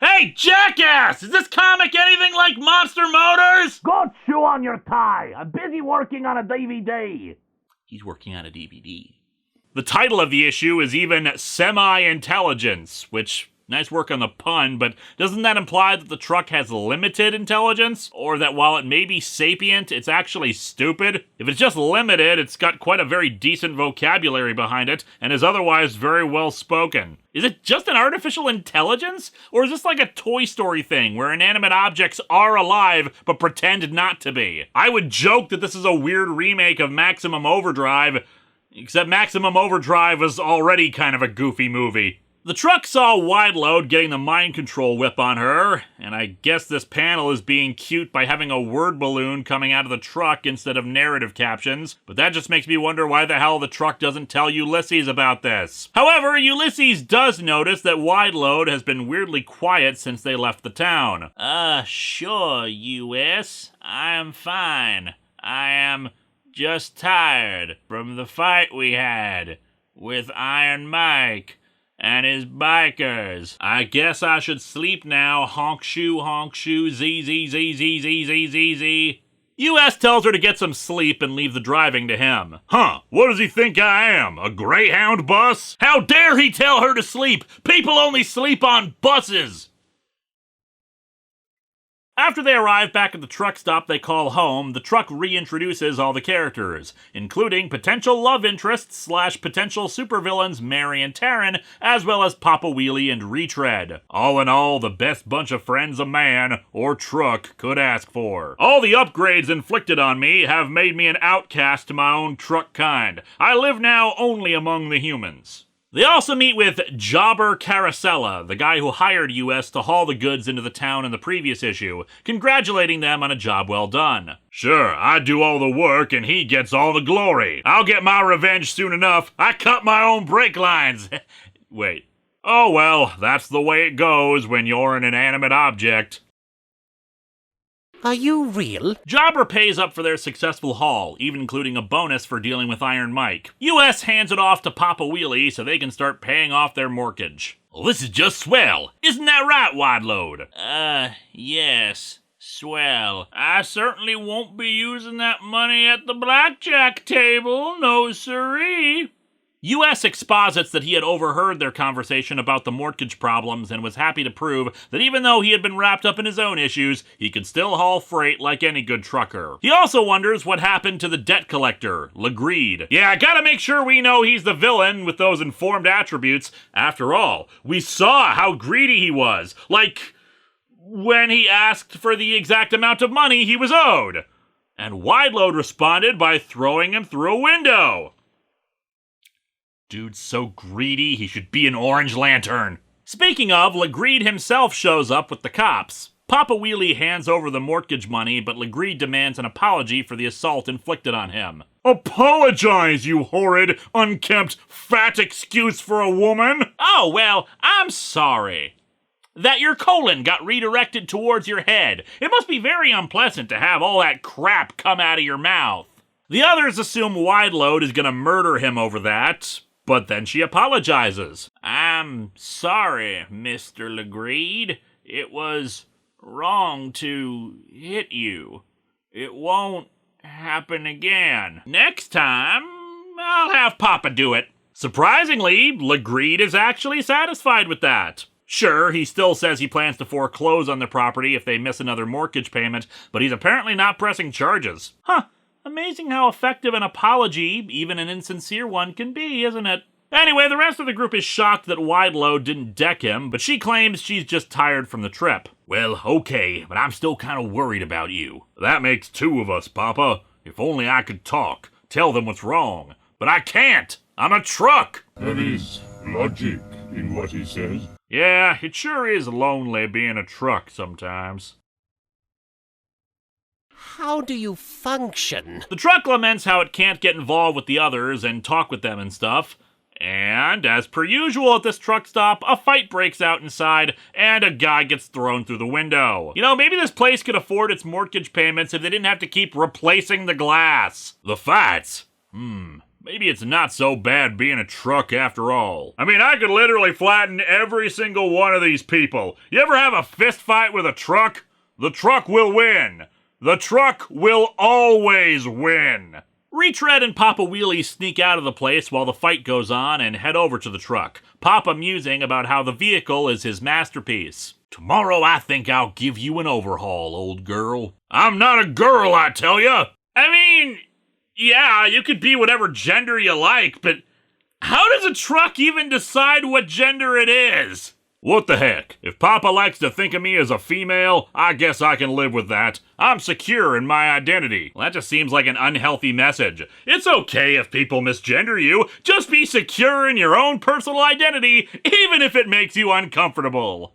Hey, jackass! Is this comic anything like Monster Motors? Go chew on your tie. I'm busy working on a DVD. He's working on a DVD. The title of the issue is even Semi-Intelligence, which, nice work on the pun, but doesn't that imply that the truck has limited intelligence? Or that while it may be sapient, it's actually stupid? If it's just limited, it's got quite a very decent vocabulary behind it, and is otherwise very well spoken. Is it just an artificial intelligence? Or is this like a Toy Story thing, where inanimate objects are alive, but pretend not to be? I would joke that this is a weird remake of Maximum Overdrive, except Maximum Overdrive was already kind of a goofy movie. The truck saw Wide-Load getting the mind control whip on her, and I guess this panel is being cute by having a word balloon coming out of the truck instead of narrative captions, but that just makes me wonder why the hell the truck doesn't tell Ulysses about this. However, Ulysses does notice that Wide-Load has been weirdly quiet since they left the town. Sure, US. I'm fine. I am just tired from the fight we had with Iron Mike and his bikers. I guess I should sleep now, honk shoe, z z z z z z z z. US tells her to get some sleep and leave the driving to him. Huh, what does he think I am, a Greyhound bus? How dare he tell her to sleep? People only sleep on buses! After they arrive back at the truck stop they call home, the truck reintroduces all the characters, including potential love interests / potential supervillains Mary and Taryn, as well as Papa Wheelie and Retread. All in all, the best bunch of friends a man, or truck, could ask for. All the upgrades inflicted on me have made me an outcast to my own truck kind. I live now only among the humans. They also meet with Jobber Carosella, the guy who hired US to haul the goods into the town in the previous issue, congratulating them on a job well done. Sure, I do all the work and he gets all the glory. I'll get my revenge soon enough. I cut my own brake lines. Wait. Oh well, that's the way it goes when you're an inanimate object. Are you real? Jobber pays up for their successful haul, even including a bonus for dealing with Iron Mike. US hands it off to Papa Wheelie so they can start paying off their mortgage. Well, this is just swell. Isn't that right, Wide-Load? Yes. Swell. I certainly won't be using that money at the blackjack table, no siree. US exposits that he had overheard their conversation about the mortgage problems and was happy to prove that even though he had been wrapped up in his own issues, he could still haul freight like any good trucker. He also wonders what happened to the debt collector, Legreed. Yeah, gotta make sure we know he's the villain with those informed attributes. After all, we saw how greedy he was, like when he asked for the exact amount of money he was owed. And Wideload responded by throwing him through a window. Dude's so greedy, he should be an Orange Lantern. Speaking of, Legreed himself shows up with the cops. Papa Wheelie hands over the mortgage money, but Legreed demands an apology for the assault inflicted on him. Apologize, you horrid, unkempt, fat excuse for a woman! Oh, well, I'm sorry that your colon got redirected towards your head. It must be very unpleasant to have all that crap come out of your mouth. The others assume Wideload is gonna murder him over that, but then she apologizes. I'm sorry, Mr. Legreed. It was wrong to hit you. It won't happen again. Next time, I'll have Papa do it. Surprisingly, Legreed is actually satisfied with that. Sure, he still says he plans to foreclose on the property if they miss another mortgage payment, but he's apparently not pressing charges. Huh. Amazing how effective an apology, even an insincere one, can be, isn't it? Anyway, the rest of the group is shocked that Wideload didn't deck him, but she claims she's just tired from the trip. Well, okay, but I'm still kind of worried about you. That makes two of us, Papa. If only I could talk, tell them what's wrong. But I can't! I'm a truck! There is logic in what he says. Yeah, it sure is lonely being a truck sometimes. How do you function? The truck laments how it can't get involved with the others and talk with them and stuff. And, as per usual at this truck stop, a fight breaks out inside, and a guy gets thrown through the window. You know, maybe this place could afford its mortgage payments if they didn't have to keep replacing the glass. The fights? Maybe it's not so bad being a truck after all. I mean, I could literally flatten every single one of these people. You ever have a fist fight with a truck? The truck will win. The truck will always win. Retread and Papa Wheelie sneak out of the place while the fight goes on and head over to the truck, Papa musing about how the vehicle is his masterpiece. Tomorrow I think I'll give you an overhaul, old girl. I'm not a girl, I tell ya! I mean, yeah, you could be whatever gender you like, but how does a truck even decide what gender it is? What the heck? If Papa likes to think of me as a female, I guess I can live with that. I'm secure in my identity. Well, that just seems like an unhealthy message. It's okay if people misgender you. Just be secure in your own personal identity, even if it makes you uncomfortable.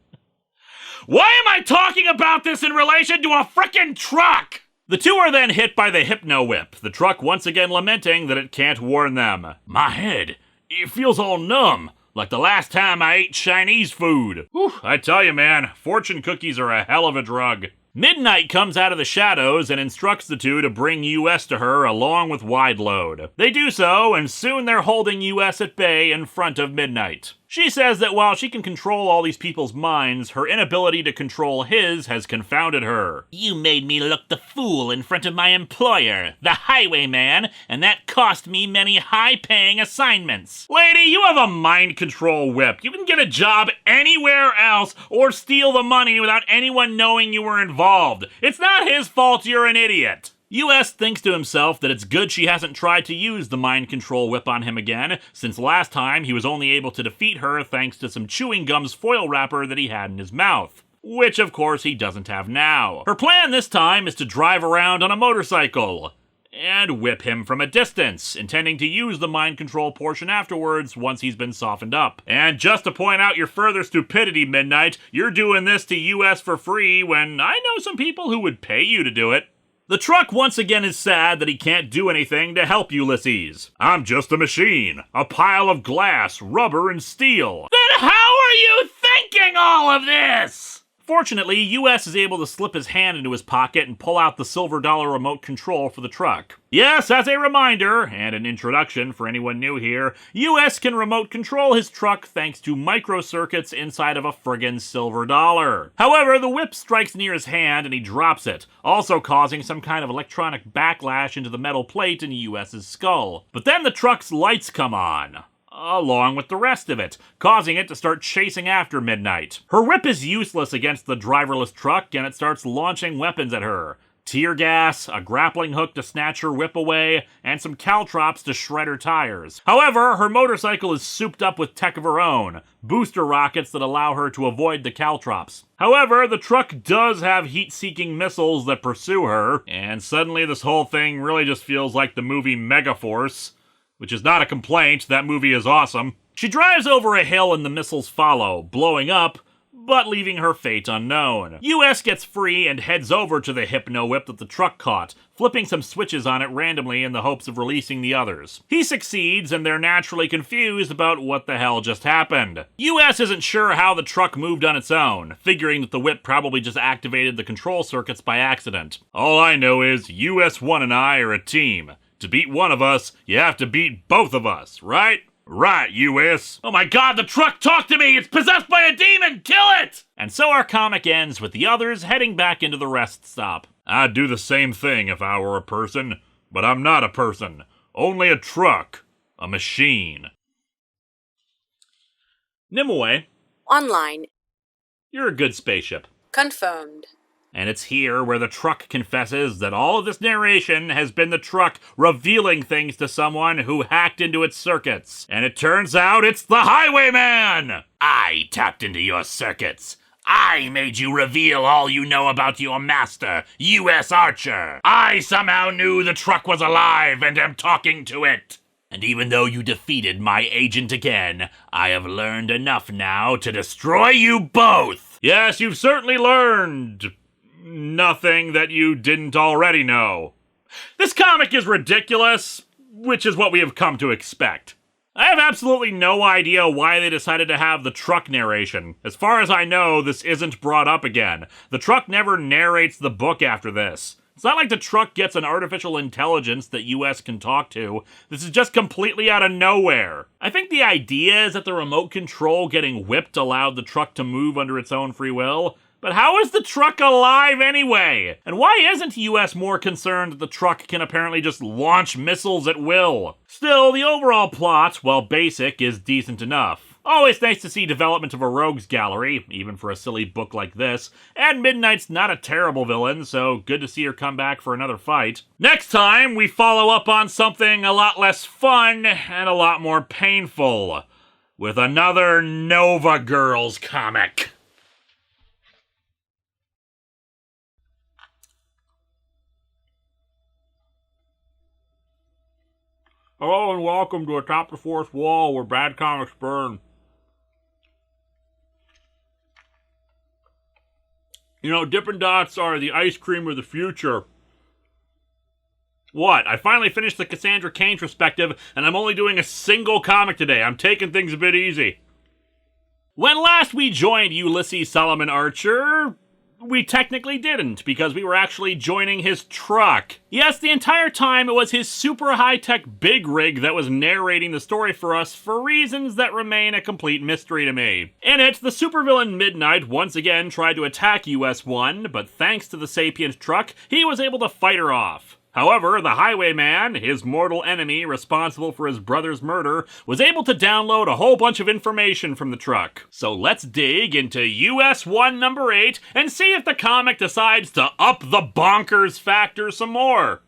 Why am I talking about this in relation to a frickin' truck? The two are then hit by the Hypno Whip, the truck once again lamenting that it can't warn them. My head, it feels all numb. Like the last time I ate Chinese food. Whew, I tell you, man, fortune cookies are a hell of a drug. Midnight comes out of the shadows and instructs the two to bring US to her along with Wideload. They do so, and soon they're holding US at bay in front of Midnight. She says that while she can control all these people's minds, her inability to control his has confounded her. You made me look the fool in front of my employer, the highwayman, and that cost me many high-paying assignments. Lady, you have a mind control whip. You can get a job anywhere else or steal the money without anyone knowing you were involved. It's not his fault you're an idiot. US thinks to himself that it's good she hasn't tried to use the mind control whip on him again, since last time he was only able to defeat her thanks to some chewing gum's foil wrapper that he had in his mouth. Which, of course, he doesn't have now. Her plan this time is to drive around on a motorcycle and whip him from a distance, intending to use the mind control portion afterwards once he's been softened up. And just to point out your further stupidity, Midnight, you're doing this to US for free when I know some people who would pay you to do it. The truck once again is sad that he can't do anything to help Ulysses. I'm just a machine, a pile of glass, rubber, and steel. Then how are you thinking all of this? Fortunately, US is able to slip his hand into his pocket and pull out the silver dollar remote control for the truck. Yes, as a reminder, and an introduction for anyone new here, US can remote control his truck thanks to microcircuits inside of a friggin' silver dollar. However, the whip strikes near his hand and he drops it, also causing some kind of electronic backlash into the metal plate in US's skull. But then the truck's lights come on. along with the rest of it, causing it to start chasing after Midnight. Her whip is useless against the driverless truck, and it starts launching weapons at her. Tear gas, a grappling hook to snatch her whip away, and some caltrops to shred her tires. However, her motorcycle is souped up with tech of her own, booster rockets that allow her to avoid the caltrops. However, the truck does have heat-seeking missiles that pursue her, and suddenly this whole thing really just feels like the movie Megaforce, which is not a complaint, that movie is awesome. She drives over a hill and the missiles follow, blowing up, but leaving her fate unknown. US gets free and heads over to the Hypno Whip that the truck caught, flipping some switches on it randomly in the hopes of releasing the others. He succeeds, and they're naturally confused about what the hell just happened. US isn't sure how the truck moved on its own, figuring that the whip probably just activated the control circuits by accident. All I know is US-1 and I are a team. To beat one of us, you have to beat both of us, right? Right, US. Oh my god, the truck talked to me! It's possessed by a demon! Kill it! And so our comic ends with the others heading back into the rest stop. I'd do the same thing if I were a person, but I'm not a person. Only a truck. A machine. Nimue. Online. You're a good spaceship. Confirmed. And it's here where the truck confesses that all of this narration has been the truck revealing things to someone who hacked into its circuits. And it turns out it's the Highwayman! I tapped into your circuits. I made you reveal all you know about your master, US Archer. I somehow knew the truck was alive and am talking to it. And even though you defeated my agent again, I have learned enough now to destroy you both. Yes, you've certainly learned nothing that you didn't already know. This comic is ridiculous, which is what we have come to expect. I have absolutely no idea why they decided to have the truck narration. As far as I know, this isn't brought up again. The truck never narrates the book after this. It's not like the truck gets an artificial intelligence that US can talk to. This is just completely out of nowhere. I think the idea is that the remote control getting whipped allowed the truck to move under its own free will. But how is the truck alive anyway? And why isn't US more concerned that the truck can apparently just launch missiles at will? Still, the overall plot, while basic, is decent enough. Always nice to see development of a rogues gallery, even for a silly book like this. And Midnight's not a terrible villain, so good to see her come back for another fight. Next time, we follow up on something a lot less fun and a lot more painful, with another Nova Girls comic. Hello and welcome to Atop the Fourth Wall, where bad comics burn. You know, Dippin' Dots are the ice cream of the future. What? I finally finished the Cassandra Cain perspective, and I'm only doing a single comic today. I'm taking things a bit easy. When last we joined Ulysses Solomon Archer, we technically didn't, because we were actually joining his truck. Yes, the entire time it was his super high-tech big rig that was narrating the story for us for reasons that remain a complete mystery to me. In it, the supervillain Midnight once again tried to attack US-1, but thanks to the sapient truck, he was able to fight her off. However, the Highwayman, his mortal enemy responsible for his brother's murder, was able to download a whole bunch of information from the truck. So let's dig into US-1 number 8 and see if the comic decides to up the bonkers factor some more.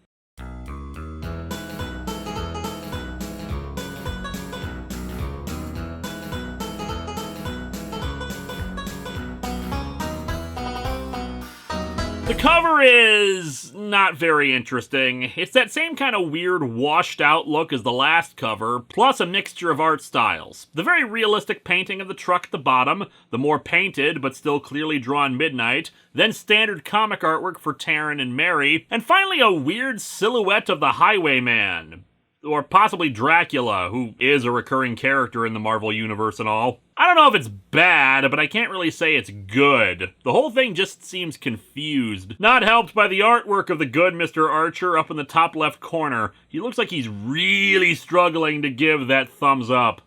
The cover is not very interesting. It's that same kind of weird washed out look as the last cover, plus a mixture of art styles. The very realistic painting of the truck at the bottom, the more painted but still clearly drawn Midnight, then standard comic artwork for Taryn and Mary, and finally a weird silhouette of the Highwayman. Or possibly Dracula, who is a recurring character in the Marvel Universe and all. I don't know if it's bad, but I can't really say it's good. The whole thing just seems confused. Not helped by the artwork of the good Mr. Archer up in the top left corner. He looks like he's really struggling to give that thumbs up.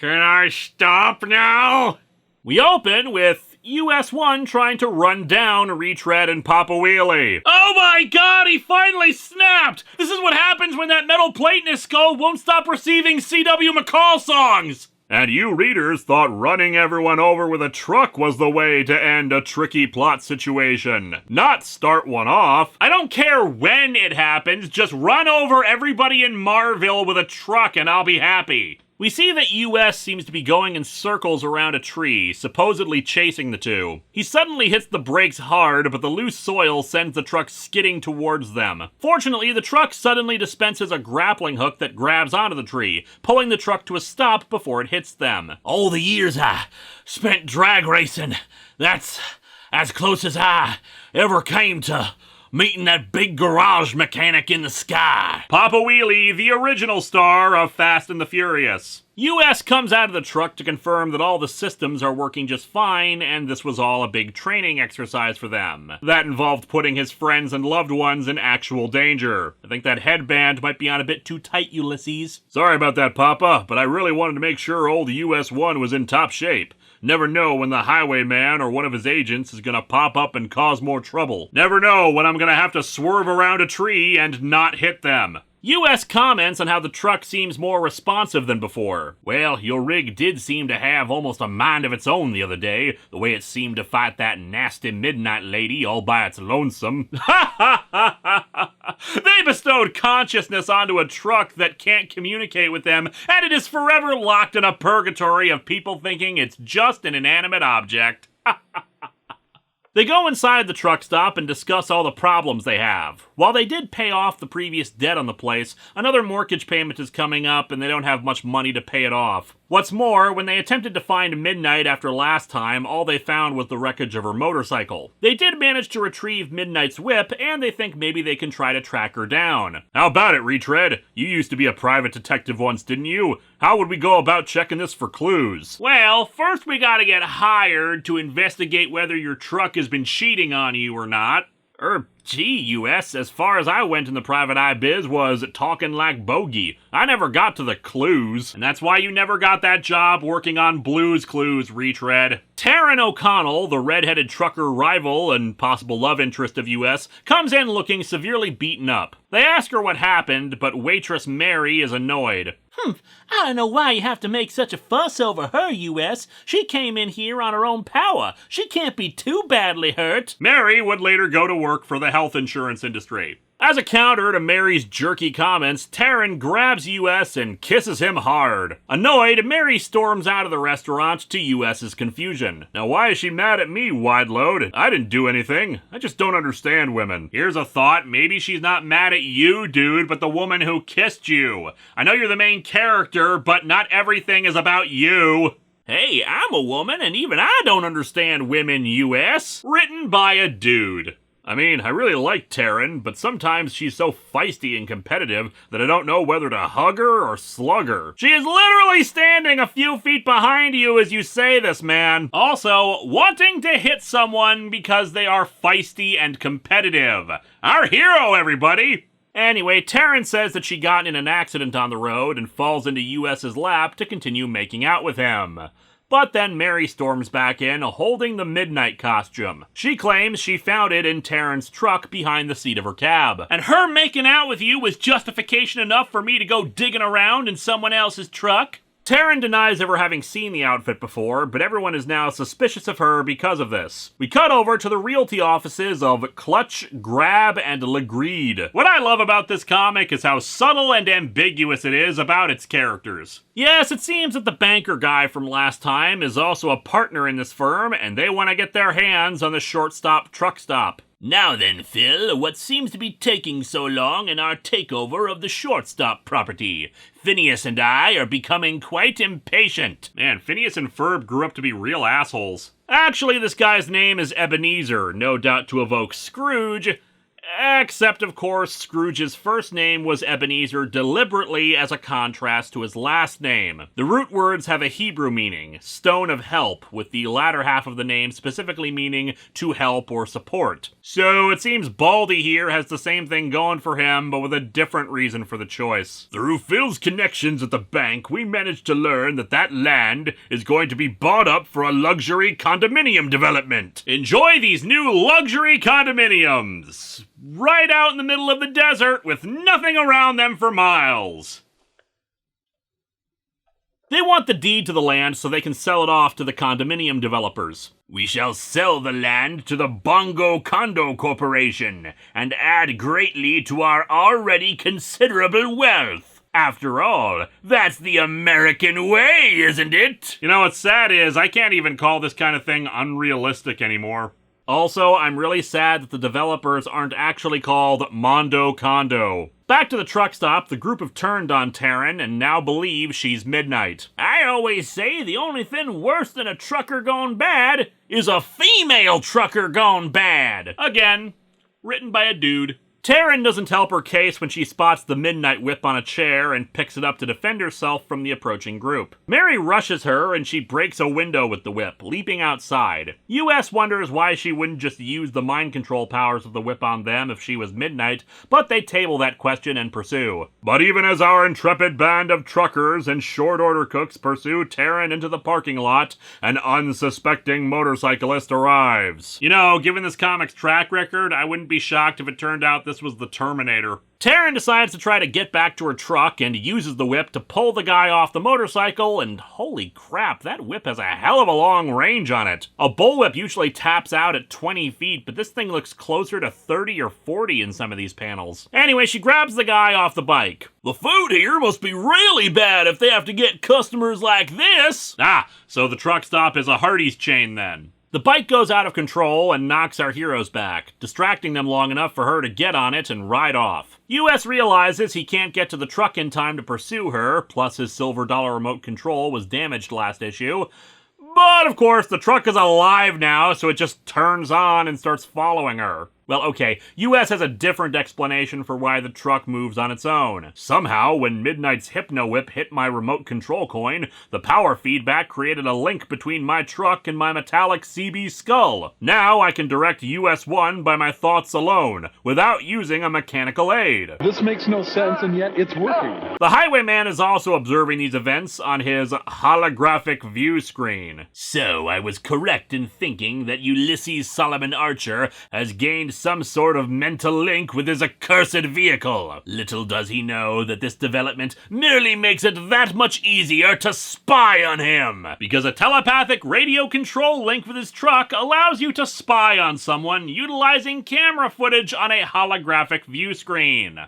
Can I stop now? We open with US-1 trying to run down Retread and Papa Wheelie. Oh my god, he finally snapped! This is what happens when that metal plate in his skull won't stop receiving C.W. McCall songs! And you readers thought running everyone over with a truck was the way to end a tricky plot situation. Not start one off. I don't care when it happens, just run over everybody in Marville with a truck and I'll be happy. We see that US seems to be going in circles around a tree, supposedly chasing the two. He suddenly hits the brakes hard, but the loose soil sends the truck skidding towards them. Fortunately, the truck suddenly dispenses a grappling hook that grabs onto the tree, pulling the truck to a stop before it hits them. All the years I spent drag racing, that's as close as I ever came to meeting that big garage mechanic in the sky. Papa Wheelie, the original star of Fast and the Furious. US comes out of the truck to confirm that all the systems are working just fine, and this was all a big training exercise for them. That involved putting his friends and loved ones in actual danger. I think that headband might be on a bit too tight, Ulysses. Sorry about that, Papa, but I really wanted to make sure old US-1 was in top shape. Never know when the highwayman or one of his agents is gonna pop up and cause more trouble. Never know when I'm gonna have to swerve around a tree and not hit them. US comments on how the truck seems more responsive than before. Well, your rig did seem to have almost a mind of its own the other day, the way it seemed to fight that nasty midnight lady all by its lonesome. Ha ha ha ha! They bestowed consciousness onto a truck that can't communicate with them, and it is forever locked in a purgatory of people thinking it's just an inanimate object. They go inside the truck stop and discuss all the problems they have. While they did pay off the previous debt on the place, another mortgage payment is coming up and they don't have much money to pay it off. What's more, when they attempted to find Midnight after last time, all they found was the wreckage of her motorcycle. They did manage to retrieve Midnight's whip, and they think maybe they can try to track her down. How about it, Retread? You used to be a private detective once, didn't you? How would we go about checking this for clues? Well, first we gotta get hired to investigate whether your truck has been cheating on you or not. Gee, US, as far as I went in the private eye biz was talking like bogey. I never got to the clues, and that's why you never got that job working on Blue's Clues, Retread. Taryn O'Connell, the red-headed trucker rival and possible love interest of US, comes in looking severely beaten up. They ask her what happened, but waitress Mary is annoyed. I don't know why you have to make such a fuss over her, US. She came in here on her own power. She can't be too badly hurt. Mary would later go to work for the health insurance industry. As a counter to Mary's jerky comments, Taryn grabs US and kisses him hard. Annoyed, Mary storms out of the restaurant to US's confusion. Now why is she mad at me, Wideload? I didn't do anything. I just don't understand women. Here's a thought, maybe she's not mad at you, dude, but the woman who kissed you. I know you're the main character, but not everything is about you. Hey, I'm a woman, and even I don't understand women, US. Written by a dude. I mean, I really like Taryn, but sometimes she's so feisty and competitive that I don't know whether to hug her or slug her. She is literally standing a few feet behind you as you say this, man. Also, wanting to hit someone because they are feisty and competitive. Our hero, everybody! Anyway, Taryn says that she got in an accident on the road and falls into US's lap to continue making out with him. But then Mary storms back in, holding the Midnight costume. She claims she found it in Taryn's truck behind the seat of her cab. And her making out with you was justification enough for me to go digging around in someone else's truck? Taryn denies ever having seen the outfit before, but everyone is now suspicious of her because of this. We cut over to the realty offices of Clutch, Grab, and Legreed. What I love about this comic is how subtle and ambiguous it is about its characters. Yes, it seems that the banker guy from last time is also a partner in this firm, and they want to get their hands on the shortstop truck stop. Now then, Phil, what seems to be taking so long in our takeover of the shortstop property? Phineas and I are becoming quite impatient. Man, Phineas and Ferb grew up to be real assholes. Actually, this guy's name is Ebenezer, no doubt to evoke Scrooge. Except, of course, Scrooge's first name was Ebenezer deliberately as a contrast to his last name. The root words have a Hebrew meaning, stone of help, with the latter half of the name specifically meaning to help or support. So it seems Baldy here has the same thing going for him, but with a different reason for the choice. Through Phil's connections at the bank, we managed to learn that land is going to be bought up for a luxury condominium development. Enjoy these new luxury condominiums! Right out in the middle of the desert with nothing around them for miles. They want the deed to the land so they can sell it off to the condominium developers. We shall sell the land to the Bongo Condo Corporation and add greatly to our already considerable wealth. After all, that's the American way, isn't it? You know what's sad is I can't even call this kind of thing unrealistic anymore. Also, I'm really sad that the developers aren't actually called Mondo Condo. Back to the truck stop, the group have turned on Taryn and now believe she's Midnight. I always say the only thing worse than a trucker gone bad is a female trucker gone bad. Again, written by a dude. Taryn doesn't help her case when she spots the Midnight Whip on a chair and picks it up to defend herself from the approaching group. Mary rushes her and she breaks a window with the whip, leaping outside. US wonders why she wouldn't just use the mind control powers of the whip on them if she was Midnight, but they table that question and pursue. But even as our intrepid band of truckers and short order cooks pursue Taryn into the parking lot, an unsuspecting motorcyclist arrives. You know, given this comic's track record, I wouldn't be shocked if it turned out this was the Terminator. Taryn decides to try to get back to her truck and uses the whip to pull the guy off the motorcycle, and holy crap, that whip has a hell of a long range on it. A bullwhip usually taps out at 20 feet, but this thing looks closer to 30 or 40 in some of these panels. Anyway, she grabs the guy off the bike. The food here must be really bad if they have to get customers like this. Ah, so the truck stop is a Hardee's chain then. The bike goes out of control and knocks our heroes back, distracting them long enough for her to get on it and ride off. US realizes he can't get to the truck in time to pursue her, plus his silver dollar remote control was damaged last issue. But of course, the truck is alive now, so it just turns on and starts following her. Well, okay, US has a different explanation for why the truck moves on its own. Somehow, when Midnight's Hypno Whip hit my remote control coin, the power feedback created a link between my truck and my metallic CB skull. Now I can direct US-1 by my thoughts alone, without using a mechanical aid. This makes no sense, and yet it's working. The Highwayman is also observing these events on his holographic view screen. So, I was correct in thinking that Ulysses Solomon Archer has gained some sort of mental link with his accursed vehicle. Little does he know that this development merely makes it that much easier to spy on him, because a telepathic radio control link with his truck allows you to spy on someone utilizing camera footage on a holographic view screen.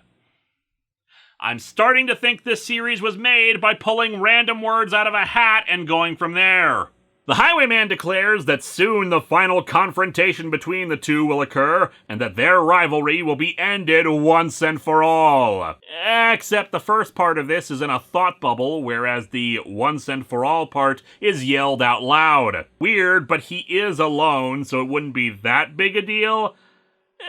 I'm starting to think this series was made by pulling random words out of a hat and going from there. The Highwayman declares that soon the final confrontation between the two will occur, and that their rivalry will be ended once and for all. Except the first part of this is in a thought bubble, whereas the once and for all part is yelled out loud. Weird, but he is alone, so it wouldn't be that big a deal.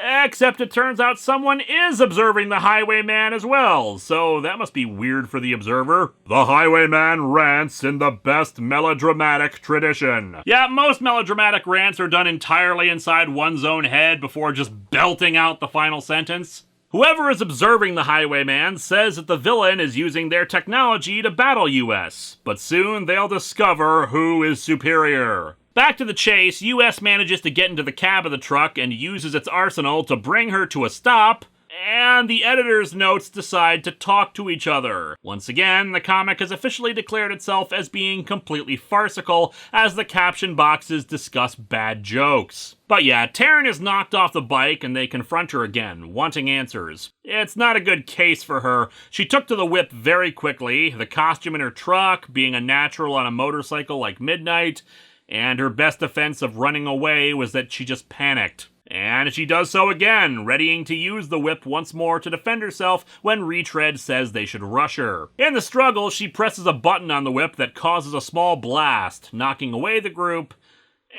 Except it turns out someone is observing the Highwayman as well, so that must be weird for the observer. The Highwayman rants in the best melodramatic tradition. Yeah, most melodramatic rants are done entirely inside one's own head before just belting out the final sentence. Whoever is observing the Highwayman says that the villain is using their technology to battle US, but soon they'll discover who is superior. Back to the chase, US manages to get into the cab of the truck and uses its arsenal to bring her to a stop, and the editor's notes decide to talk to each other. Once again, the comic has officially declared itself as being completely farcical, as the caption boxes discuss bad jokes. But yeah, Taryn is knocked off the bike and they confront her again, wanting answers. It's not a good case for her. She took to the whip very quickly, the costume in her truck, being a natural on a motorcycle like Midnight, and her best defense of running away was that she just panicked. And she does so again, readying to use the whip once more to defend herself when Retread says they should rush her. In the struggle, she presses a button on the whip that causes a small blast, knocking away the group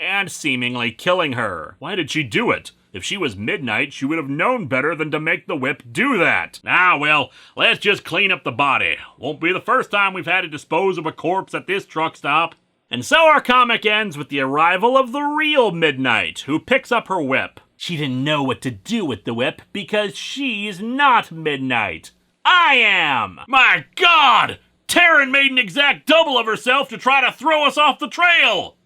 and seemingly killing her. Why did she do it? If she was Midnight, she would have known better than to make the whip do that. Ah, well, let's just clean up the body. Won't be the first time we've had to dispose of a corpse at this truck stop. And so our comic ends with the arrival of the real Midnight, who picks up her whip. She didn't know what to do with the whip because she's not Midnight. I am! My God! Taryn made an exact double of herself to try to throw us off the trail!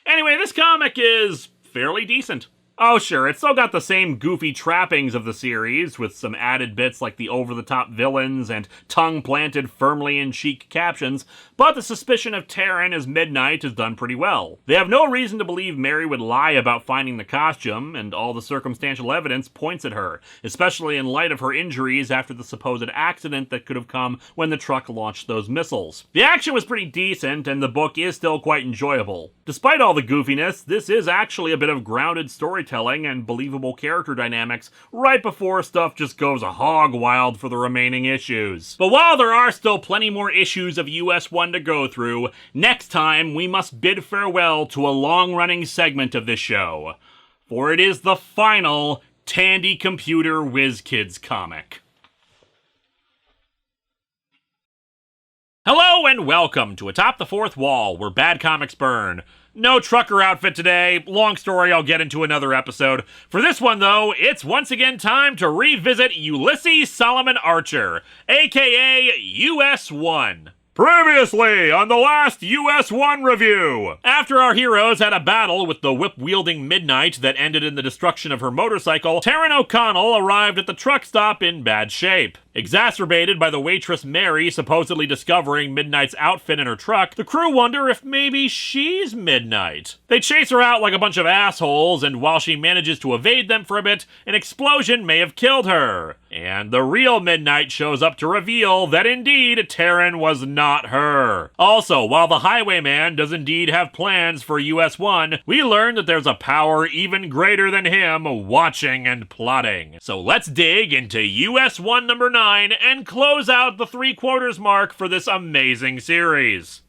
Anyway, this comic is fairly decent. Oh sure, it's still got the same goofy trappings of the series, with some added bits like the over-the-top villains and tongue planted firmly in chic captions, but the suspicion of Taryn as Midnight is done pretty well. They have no reason to believe Mary would lie about finding the costume, and all the circumstantial evidence points at her, especially in light of her injuries after the supposed accident that could have come when the truck launched those missiles. The action was pretty decent, and the book is still quite enjoyable. Despite all the goofiness, this is actually a bit of grounded storytelling and believable character dynamics right before stuff just goes hog wild for the remaining issues. But while there are still plenty more issues of US-1 to go through, next time we must bid farewell to a long-running segment of this show, for it is the final Tandy Computer WizKids comic. Hello and welcome to Atop the Fourth Wall, where bad comics burn. No trucker outfit today. Long story I'll get into another episode. For this one, though, it's once again time to revisit Ulysses Solomon Archer, aka US-1. Previously on the last US-1 review! After our heroes had a battle with the whip-wielding Midnight that ended in the destruction of her motorcycle, Taryn O'Connell arrived at the truck stop in bad shape. Exacerbated by the waitress Mary supposedly discovering Midnight's outfit in her truck, the crew wonder if maybe she's Midnight. They chase her out like a bunch of assholes, and while she manages to evade them for a bit, an explosion may have killed her. And the real Midnight shows up to reveal that indeed Taryn was not her. Also, while the Highwayman does indeed have plans for US-1, we learn that there's a power even greater than him watching and plotting. So let's dig into US-1 number 9 and close out the 3/4 mark for this amazing series.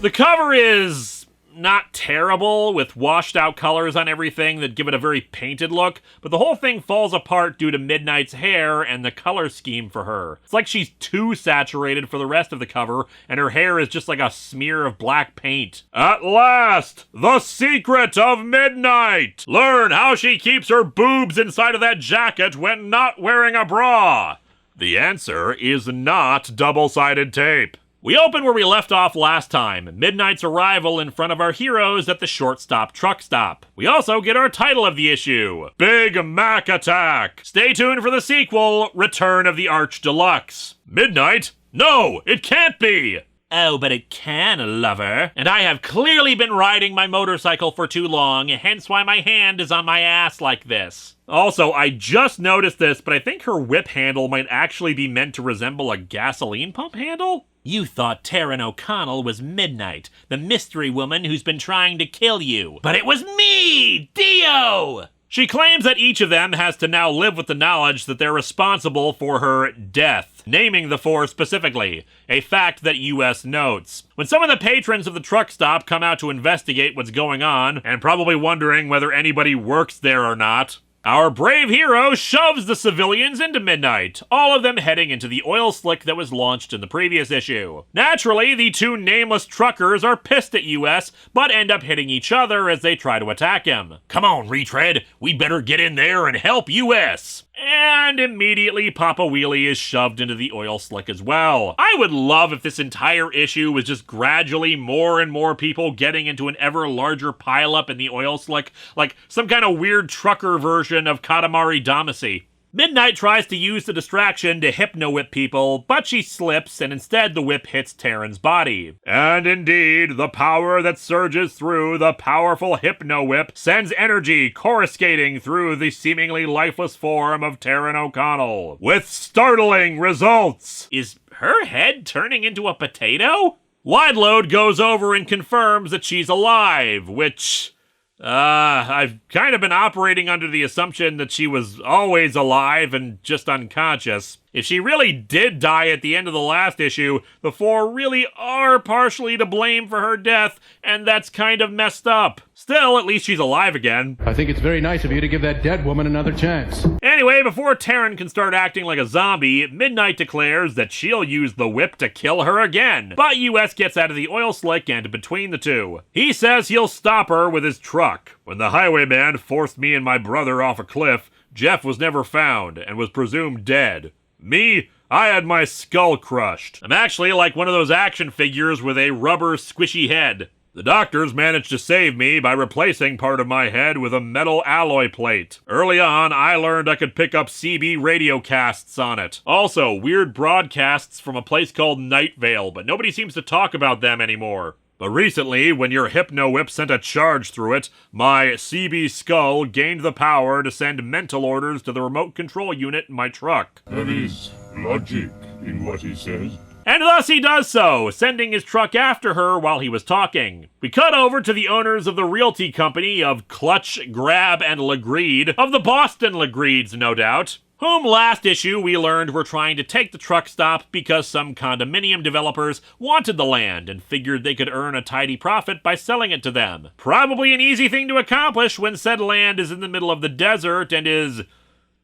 The cover is not terrible, with washed out colors on everything that give it a very painted look, but the whole thing falls apart due to Midnight's hair and the color scheme for her. It's like she's too saturated for the rest of the cover, and her hair is just like a smear of black paint. At last, the secret of Midnight! Learn how she keeps her boobs inside of that jacket when not wearing a bra! The answer is not double-sided tape. We open where we left off last time, Midnight's arrival in front of our heroes at the shortstop truck stop. We also get our title of the issue, Big Mac Attack. Stay tuned for the sequel, Return of the Arch Deluxe. Midnight? No, it can't be! Oh, but it can, lover. And I have clearly been riding my motorcycle for too long, hence why my hand is on my ass like this. Also, I just noticed this, but I think her whip handle might actually be meant to resemble a gasoline pump handle? You thought Taryn O'Connell was Midnight, the mystery woman who's been trying to kill you. But it was me, Dio! She claims that each of them has to now live with the knowledge that they're responsible for her death, naming the four specifically, a fact that US notes. When some of the patrons of the truck stop come out to investigate what's going on, and probably wondering whether anybody works there or not, our brave hero shoves the civilians into Midnight, all of them heading into the oil slick that was launched in the previous issue. Naturally, the two nameless truckers are pissed at US, but end up hitting each other as they try to attack him. Come on, retread, we better get in there and help US. And immediately Papa Wheelie is shoved into the oil slick as well. I would love if this entire issue was just gradually more and more people getting into an ever larger pileup in the oil slick, like some kind of weird trucker version of Katamari Damacy. Midnight tries to use the distraction to hypno-whip people, but she slips, and instead the whip hits Taryn's body. And indeed, the power that surges through the powerful hypno-whip sends energy coruscating through the seemingly lifeless form of Taryn O'Connell, with startling results. Is her head turning into a potato? Wideload goes over and confirms that she's alive, which I've kind of been operating under the assumption that she was always alive and just unconscious. If she really did die at the end of the last issue, the Four really are partially to blame for her death, and that's kind of messed up. Still, at least she's alive again. I think it's very nice of you to give that dead woman another chance. Anyway, before Taryn can start acting like a zombie, Midnight declares that she'll use the whip to kill her again. But US gets out of the oil slick and between the two. He says he'll stop her with his truck. When the highwayman forced me and my brother off a cliff, Jeff was never found and was presumed dead. Me? I had my skull crushed. I'm actually like one of those action figures with a rubber squishy head. The doctors managed to save me by replacing part of my head with a metal alloy plate. Early on, I learned I could pick up CB radiocasts on it. Also, weird broadcasts from a place called Night Vale, but nobody seems to talk about them anymore. But recently, when your Hypno-Whip sent a charge through it, my CB skull gained the power to send mental orders to the remote control unit in my truck. There is logic in what he says. And thus he does so, sending his truck after her while he was talking. We cut over to the owners of the realty company of Clutch, Grab, and Legreed, of the Boston Legreeds, no doubt, whom last issue we learned were trying to take the truck stop because some condominium developers wanted the land and figured they could earn a tidy profit by selling it to them. Probably an easy thing to accomplish when said land is in the middle of the desert and is,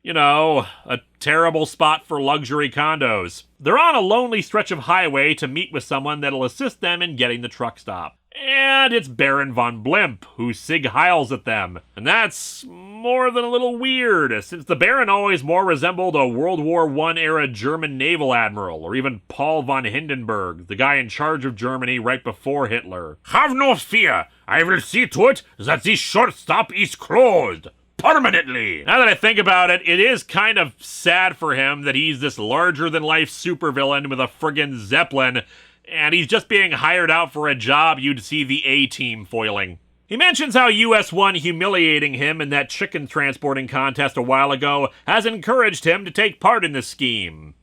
you know, a terrible spot for luxury condos. They're on a lonely stretch of highway to meet with someone that'll assist them in getting the truck stop. And it's Baron von Blimp, who Sig Heils at them. And that's more than a little weird, since the Baron always more resembled a World War I era German naval admiral, or even Paul von Hindenburg, the guy in charge of Germany right before Hitler. Have no fear. I will see to it that this shortstop is closed. Permanently. Now that I think about it, it is kind of sad for him that he's this larger-than-life supervillain with a friggin' Zeppelin, and he's just being hired out for a job you'd see the A-Team foiling. He mentions how US-1 humiliating him in that chicken transporting contest a while ago has encouraged him to take part in this scheme.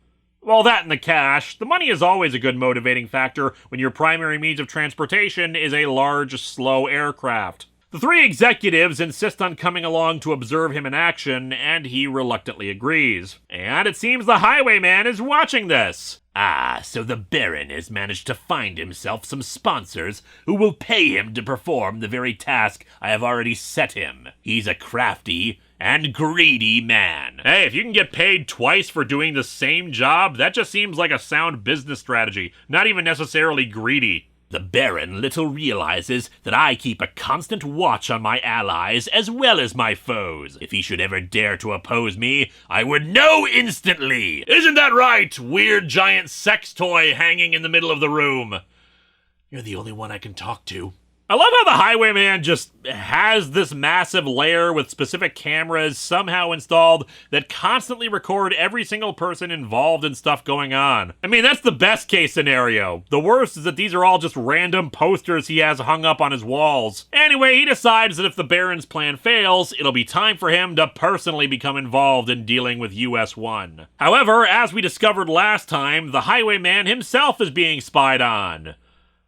Well, that and the cash. The money is always a good motivating factor when your primary means of transportation is a large, slow aircraft. The three executives insist on coming along to observe him in action, and he reluctantly agrees. And it seems the highwayman is watching this. Ah, so the Baron has managed to find himself some sponsors who will pay him to perform the very task I have already set him. He's a crafty and greedy man. Hey, if you can get paid twice for doing the same job, that just seems like a sound business strategy, not even necessarily greedy. The Baron little realizes that I keep a constant watch on my allies as well as my foes. If he should ever dare to oppose me, I would know instantly. Isn't that right, weird giant sex toy hanging in the middle of the room? You're the only one I can talk to. I love how the highwayman just has this massive lair with specific cameras somehow installed that constantly record every single person involved in stuff going on. I mean, that's the best case scenario. The worst is that these are all just random posters he has hung up on his walls. Anyway, he decides that if the Baron's plan fails, it'll be time for him to personally become involved in dealing with US-1. However, as we discovered last time, the highwayman himself is being spied on.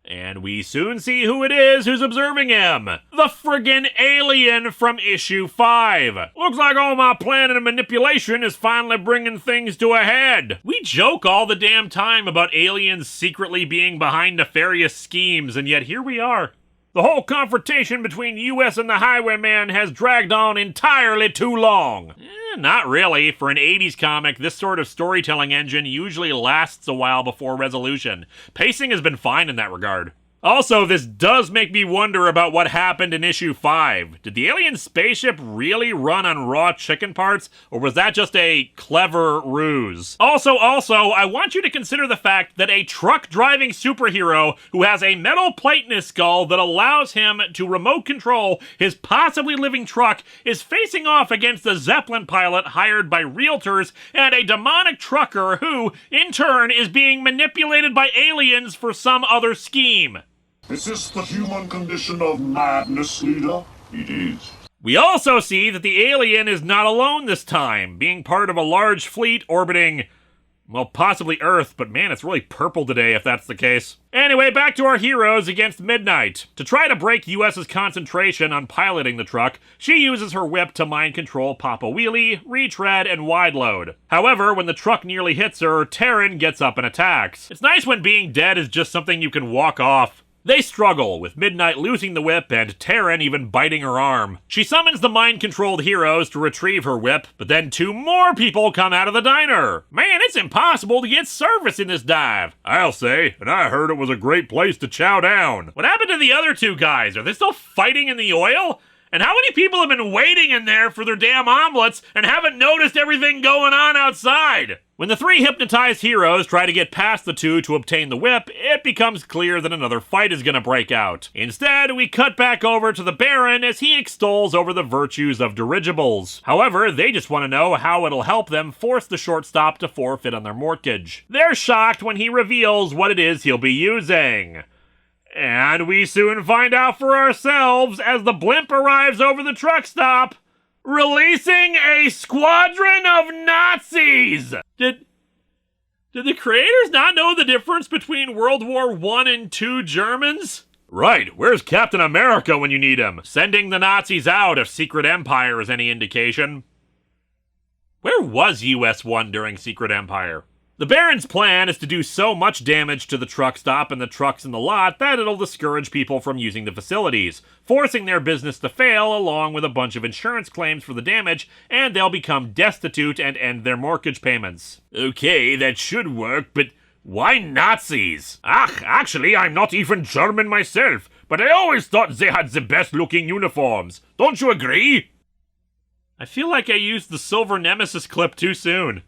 And we soon see who it is who's observing him. The friggin' alien from issue 5. Looks like all my planning and manipulation is finally bringing things to a head. We joke all the damn time about aliens secretly being behind nefarious schemes, and yet here we are. The whole confrontation between US and the highwayman has dragged on entirely too long. Not really. For an 80s comic, this sort of storytelling engine usually lasts a while before resolution. Pacing has been fine in that regard. Also, this does make me wonder about what happened in issue 5. Did the alien spaceship really run on raw chicken parts, or was that just a clever ruse? Also, I want you to consider the fact that a truck-driving superhero who has a metal plate in his skull that allows him to remote control his possibly living truck is facing off against a Zeppelin pilot hired by realtors and a demonic trucker who, in turn, is being manipulated by aliens for some other scheme. Is this the human condition of madness, leader? It is. We also see that the alien is not alone this time, being part of a large fleet orbiting Well, possibly Earth, but man, it's really purple today if that's the case. Anyway, back to our heroes against Midnight. To try to break US's concentration on piloting the truck, she uses her whip to mind control Papa Wheelie, Retread, and Wide Load. However, when the truck nearly hits her, Terran gets up and attacks. It's nice when being dead is just something you can walk off. They struggle, with Midnight losing the whip and Terran even biting her arm. She summons the mind-controlled heroes to retrieve her whip, but then 2 more people come out of the diner. Man, it's impossible to get service in this dive. I'll say, and I heard it was a great place to chow down. What happened to the other 2 guys? Are they still fighting in the oil? And how many people have been waiting in there for their damn omelets and haven't noticed everything going on outside? When the 3 hypnotized heroes try to get past the 2 to obtain the whip, it becomes clear that another fight is going to break out. Instead, we cut back over to the Baron as he extols over the virtues of dirigibles. However, they just want to know how it'll help them force the shortstop to forfeit on their mortgage. They're shocked when he reveals what it is he'll be using. And we soon find out for ourselves as the blimp arrives over the truck stop, releasing a squadron of Nazis! Did the creators not know the difference between World War I and II Germans? Right, where's Captain America when you need him? Sending the Nazis out if Secret Empire is any indication. Where was US-1 during Secret Empire? The Baron's plan is to do so much damage to the truck stop and the trucks in the lot that it'll discourage people from using the facilities, forcing their business to fail along with a bunch of insurance claims for the damage, and they'll become destitute and end their mortgage payments. Okay, that should work, but why Nazis? Actually, I'm not even German myself, but I always thought they had the best looking uniforms. Don't you agree? I feel like I used the Silver Nemesis clip too soon.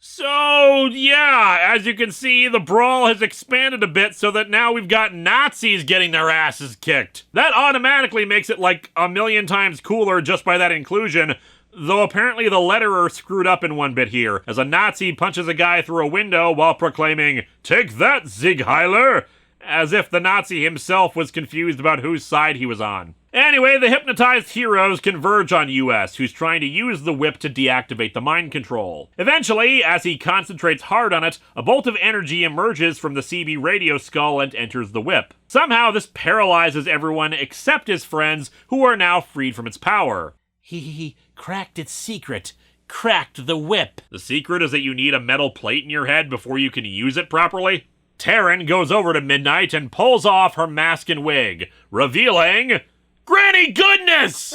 So, yeah, as you can see, the brawl has expanded a bit so that now we've got Nazis getting their asses kicked. That automatically makes it like a million times cooler just by that inclusion, though apparently the letterer screwed up in one bit here, as a Nazi punches a guy through a window while proclaiming, "Take that, Sieg Heiler!" as if the Nazi himself was confused about whose side he was on. Anyway, the hypnotized heroes converge on US, who's trying to use the whip to deactivate the mind control. Eventually, as he concentrates hard on it, a bolt of energy emerges from the CB radio skull and enters the whip. Somehow, this paralyzes everyone except his friends, who are now freed from its power. He cracked its secret. Cracked the whip. The secret is that you need a metal plate in your head before you can use it properly? Terran goes over to Midnight and pulls off her mask and wig, revealing Granny Goodness!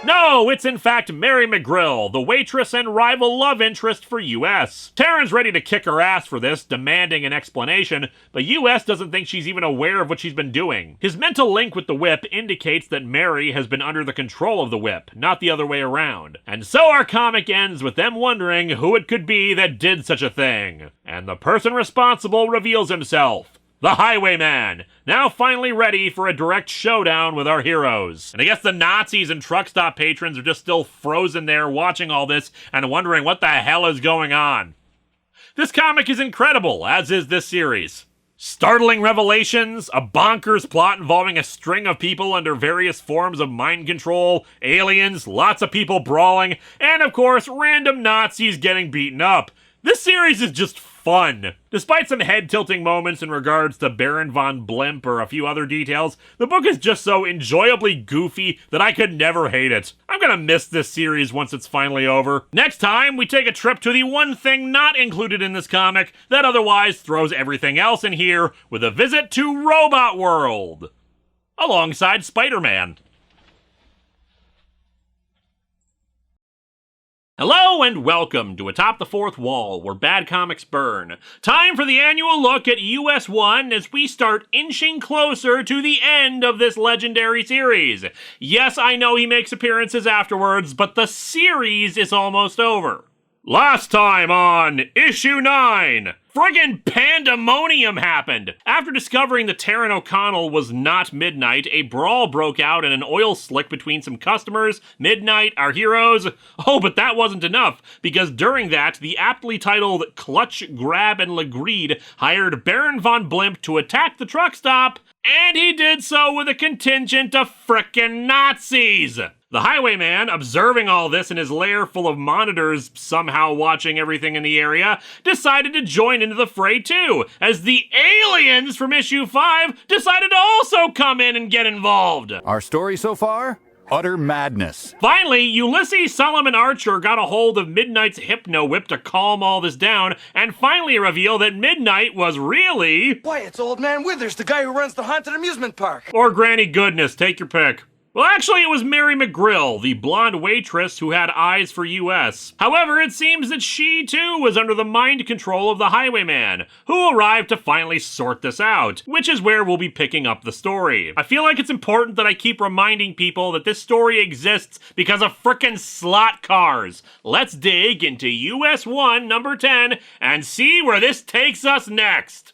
No, it's in fact Mary McGrill, the waitress and rival love interest for US. Terran's ready to kick her ass for this, demanding an explanation, but US doesn't think she's even aware of what she's been doing. His mental link with the whip indicates that Mary has been under the control of the whip, not the other way around. And so our comic ends with them wondering who it could be that did such a thing. And the person responsible reveals himself. The Highwayman, now finally ready for a direct showdown with our heroes. And I guess the Nazis and truck stop patrons are just still frozen there watching all this and wondering what the hell is going on. This comic is incredible, as is this series. Startling revelations, a bonkers plot involving a string of people under various forms of mind control, aliens, lots of people brawling, and of course, random Nazis getting beaten up. This series is just fun. Despite some head-tilting moments in regards to Baron von Blimp or a few other details, the book is just so enjoyably goofy that I could never hate it. I'm gonna miss this series once it's finally over. Next time, we take a trip to the one thing not included in this comic that otherwise throws everything else in here with a visit to Robot World, alongside Spider-Man. Hello and welcome to Atop the Fourth Wall, where bad comics burn. Time for the annual look at US-1 as we start inching closer to the end of this legendary series. Yes, I know he makes appearances afterwards, but the series is almost over. Last time on Issue 9, friggin' pandemonium happened! After discovering that Terran O'Connell was not Midnight, a brawl broke out in an oil slick between some customers, Midnight, our heroes. Oh, but that wasn't enough, because during that, the aptly titled Clutch, Grab, and Legreed hired Baron von Blimp to attack the truck stop, and he did so with a contingent of frickin' Nazis! The highwayman, observing all this in his lair full of monitors somehow watching everything in the area, decided to join into the fray too, as the aliens from issue 5 decided to also come in and get involved. Our story so far? Utter madness. Finally, Ulysses Solomon Archer got a hold of Midnight's hypno whip to calm all this down, and finally reveal that Midnight was really... Why, it's Old Man Withers, the guy who runs the haunted amusement park. Or Granny Goodness, take your pick. Well, actually, it was Mary McGrill, the blonde waitress who had eyes for US. However, it seems that she, too, was under the mind control of the highwayman, who arrived to finally sort this out, which is where we'll be picking up the story. I feel like it's important that I keep reminding people that this story exists because of frickin' slot cars. Let's dig into US-1 number 10 and see where this takes us next.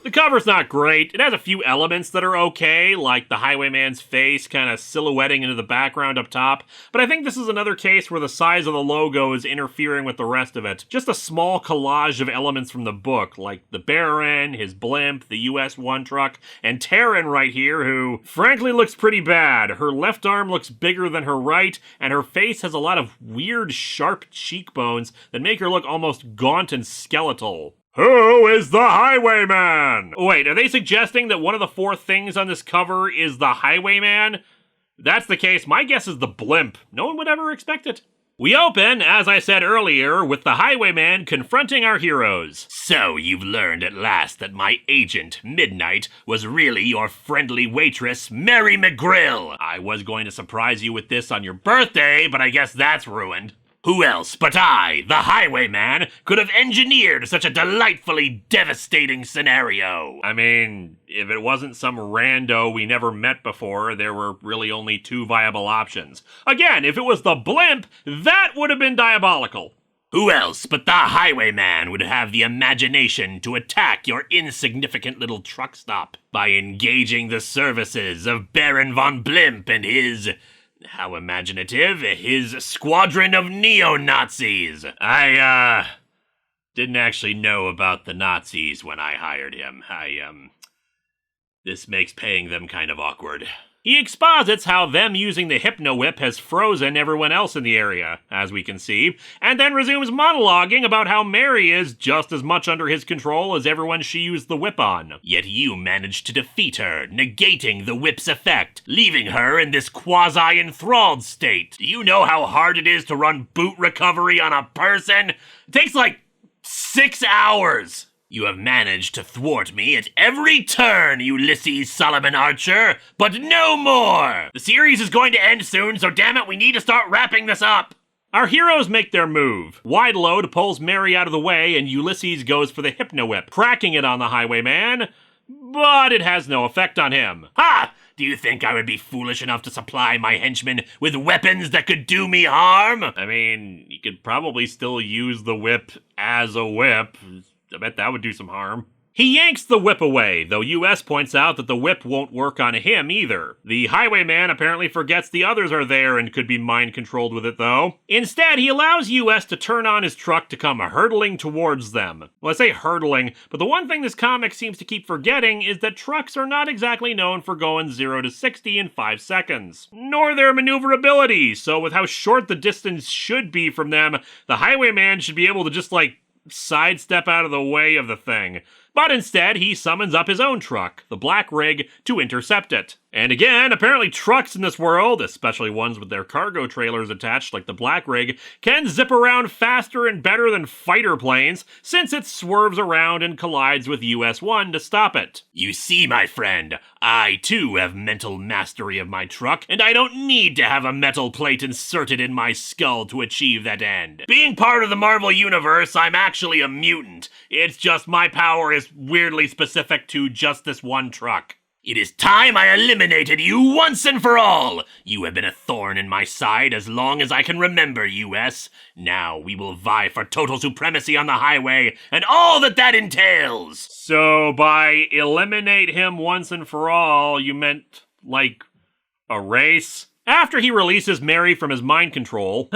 The cover's not great. It has a few elements that are okay, like the highwayman's face kind of silhouetting into the background up top, but I think this is another case where the size of the logo is interfering with the rest of it. Just a small collage of elements from the book, like the Baron, his blimp, the US-1 truck, and Taryn right here, who frankly looks pretty bad. Her left arm looks bigger than her right, and her face has a lot of weird, sharp cheekbones that make her look almost gaunt and skeletal. Who is the highwayman? Wait, are they suggesting that one of the 4 things on this cover is the highwayman? If that's the case, my guess is the blimp. No one would ever expect it. We open, as I said earlier, with the highwayman confronting our heroes. So you've learned at last that my agent, Midnight, was really your friendly waitress, Mary McGrill. I was going to surprise you with this on your birthday, but I guess that's ruined. Who else but I, the highwayman, could have engineered such a delightfully devastating scenario? I mean, if it wasn't some rando we never met before, there were really only 2 viable options. Again, if it was the blimp, that would have been diabolical. Who else but the highwayman would have the imagination to attack your insignificant little truck stop by engaging the services of Baron von Blimp and his... how imaginative, his squadron of neo-Nazis. I, didn't actually know about the Nazis when I hired him. This makes paying them kind of awkward. He exposits how them using the Hypno Whip has frozen everyone else in the area, as we can see, and then resumes monologuing about how Mary is just as much under his control as everyone she used the whip on. Yet you managed to defeat her, negating the whip's effect, leaving her in this quasi-enthralled state. Do you know how hard it is to run boot recovery on a person? It takes like 6 hours. You have managed to thwart me at every turn, Ulysses Solomon Archer, but no more! The series is going to end soon, so damn it, we need to start wrapping this up! Our heroes make their move. Wide Load pulls Mary out of the way, and Ulysses goes for the Hypno Whip, cracking it on the highwayman, but it has no effect on him. Ha! Do you think I would be foolish enough to supply my henchmen with weapons that could do me harm? I mean, you could probably still use the whip as a whip. I bet that would do some harm. He yanks the whip away, though US points out that the whip won't work on him either. The highwayman apparently forgets the others are there and could be mind-controlled with it, though. Instead, he allows US to turn on his truck to come hurtling towards them. Well, I say hurtling, but the one thing this comic seems to keep forgetting is that trucks are not exactly known for going 0 to 60 in 5 seconds. Nor their maneuverability, so with how short the distance should be from them, the highwayman should be able to just, sidestep out of the way of the thing. But instead, he summons up his own truck, the Black Rig, to intercept it. And again, apparently trucks in this world, especially ones with their cargo trailers attached like the Black Rig, can zip around faster and better than fighter planes, since it swerves around and collides with US-1 to stop it. You see, my friend, I too have mental mastery of my truck, and I don't need to have a metal plate inserted in my skull to achieve that end. Being part of the Marvel Universe, I'm actually a mutant. It's just my power is weirdly specific to just this one truck. It is time I eliminated you once and for all! You have been a thorn in my side as long as I can remember, US. Now we will vie for total supremacy on the highway and all that entails! So by eliminate him once and for all, you meant, a race? After he releases Mary from his mind control,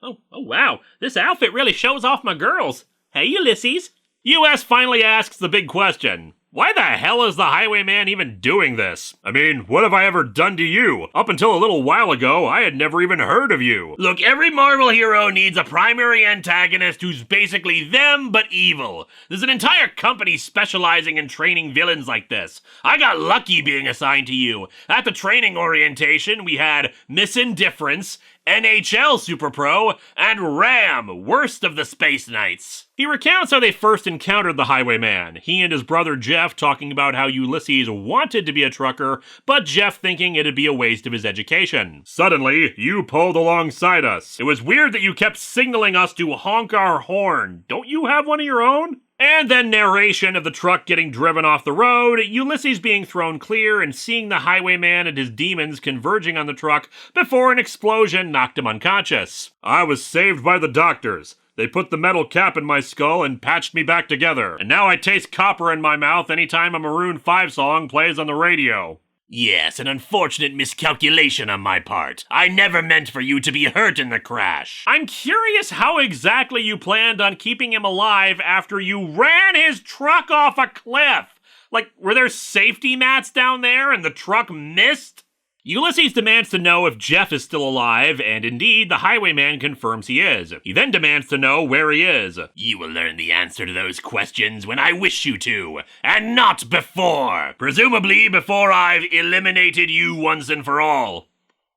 Oh, wow. This outfit really shows off my girls. Hey, Ulysses. US finally asks the big question. Why the hell is the Highwayman even doing this? I mean, what have I ever done to you? Up until a little while ago, I had never even heard of you. Look, every Marvel hero needs a primary antagonist who's basically them but evil. There's an entire company specializing in training villains like this. I got lucky being assigned to you. At the training orientation, we had Miss Indifference, NHL Super Pro, and Ram, worst of the Space Knights. He recounts how they first encountered the Highwayman, he and his brother Jeff talking about how Ulysses wanted to be a trucker, but Jeff thinking it'd be a waste of his education. Suddenly, you pulled alongside us. It was weird that you kept signaling us to honk our horn. Don't you have one of your own? And then narration of the truck getting driven off the road, Ulysses being thrown clear, and seeing the Highwayman and his demons converging on the truck before an explosion knocked him unconscious. I was saved by the doctors. They put the metal cap in my skull and patched me back together. And now I taste copper in my mouth anytime a Maroon 5 song plays on the radio. Yes, an unfortunate miscalculation on my part. I never meant for you to be hurt in the crash. I'm curious how exactly you planned on keeping him alive after you ran his truck off a cliff. Like, were there safety mats down there and the truck missed? Ulysses demands to know if Jeff is still alive, and indeed, the Highwayman confirms he is. He then demands to know where he is. You will learn the answer to those questions when I wish you to, and not before. Presumably before I've eliminated you once and for all.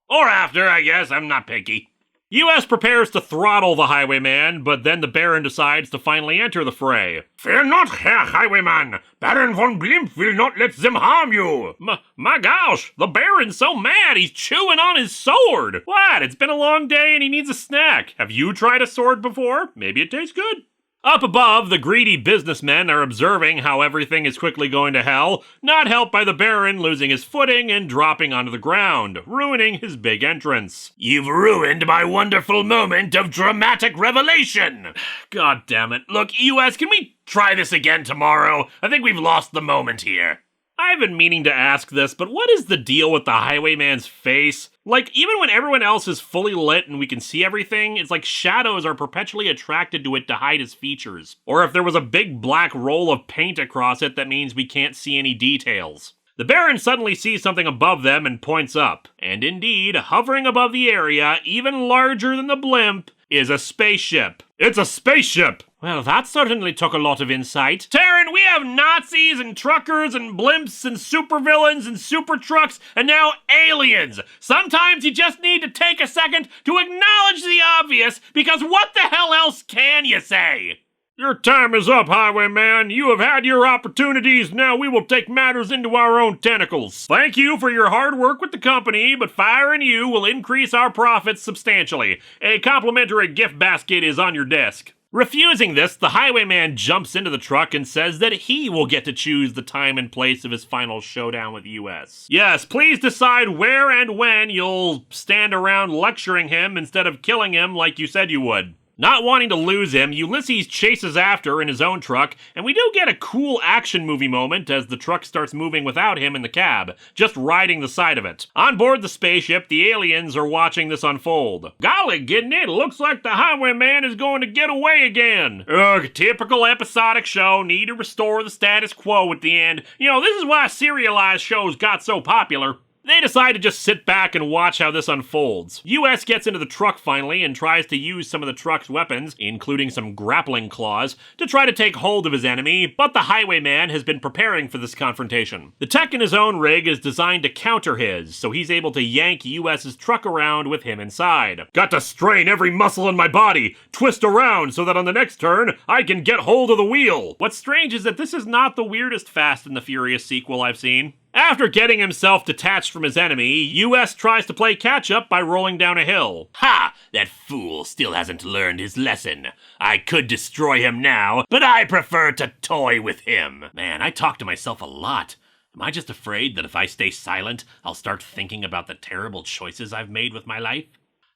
Or after, I guess, I'm not picky. US prepares to throttle the Highwayman, but then the Baron decides to finally enter the fray. Fear not, Herr Highwayman. Baron von Blimp will not let them harm you. My gosh, the Baron's so mad he's chewing on his sword. What? It's been a long day and he needs a snack. Have you tried a sword before? Maybe it tastes good. Up above, the greedy businessmen are observing how everything is quickly going to hell, not helped by the Baron losing his footing and dropping onto the ground, ruining his big entrance. You've ruined my wonderful moment of dramatic revelation! God damn it. Look, US, can we try this again tomorrow? I think we've lost the moment here. I've been meaning to ask this, but what is the deal with the Highwayman's face? Like, even when everyone else is fully lit and we can see everything, it's like shadows are perpetually attracted to it to hide his features. Or if there was a big black roll of paint across it, that means we can't see any details. The Baron suddenly sees something above them and points up. And indeed, hovering above the area, even larger than the blimp, is a spaceship. It's a spaceship! Well, that certainly took a lot of insight. Terran, we have Nazis and truckers and blimps and supervillains and super trucks and now aliens. Sometimes you just need to take a second to acknowledge the obvious, because what the hell else can you say? Your time is up, Highwayman. You have had your opportunities. Now we will take matters into our own tentacles. Thank you for your hard work with the company, but firing you will increase our profits substantially. A complimentary gift basket is on your desk. Refusing this, the Highwayman jumps into the truck and says that he will get to choose the time and place of his final showdown with US. Yes, please decide where and when you'll stand around lecturing him instead of killing him like you said you would. Not wanting to lose him, Ulysses chases after in his own truck, and we do get a cool action movie moment as the truck starts moving without him in the cab, just riding the side of it. On board the spaceship, the aliens are watching this unfold. Golly, getting it, looks like the Highwayman is going to get away again. Ugh, typical episodic show, need to restore the status quo at the end. You know, this is why serialized shows got so popular. They decide to just sit back and watch how this unfolds. US gets into the truck finally and tries to use some of the truck's weapons, including some grappling claws, to try to take hold of his enemy, but the Highwayman has been preparing for this confrontation. The tech in his own rig is designed to counter his, so he's able to yank US's truck around with him inside. Got to strain every muscle in my body, twist around so that on the next turn, I can get hold of the wheel. What's strange is that this is not the weirdest Fast and the Furious sequel I've seen. After getting himself detached from his enemy, US tries to play catch-up by rolling down a hill. Ha! That fool still hasn't learned his lesson. I could destroy him now, but I prefer to toy with him. Man, I talk to myself a lot. Am I just afraid that if I stay silent, I'll start thinking about the terrible choices I've made with my life?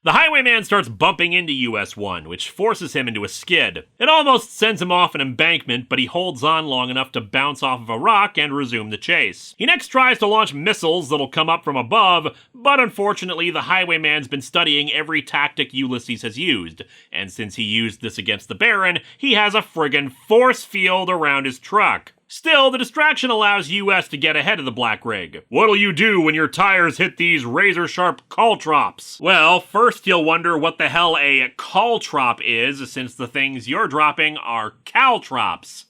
The highwayman starts bumping into US-1, which forces him into a skid. It almost sends him off an embankment, but he holds on long enough to bounce off of a rock and resume the chase. He next tries to launch missiles that'll come up from above, but unfortunately the highwayman's been studying every tactic Ulysses has used, and since he used this against the Baron, he has a friggin' force field around his truck. Still, the distraction allows US to get ahead of the Black Rig. What'll you do when your tires hit these razor-sharp caltrops? Well, first you'll wonder what the hell a caltrop is, since the things you're dropping are caltrops.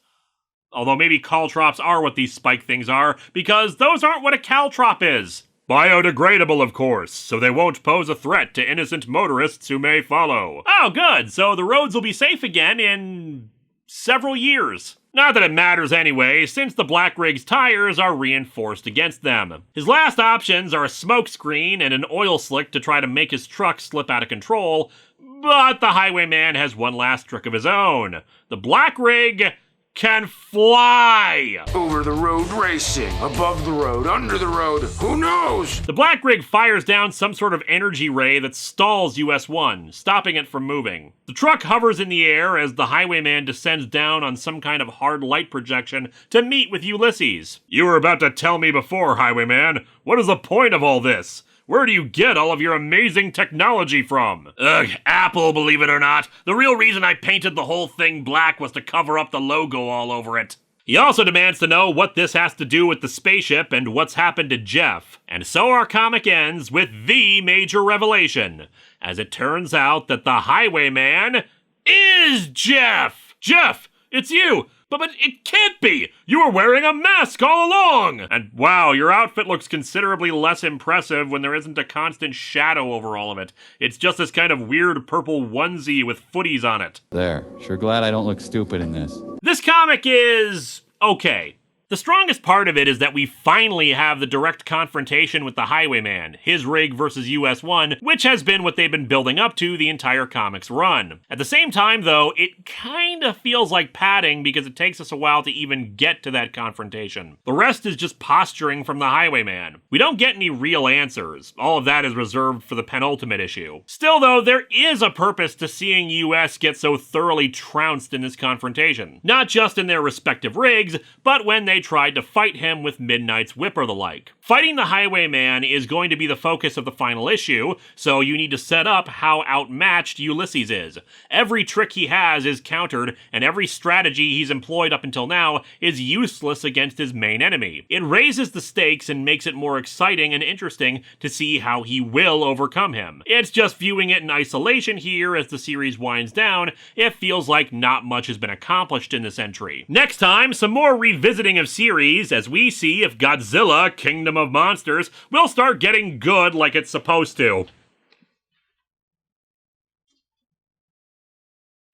Although maybe caltrops are what these spike things are, because those aren't what a caltrop is. Biodegradable, of course, so they won't pose a threat to innocent motorists who may follow. Oh, good, so the roads will be safe again in several years. Not that it matters anyway, since the Black Rig's tires are reinforced against them. His last options are a smoke screen and an oil slick to try to make his truck slip out of control, but the highwayman has one last trick of his own. The Black Rig can fly! Over the road racing, above the road, under the road, who knows? The Black Rig fires down some sort of energy ray that stalls US-1, stopping it from moving. The truck hovers in the air as the highwayman descends down on some kind of hard light projection to meet with Ulysses. You were about to tell me before, highwayman. What is the point of all this? Where do you get all of your amazing technology from? Ugh, Apple, believe it or not. The real reason I painted the whole thing black was to cover up the logo all over it. He also demands to know what this has to do with the spaceship and what's happened to Jeff. And so our comic ends with the major revelation, as it turns out that the highwayman is Jeff! Jeff, it's you! But it can't be! You were wearing a mask all along! And wow, your outfit looks considerably less impressive when there isn't a constant shadow over all of it. It's just this kind of weird purple onesie with footies on it. There. Sure glad I don't look stupid in this. This comic is okay. The strongest part of it is that we finally have the direct confrontation with the highwayman, his rig versus US-1, which has been what they've been building up to the entire comic's run. At the same time, though, it kinda feels like padding because it takes us a while to even get to that confrontation. The rest is just posturing from the highwayman. We don't get any real answers. All of that is reserved for the penultimate issue. Still, though, there is a purpose to seeing US get so thoroughly trounced in this confrontation. Not just in their respective rigs, but when they tried to fight him with Midnight's Whip or the like. Fighting the highwayman is going to be the focus of the final issue, so you need to set up how outmatched Ulysses is. Every trick he has is countered, and every strategy he's employed up until now is useless against his main enemy. It raises the stakes and makes it more exciting and interesting to see how he will overcome him. It's just viewing it in isolation here as the series winds down, it feels like not much has been accomplished in this entry. Next time, some more revisiting of series as we see if Godzilla, Kingdom of Monsters, will start getting good like it's supposed to.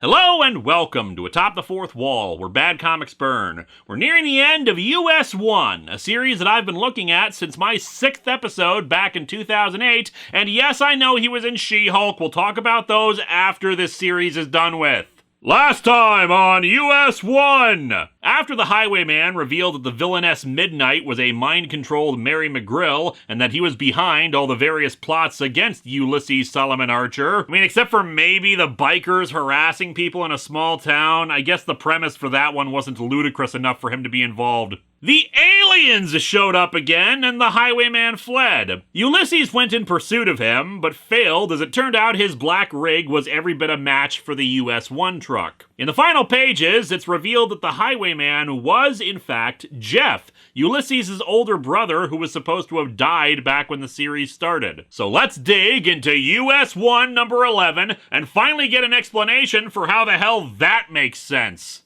Hello and welcome to Atop the Fourth Wall, where bad comics burn. We're nearing the end of US-1, a series that I've been looking at since my 6th episode back in 2008, and yes, I know he was in She-Hulk. We'll talk about those after this series is done with. Last time on US-1! After the highwayman revealed that the villainess Midnight was a mind-controlled Mary McGrill, and that he was behind all the various plots against Ulysses Solomon Archer, I mean, except for maybe the bikers harassing people in a small town, I guess the premise for that one wasn't ludicrous enough for him to be involved. The aliens showed up again, and the highwayman fled. Ulysses went in pursuit of him, but failed as it turned out his black rig was every bit a match for the US-1 truck. In the final pages, it's revealed that the highwayman was, in fact, Jeff, Ulysses' older brother who was supposed to have died back when the series started. So let's dig into US-1 number 11 and finally get an explanation for how the hell that makes sense.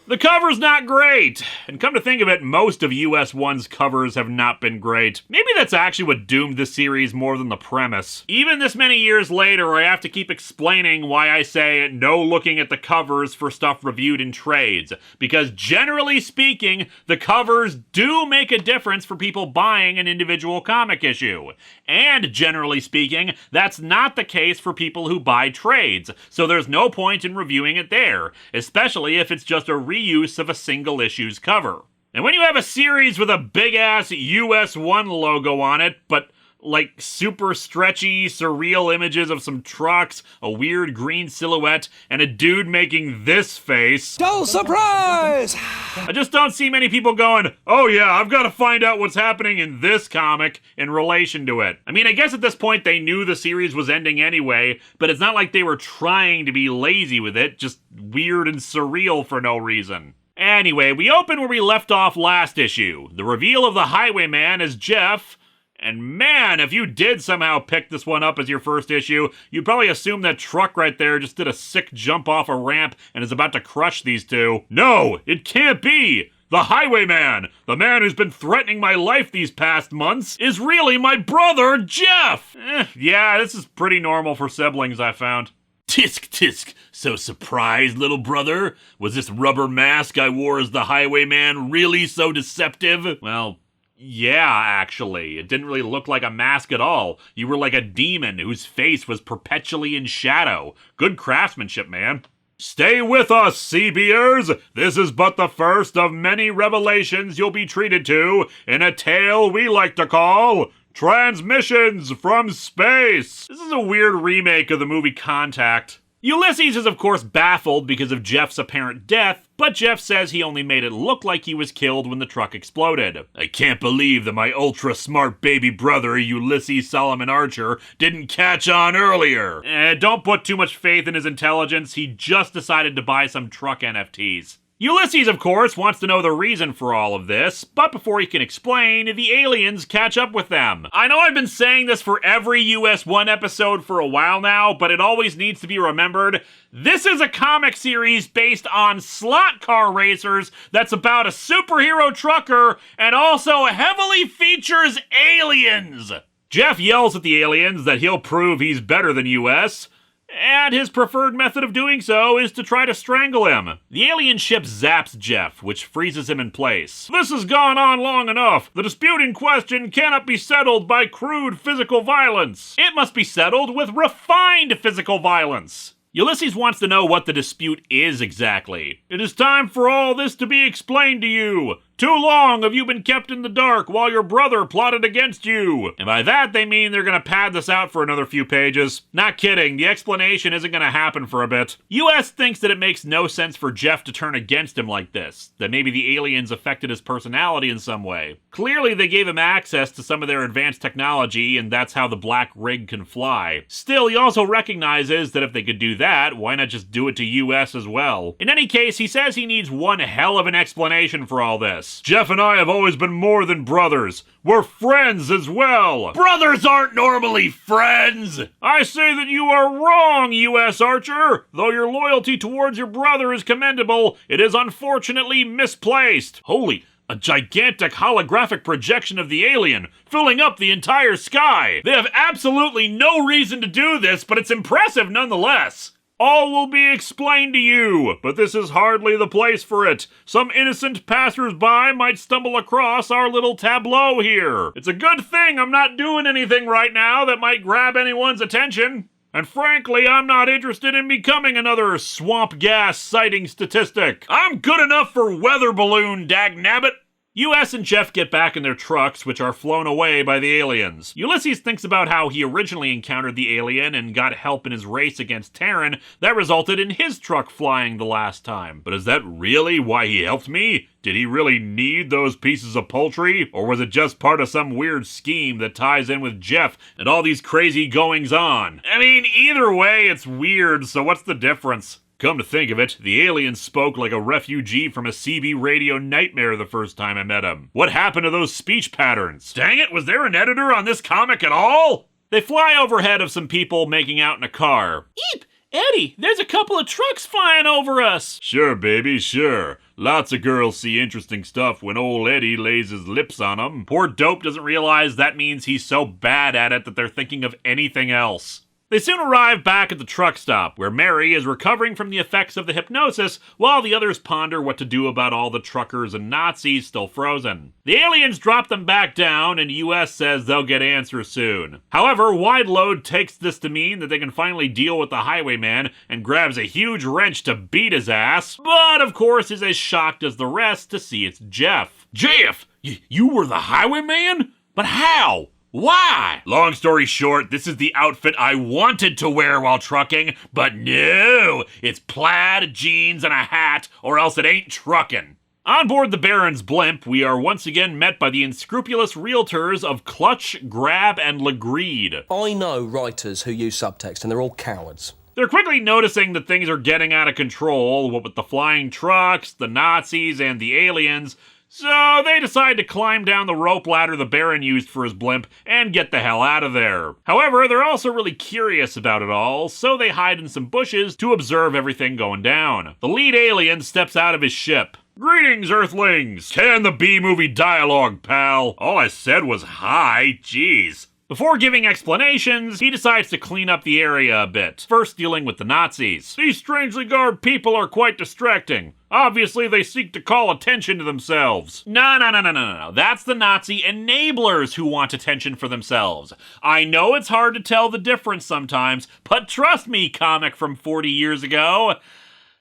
The cover's not great, and come to think of it, most of US-1's covers have not been great. Maybe that's actually what doomed this series more than the premise. Even this many years later, I have to keep explaining why I say no looking at the covers for stuff reviewed in trades, because generally speaking, the covers do make a difference for people buying an individual comic issue. And generally speaking, that's not the case for people who buy trades, so there's no point in reviewing it there, especially if it's just a reuse of a single issue's cover. And when you have a series with a big-ass US-1 logo on it, but like super stretchy, surreal images of some trucks, a weird green silhouette, and a dude making this face. No surprise! I just don't see many people going, oh yeah, I've got to find out what's happening in this comic in relation to it. I mean, I guess at this point they knew the series was ending anyway, but it's not like they were trying to be lazy with it, just weird and surreal for no reason. Anyway, we open where we left off last issue. The reveal of the Highwayman as Jeff. And man, if you did somehow pick this one up as your first issue, you'd probably assume that truck right there just did a sick jump off a ramp and is about to crush these two. No, it can't be! The Highwayman, the man who's been threatening my life these past months, is really my brother, Jeff! Yeah, this is pretty normal for siblings, I found. Tisk tisk, so surprised, little brother? Was this rubber mask I wore as the Highwayman really so deceptive? Well, yeah, actually. It didn't really look like a mask at all. You were like a demon whose face was perpetually in shadow. Good craftsmanship, man. Stay with us, CBers! This is but the first of many revelations you'll be treated to in a tale we like to call Transmissions from Space. This is a weird remake of the movie Contact. Ulysses is of course baffled because of Jeff's apparent death, but Jeff says he only made it look like he was killed when the truck exploded. I can't believe that my ultra-smart baby brother, Ulysses Solomon Archer, didn't catch on earlier. Don't put too much faith in his intelligence, he just decided to buy some truck NFTs. Ulysses, of course, wants to know the reason for all of this, but before he can explain, the aliens catch up with them. I know I've been saying this for every US-1 episode for a while now, but it always needs to be remembered. This is a comic series based on slot car racers that's about a superhero trucker and also heavily features aliens. Jeff yells at the aliens that he'll prove he's better than US, and his preferred method of doing so is to try to strangle him. The alien ship zaps Jeff, which freezes him in place. This has gone on long enough. The dispute in question cannot be settled by crude physical violence. It must be settled with refined physical violence. Ulysses wants to know what the dispute is exactly. It is time for all this to be explained to you. Too long have you been kept in the dark while your brother plotted against you. And by that, they mean they're gonna pad this out for another few pages. Not kidding, the explanation isn't gonna happen for a bit. US thinks that it makes no sense for Jeff to turn against him like this, that maybe the aliens affected his personality in some way. Clearly, they gave him access to some of their advanced technology, and that's how the black rig can fly. Still, he also recognizes that if they could do that, why not just do it to US as well? In any case, he says he needs one hell of an explanation for all this. Jeff and I have always been more than brothers. We're friends as well. Brothers aren't normally friends. I say that you are wrong, US Archer. Though your loyalty towards your brother is commendable, it is unfortunately misplaced. Holy, a gigantic holographic projection of the alien, filling up the entire sky. They have absolutely no reason to do this, but it's impressive nonetheless. All will be explained to you, but this is hardly the place for it. Some innocent passers-by might stumble across our little tableau here. It's a good thing I'm not doing anything right now that might grab anyone's attention. And frankly, I'm not interested in becoming another swamp gas sighting statistic. I'm good enough for weather balloon, dagnabbit. US and Jeff get back in their trucks, which are flown away by the aliens. Ulysses thinks about how he originally encountered the alien and got help in his race against Terran that resulted in his truck flying the last time. But is that really why he helped me? Did he really need those pieces of poultry? Or was it just part of some weird scheme that ties in with Jeff and all these crazy goings-on? I mean, either way, it's weird, so what's the difference? Come to think of it, the alien spoke like a refugee from a CB radio nightmare the first time I met him. What happened to those speech patterns? Dang it, was there an editor on this comic at all? They fly overhead of some people making out in a car. Eep! Eddie, there's a couple of trucks flying over us. Sure, baby, sure. Lots of girls see interesting stuff when old Eddie lays his lips on 'em. Poor Dope doesn't realize that means he's so bad at it that they're thinking of anything else. They soon arrive back at the truck stop, where Mary is recovering from the effects of the hypnosis, while the others ponder what to do about all the truckers and Nazis still frozen. The aliens drop them back down, and US says they'll get answers soon. However, Wideload takes this to mean that they can finally deal with the highwayman, and grabs a huge wrench to beat his ass, but of course is as shocked as the rest to see it's Jeff. Jeff! You were the highwayman? But how? Why? Long story short, this is the outfit I wanted to wear while trucking, but no! It's plaid, jeans, and a hat, or else it ain't trucking. On board the Baron's blimp, we are once again met by the unscrupulous realtors of Clutch, Grab, and Legreed. I know writers who use subtext, and they're all cowards. They're quickly noticing that things are getting out of control, what with the flying trucks, the Nazis, and the aliens, so they decide to climb down the rope ladder the Baron used for his blimp and get the hell out of there. However, they're also really curious about it all, so they hide in some bushes to observe everything going down. The lead alien steps out of his ship. Greetings, Earthlings! Can the B-movie dialogue, pal? All I said was hi, jeez. Before giving explanations, he decides to clean up the area a bit, first dealing with the Nazis. These strangely garbed people are quite distracting. Obviously, they seek to call attention to themselves. No. That's the Nazi enablers who want attention for themselves. I know it's hard to tell the difference sometimes, but trust me, comic from 40 years ago,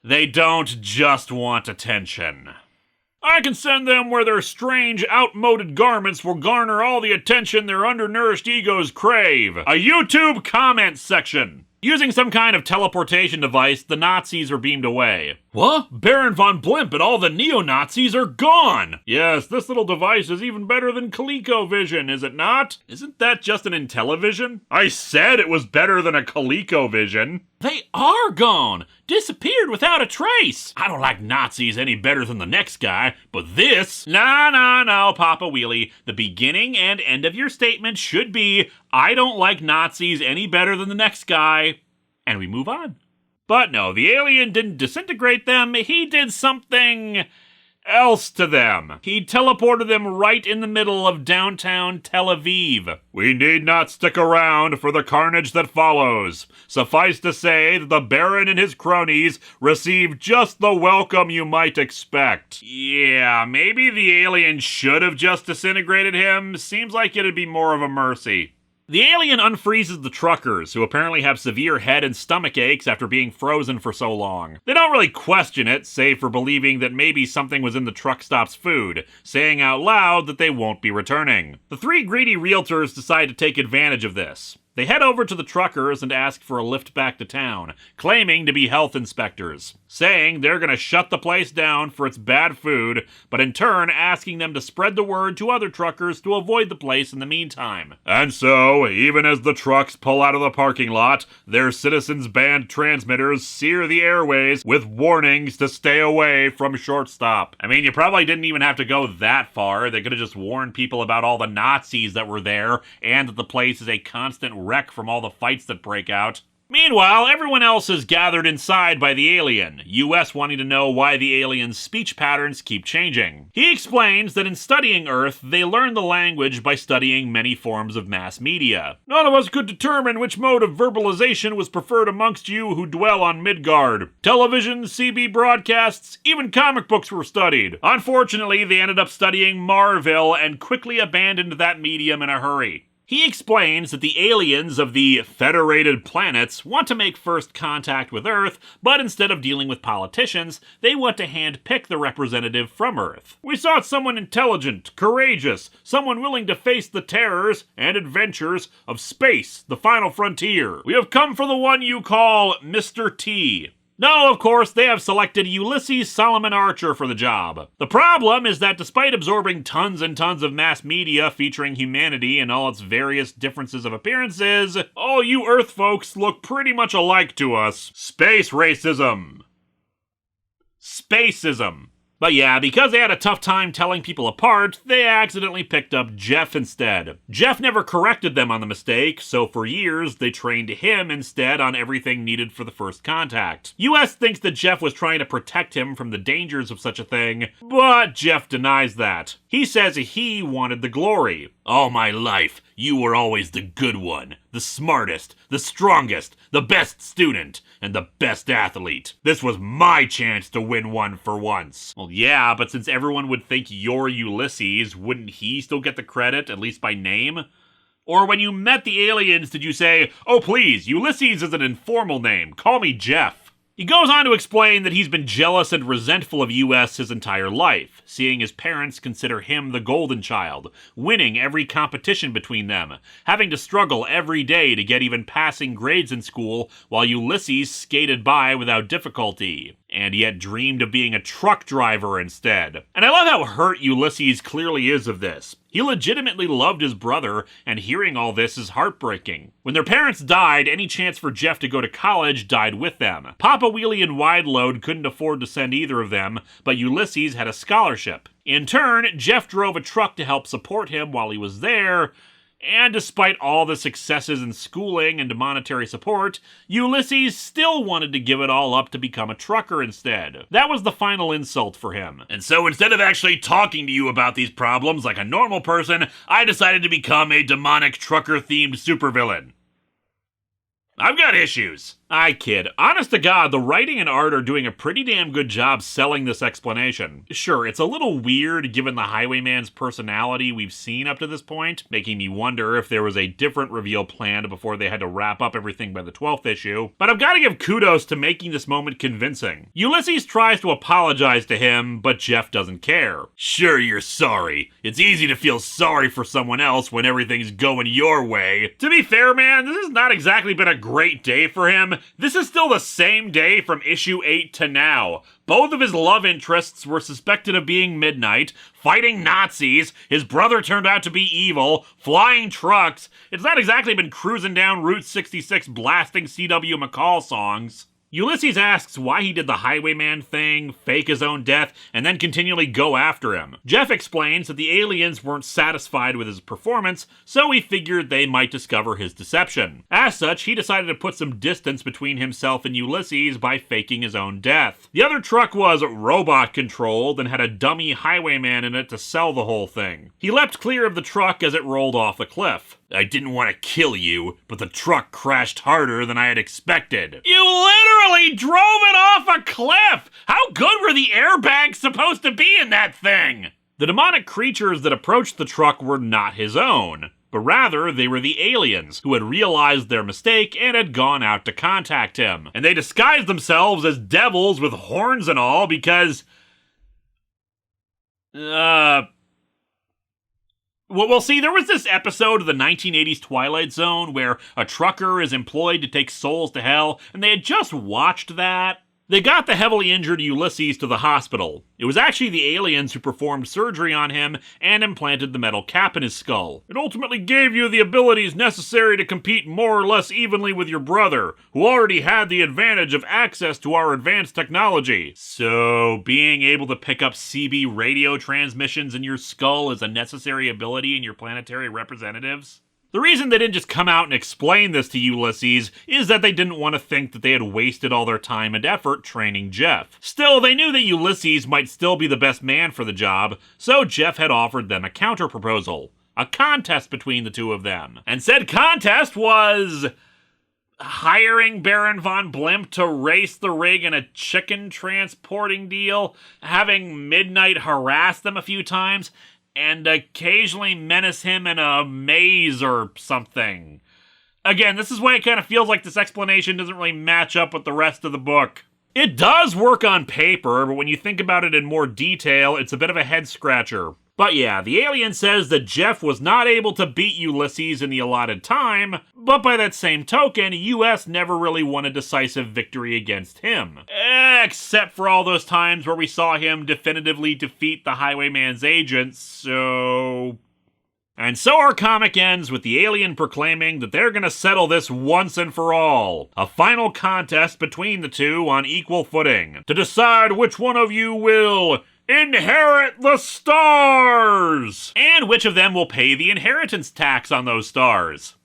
they don't just want attention. I can send them where their strange, outmoded garments will garner all the attention their undernourished egos crave. A YouTube comment section. Using some kind of teleportation device, the Nazis are beamed away. What? Baron von Blimp and all the neo-Nazis are gone! Yes, this little device is even better than ColecoVision, is it not? Isn't that just an Intellivision? I said it was better than a ColecoVision. They are gone! Disappeared without a trace! I don't like Nazis any better than the next guy, but this... No, Papa Wheelie. The beginning and end of your statement should be, I don't like Nazis any better than the next guy, and we move on. But no, the alien didn't disintegrate them, he did something else to them. He teleported them right in the middle of downtown Tel Aviv. We need not stick around for the carnage that follows. Suffice to say that the Baron and his cronies receive just the welcome you might expect. Yeah, maybe the alien should have just disintegrated him. Seems like it'd be more of a mercy. The alien unfreezes the truckers, who apparently have severe head and stomach aches after being frozen for so long. They don't really question it, save for believing that maybe something was in the truck stop's food, saying out loud that they won't be returning. The three greedy realtors decide to take advantage of this. They head over to the truckers and ask for a lift back to town, claiming to be health inspectors, saying they're gonna shut the place down for its bad food, but in turn asking them to spread the word to other truckers to avoid the place in the meantime. And so, even as the trucks pull out of the parking lot, their citizens band transmitters sear the airways with warnings to stay away from Shortstop. I mean, you probably didn't even have to go that far. They could have just warned people about all the Nazis that were there, and that the place is a constant wreck from all the fights that break out. Meanwhile, everyone else is gathered inside by the alien, US wanting to know why the alien's speech patterns keep changing. He explains that in studying Earth, they learn the language by studying many forms of mass media. None of us could determine which mode of verbalization was preferred amongst you who dwell on Midgard. Television, CB broadcasts, even comic books were studied. Unfortunately, they ended up studying Marvel and quickly abandoned that medium in a hurry. He explains that the aliens of the Federated Planets want to make first contact with Earth, but instead of dealing with politicians, they want to handpick the representative from Earth. We sought someone intelligent, courageous, someone willing to face the terrors and adventures of space, the final frontier. We have come for the one you call Mr. T. No, of course, they have selected Ulysses Solomon Archer for the job. The problem is that despite absorbing tons and tons of mass media featuring humanity and all its various differences of appearances, all you Earth folks look pretty much alike to us. Space racism. Spacism. But yeah, because they had a tough time telling people apart, they accidentally picked up Jeff instead. Jeff never corrected them on the mistake, so for years they trained him instead on everything needed for the first contact. US thinks that Jeff was trying to protect him from the dangers of such a thing, but Jeff denies that. He says he wanted the glory. All my life, you were always the good one, the smartest, the strongest, the best student, and the best athlete. This was my chance to win one for once. Well, yeah, but since everyone would think you're Ulysses, wouldn't he still get the credit, at least by name? Or when you met the aliens, did you say, "Oh please, Ulysses is an informal name, call me Jeff"? He goes on to explain that he's been jealous and resentful of US his entire life, seeing his parents consider him the golden child, winning every competition between them, having to struggle every day to get even passing grades in school while Ulysses skated by without difficulty, and yet dreamed of being a truck driver instead. And I love how hurt Ulysses clearly is of this. He legitimately loved his brother, and hearing all this is heartbreaking. When their parents died, any chance for Jeff to go to college died with them. Papa Wheelie and Wideload couldn't afford to send either of them, but Ulysses had a scholarship. In turn, Jeff drove a truck to help support him while he was there, and despite all the successes in schooling and monetary support, Ulysses still wanted to give it all up to become a trucker instead. That was the final insult for him. And so instead of actually talking to you about these problems like a normal person, I decided to become a demonic trucker-themed supervillain. I've got issues. I kid. Honest to God, the writing and art are doing a pretty damn good job selling this explanation. Sure, it's a little weird given the Highwayman's personality we've seen up to this point, making me wonder if there was a different reveal planned before they had to wrap up everything by the 12th issue, but I've got to give kudos to making this moment convincing. Ulysses tries to apologize to him, but Jeff doesn't care. Sure, you're sorry. It's easy to feel sorry for someone else when everything's going your way. To be fair, man, this has not exactly been a great day for him. This is still the same day from issue 8 to now. Both of his love interests were suspected of being Midnight, fighting Nazis, his brother turned out to be evil, flying trucks. It's not exactly been cruising down Route 66 blasting C.W. McCall songs. Ulysses asks why he did the Highwayman thing, fake his own death, and then continually go after him. Jeff explains that the aliens weren't satisfied with his performance, so he figured they might discover his deception. As such, he decided to put some distance between himself and Ulysses by faking his own death. The other truck was robot-controlled and had a dummy Highwayman in it to sell the whole thing. He leapt clear of the truck as it rolled off the cliff. I didn't want to kill you, but the truck crashed harder than I had expected. You literally drove it off a cliff! How good were the airbags supposed to be in that thing? The demonic creatures that approached the truck were not his own, but rather they were the aliens who had realized their mistake and had gone out to contact him. And they disguised themselves as devils with horns and all because... Well, see, there was this episode of the 1980s Twilight Zone where a trucker is employed to take souls to hell, and they had just watched that. They got the heavily injured Ulysses to the hospital. It was actually the aliens who performed surgery on him and implanted the metal cap in his skull. It ultimately gave you the abilities necessary to compete more or less evenly with your brother, who already had the advantage of access to our advanced technology. So, being able to pick up CB radio transmissions in your skull is a necessary ability in your planetary representatives? The reason they didn't just come out and explain this to Ulysses is that they didn't want to think that they had wasted all their time and effort training Jeff. Still, they knew that Ulysses might still be the best man for the job, so Jeff had offered them a counter-proposal. A contest between the two of them. And said contest was... hiring Baron von Blimp to race the rig in a chicken transporting deal, having Midnight harass them a few times, and occasionally menace him in a maze or something. Again, this is why it kind of feels like this explanation doesn't really match up with the rest of the book. It does work on paper, but when you think about it in more detail, it's a bit of a head-scratcher. But yeah, the alien says that Jeff was not able to beat Ulysses in the allotted time, but by that same token, US never really won a decisive victory against him. Except for all those times where we saw him definitively defeat the Highwayman's agents, so... And so our comic ends with the alien proclaiming that they're gonna settle this once and for all. A final contest between the two on equal footing, to decide which one of you will... inherit the stars? And which of them will pay the inheritance tax on those stars?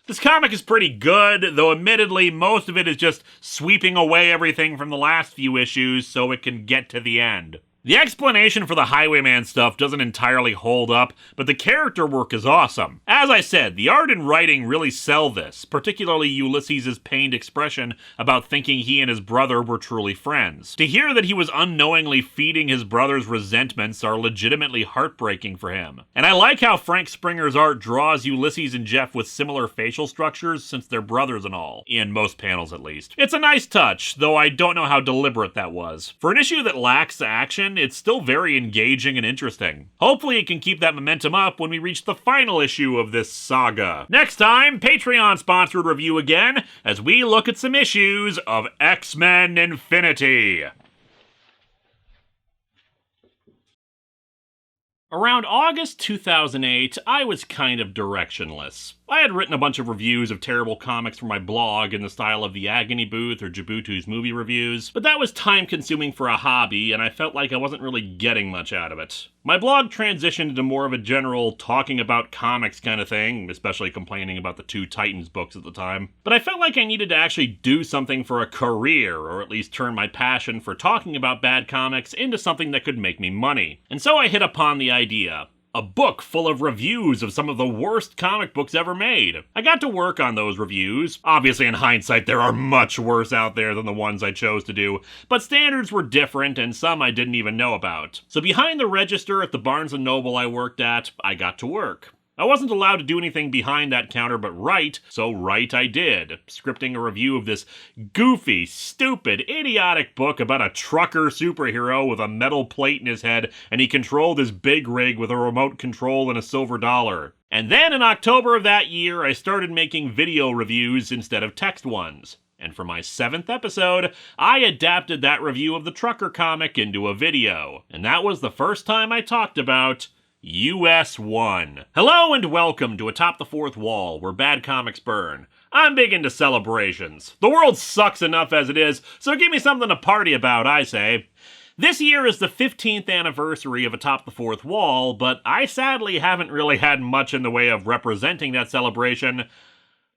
This comic is pretty good, though admittedly most of it is just sweeping away everything from the last few issues so it can get to the end. The explanation for the Highwayman stuff doesn't entirely hold up, but the character work is awesome. As I said, the art and writing really sell this, particularly Ulysses' pained expression about thinking he and his brother were truly friends. To hear that he was unknowingly feeding his brother's resentments are legitimately heartbreaking for him. And I like how Frank Springer's art draws Ulysses and Jeff with similar facial structures since they're brothers and all, in most panels at least. It's a nice touch, though I don't know how deliberate that was. For an issue that lacks action, it's still very engaging and interesting. Hopefully it can keep that momentum up when we reach the final issue of this saga. Next time, Patreon-sponsored review again, as we look at some issues of X-Men Infinity. Around August 2008, I was kind of directionless. I had written a bunch of reviews of terrible comics for my blog in the style of the Agony Booth or Jabutu's movie reviews, but that was time-consuming for a hobby, and I felt like I wasn't really getting much out of it. My blog transitioned into more of a general talking about comics kind of thing, especially complaining about the two Titans books at the time. But I felt like I needed to actually do something for a career, or at least turn my passion for talking about bad comics into something that could make me money. And so I hit upon the idea. A book full of reviews of some of the worst comic books ever made. I got to work on those reviews. Obviously, in hindsight, there are much worse out there than the ones I chose to do, but standards were different and some I didn't even know about. So behind the register at the Barnes & Noble I worked at, I got to work. I wasn't allowed to do anything behind that counter but write, so write I did, scripting a review of this goofy, stupid, idiotic book about a trucker superhero with a metal plate in his head, and he controlled his big rig with a remote control and a silver dollar. And then in October of that year, I started making video reviews instead of text ones. And for my 7th episode, I adapted that review of the trucker comic into a video. And that was the first time I talked about US-1. Hello and welcome to Atop the Fourth Wall, where bad comics burn. I'm big into celebrations. The world sucks enough as it is, so give me something to party about, I say. This year is the 15th anniversary of Atop the Fourth Wall, but I sadly haven't really had much in the way of representing that celebration.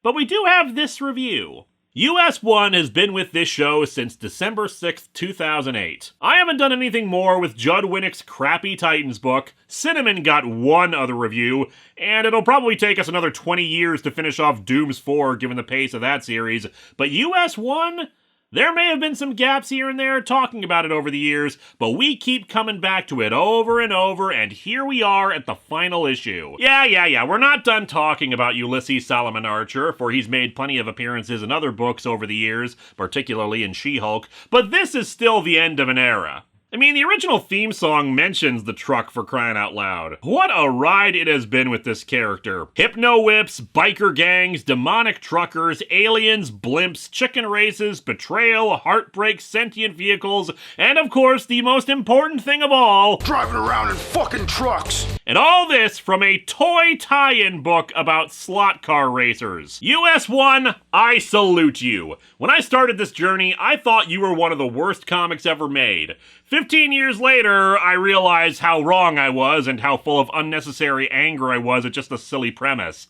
But we do have this review. US-1 has been with this show since December 6th, 2008. I haven't done anything more with Judd Winnick's crappy Titans book, Cinnamon got one other review, and it'll probably take us another 20 years to finish off Dooms 4 given the pace of that series, but US-1? There may have been some gaps here and there talking about it over the years, but we keep coming back to it over and over, and here we are at the final issue. Yeah, we're not done talking about Ulysses Solomon Archer, for he's made plenty of appearances in other books over the years, particularly in She-Hulk, but this is still the end of an era. I mean, the original theme song mentions the truck, for crying out loud. What a ride it has been with this character. Hypno-whips, biker gangs, demonic truckers, aliens, blimps, chicken races, betrayal, heartbreak, sentient vehicles, and of course, the most important thing of all, driving around in fucking trucks. And all this from a toy tie-in book about slot car racers. US-1, I salute you. When I started this journey, I thought you were one of the worst comics ever made. 15 years later, I realized how wrong I was and how full of unnecessary anger I was at just a silly premise.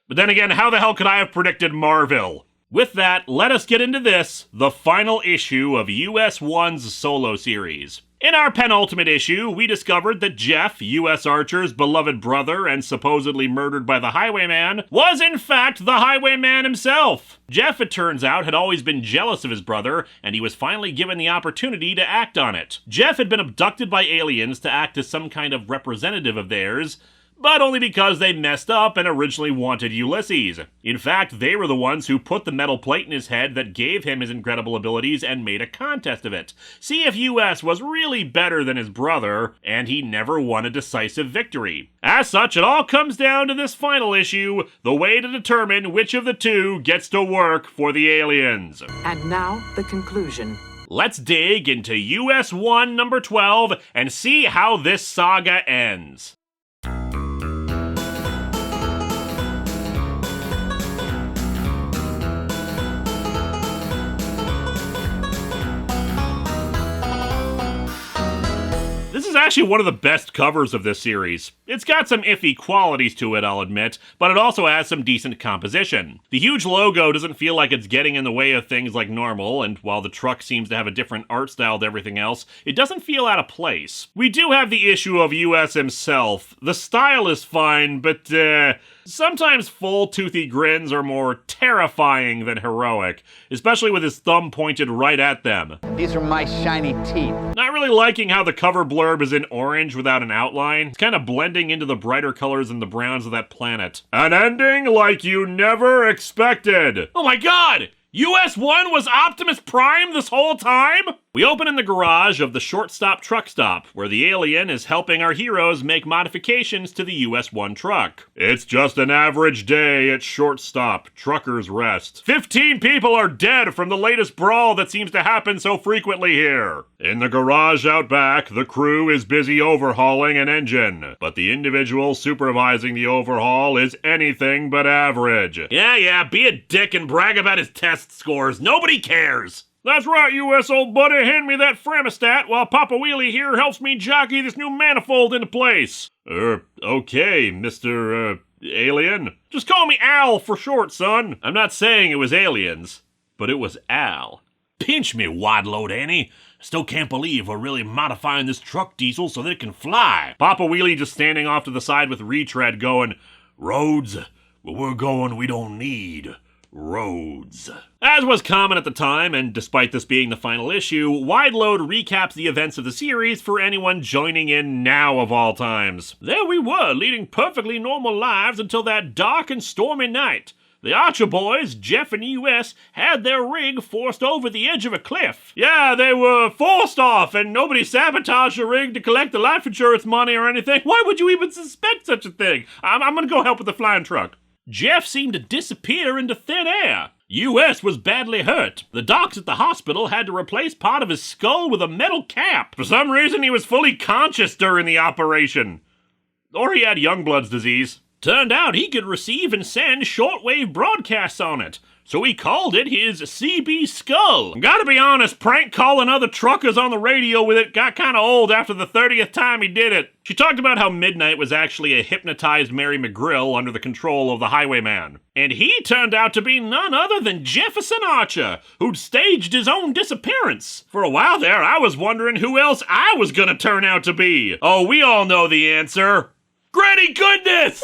But then again, how the hell could I have predicted Marvel? With that, let us get into this, the final issue of US-1's solo series. In our penultimate issue, we discovered that Jeff, U.S. Archer's beloved brother and supposedly murdered by the Highwayman, was in fact the Highwayman himself. Jeff, it turns out, had always been jealous of his brother, and he was finally given the opportunity to act on it. Jeff had been abducted by aliens to act as some kind of representative of theirs, but only because they messed up and originally wanted Ulysses. In fact, they were the ones who put the metal plate in his head that gave him his incredible abilities and made a contest of it. See if US was really better than his brother, and he never won a decisive victory. As such, it all comes down to this final issue, the way to determine which of the two gets to work for the aliens. And now, the conclusion. Let's dig into US-1 number 12 and see how this saga ends. is actually one of the best covers of this series. It's got some iffy qualities to it, I'll admit, but it also has some decent composition. The huge logo doesn't feel like it's getting in the way of things like normal, and while the truck seems to have a different art style to everything else, it doesn't feel out of place. We do have the issue of US himself. The style is fine, but sometimes full toothy grins are more terrifying than heroic, especially with his thumb pointed right at them. These are my shiny teeth. Not really liking how the cover blurb is in orange without an outline. It's kind of blending into the brighter colors and the browns of that planet. An ending like you never expected. Oh my god! US-1 was Optimus Prime this whole time? We open in the garage of the Shortstop Truck Stop, where the alien is helping our heroes make modifications to the US-1 truck. It's just an average day at Shortstop, Truckers Rest. 15 people are dead from the latest brawl that seems to happen so frequently here. In the garage out back, the crew is busy overhauling an engine, but the individual supervising the overhaul is anything but average. Yeah, be a dick and brag about his test scores. Nobody cares. That's right, US old buddy, hand me that Framistat while Papa Wheelie here helps me jockey this new manifold into place. Okay, Mr. Alien. Just call me Al for short, son. I'm not saying it was aliens, but it was Al. Pinch me, wide load Annie. Still can't believe we're really modifying this truck diesel so that it can fly. Papa Wheelie just standing off to the side with retread going, roads? Where we're going, we don't need roads. As was common at the time, and despite this being the final issue, Wide Load recaps the events of the series for anyone joining in now of all times. There we were, leading perfectly normal lives until that dark and stormy night. The Archer boys, Jeff and US, had their rig forced over the edge of a cliff. Yeah, they were forced off, and nobody sabotaged the rig to collect the life insurance money or anything. Why would you even suspect such a thing? I'm gonna go help with the flying truck. Jeff seemed to disappear into thin air. US was badly hurt. The docs at the hospital had to replace part of his skull with a metal cap. For some reason, he was fully conscious during the operation. Or he had Youngblood's disease. Turned out he could receive and send shortwave broadcasts on it, so he called it his CB Skull. Gotta be honest, prank calling other truckers on the radio with it got kinda old after the 30th time he did it. She talked about how Midnight was actually a hypnotized Mary McGrill under the control of the Highwayman. And he turned out to be none other than Jefferson Archer, who'd staged his own disappearance. For a while there, I was wondering who else I was gonna turn out to be. Oh, we all know the answer. Granny Goodness!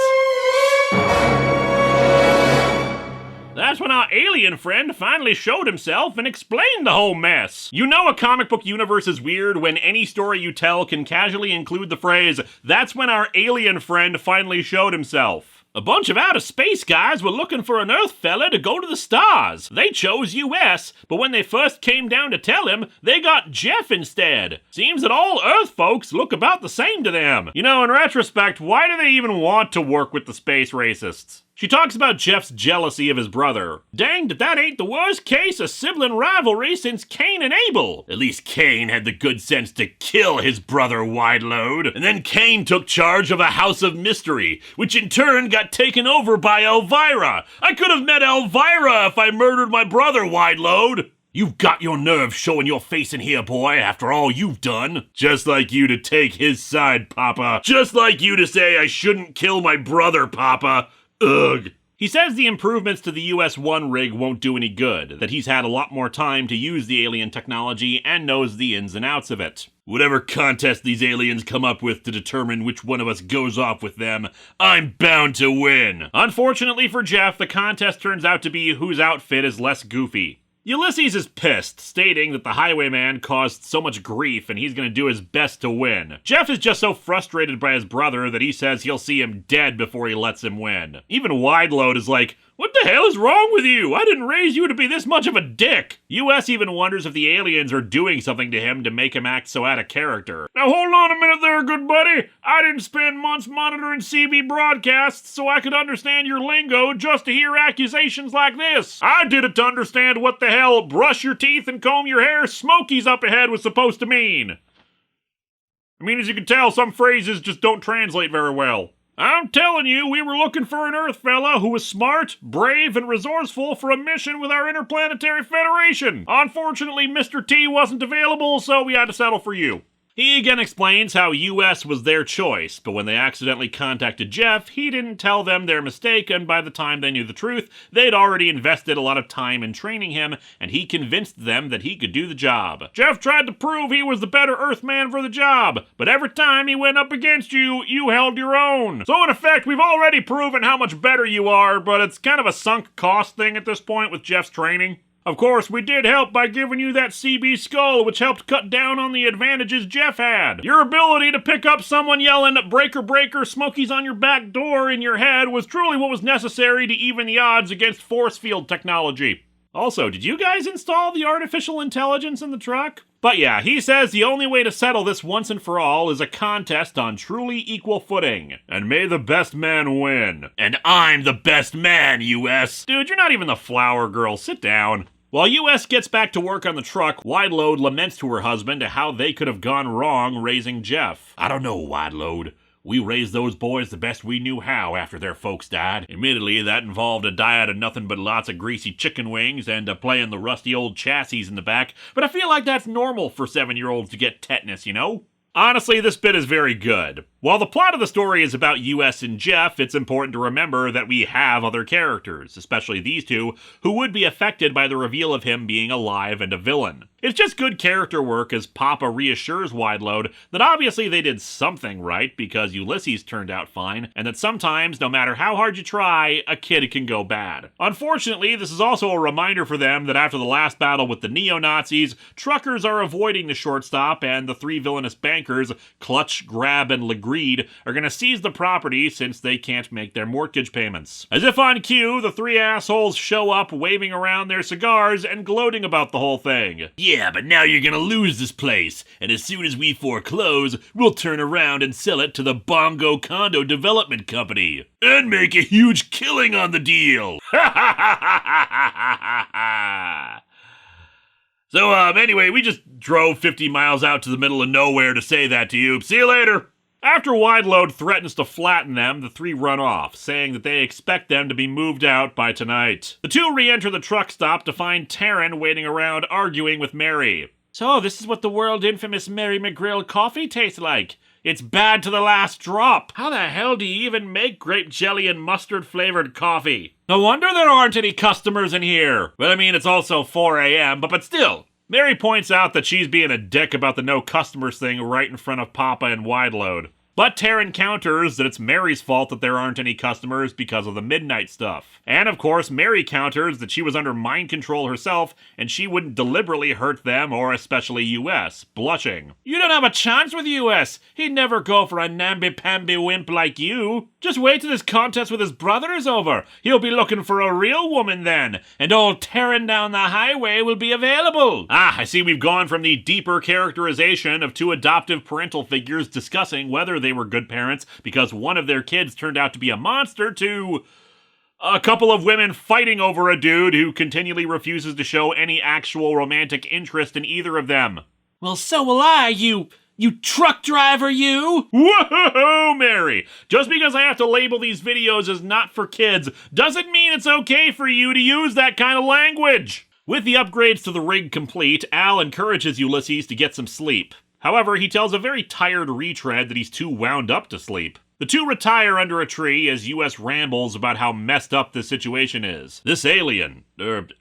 That's when our alien friend finally showed himself and explained the whole mess. You know a comic book universe is weird when any story you tell can casually include the phrase, "That's when our alien friend finally showed himself." A bunch of outer space guys were looking for an Earth fella to go to the stars. They chose US, but when they first came down to tell him, they got Jeff instead. Seems that all Earth folks look about the same to them. You know, in retrospect, why do they even want to work with the space racists? She talks about Jeff's jealousy of his brother. Danged if that ain't the worst case of sibling rivalry since Cain and Abel. At least Cain had the good sense to kill his brother Wide Load. And then Cain took charge of a house of mystery, which in turn got taken over by Elvira. I could have met Elvira if I murdered my brother Wide Load. You've got your nerve showing your face in here, boy, after all you've done. Just like you to take his side, Papa. Just like you to say I shouldn't kill my brother, Papa. Ugh. He says the improvements to the US-1 rig won't do any good, that he's had a lot more time to use the alien technology and knows the ins and outs of it. Whatever contest these aliens come up with to determine which one of us goes off with them, I'm bound to win. Unfortunately for Jeff, the contest turns out to be whose outfit is less goofy. Ulysses is pissed, stating that the Highwayman caused so much grief and he's gonna do his best to win. Jeff is just so frustrated by his brother that he says he'll see him dead before he lets him win. Even Wide Load is like, "What the hell is wrong with you? I didn't raise you to be this much of a dick." US even wonders if the aliens are doing something to him to make him act so out of character. Now hold on a minute there, good buddy. I didn't spend months monitoring CB broadcasts so I could understand your lingo just to hear accusations like this. I did it to understand what the hell brush your teeth and comb your hair smokies up ahead was supposed to mean. I mean, as you can tell, some phrases just don't translate very well. I'm telling you, we were looking for an Earth fella who was smart, brave, and resourceful for a mission with our Interplanetary Federation. Unfortunately, Mr. T wasn't available, so we had to settle for you. He again explains how US was their choice, but when they accidentally contacted Jeff, he didn't tell them their mistake, and by the time they knew the truth, they'd already invested a lot of time in training him, and he convinced them that he could do the job. Jeff tried to prove he was the better Earthman for the job, but every time he went up against you, you held your own. So in effect, we've already proven how much better you are, but it's kind of a sunk cost thing at this point with Jeff's training. Of course, we did help by giving you that CB skull, which helped cut down on the advantages Jeff had. Your ability to pick up someone yelling, "Breaker, breaker, Smokey's on your back door" in your head was truly what was necessary to even the odds against force field technology. Also, did you guys install the artificial intelligence in the truck? But yeah, he says the only way to settle this once and for all is a contest on truly equal footing. And may the best man win. And I'm the best man, US. Dude, you're not even the flower girl. Sit down. While US gets back to work on the truck, Wideload laments to her husband how they could have gone wrong raising Jeff. I don't know, Wideload. We raised those boys the best we knew how after their folks died. Admittedly, that involved a diet of nothing but lots of greasy chicken wings and playing the rusty old chassis in the back, but I feel like that's normal for 7-year-olds to get tetanus, you know? Honestly, this bit is very good. While the plot of the story is about US and Jeff, it's important to remember that we have other characters, especially these two, who would be affected by the reveal of him being alive and a villain. It's just good character work as Papa reassures Wideload that obviously they did something right because Ulysses turned out fine, and that sometimes, no matter how hard you try, a kid can go bad. Unfortunately, this is also a reminder for them that after the last battle with the neo-Nazis, truckers are avoiding the shortstop, and the three villainous bankers, Clutch, Grab, and Legreed, are going to seize the property since they can't make their mortgage payments. As if on cue, the three assholes show up waving around their cigars and gloating about the whole thing. Yeah, but now you're gonna lose this place, and as soon as we foreclose, we'll turn around and sell it to the Bongo Condo Development Company. And make a huge killing on the deal! So, anyway, we just drove 50 miles out to the middle of nowhere to say that to you. See you later! After Wideload threatens to flatten them, the three run off, saying that they expect them to be moved out by tonight. The two re-enter the truck stop to find Taryn waiting around arguing with Mary. So, this is what the world-infamous Mary McGrill coffee tastes like. It's bad to the last drop. How the hell do you even make grape jelly and mustard-flavored coffee? No wonder there aren't any customers in here. Well, I mean, it's also 4 a.m., but still. Mary points out that she's being a dick about the no customers thing right in front of Papa and Wideload. But Taryn counters that it's Mary's fault that there aren't any customers because of the midnight stuff. And of course, Mary counters that she was under mind control herself and she wouldn't deliberately hurt them or especially US, blushing. You don't have a chance with US. He'd never go for a namby-pamby wimp like you. Just wait till this contest with his brother is over. He'll be looking for a real woman then, and old Taryn down the highway will be available. I see we've gone from the deeper characterization of two adoptive parental figures discussing whether they were good parents because one of their kids turned out to be a monster to a couple of women fighting over a dude who continually refuses to show any actual romantic interest in either of them. Well, so will I, you truck driver, you! Whoa, Mary! Just because I have to label these videos as not for kids doesn't mean it's okay for you to use that kind of language! With the upgrades to the rig complete, Al encourages Ulysses to get some sleep. However, he tells a very tired retread that he's too wound up to sleep. The two retire under a tree as US rambles about how messed up this situation is. This alien,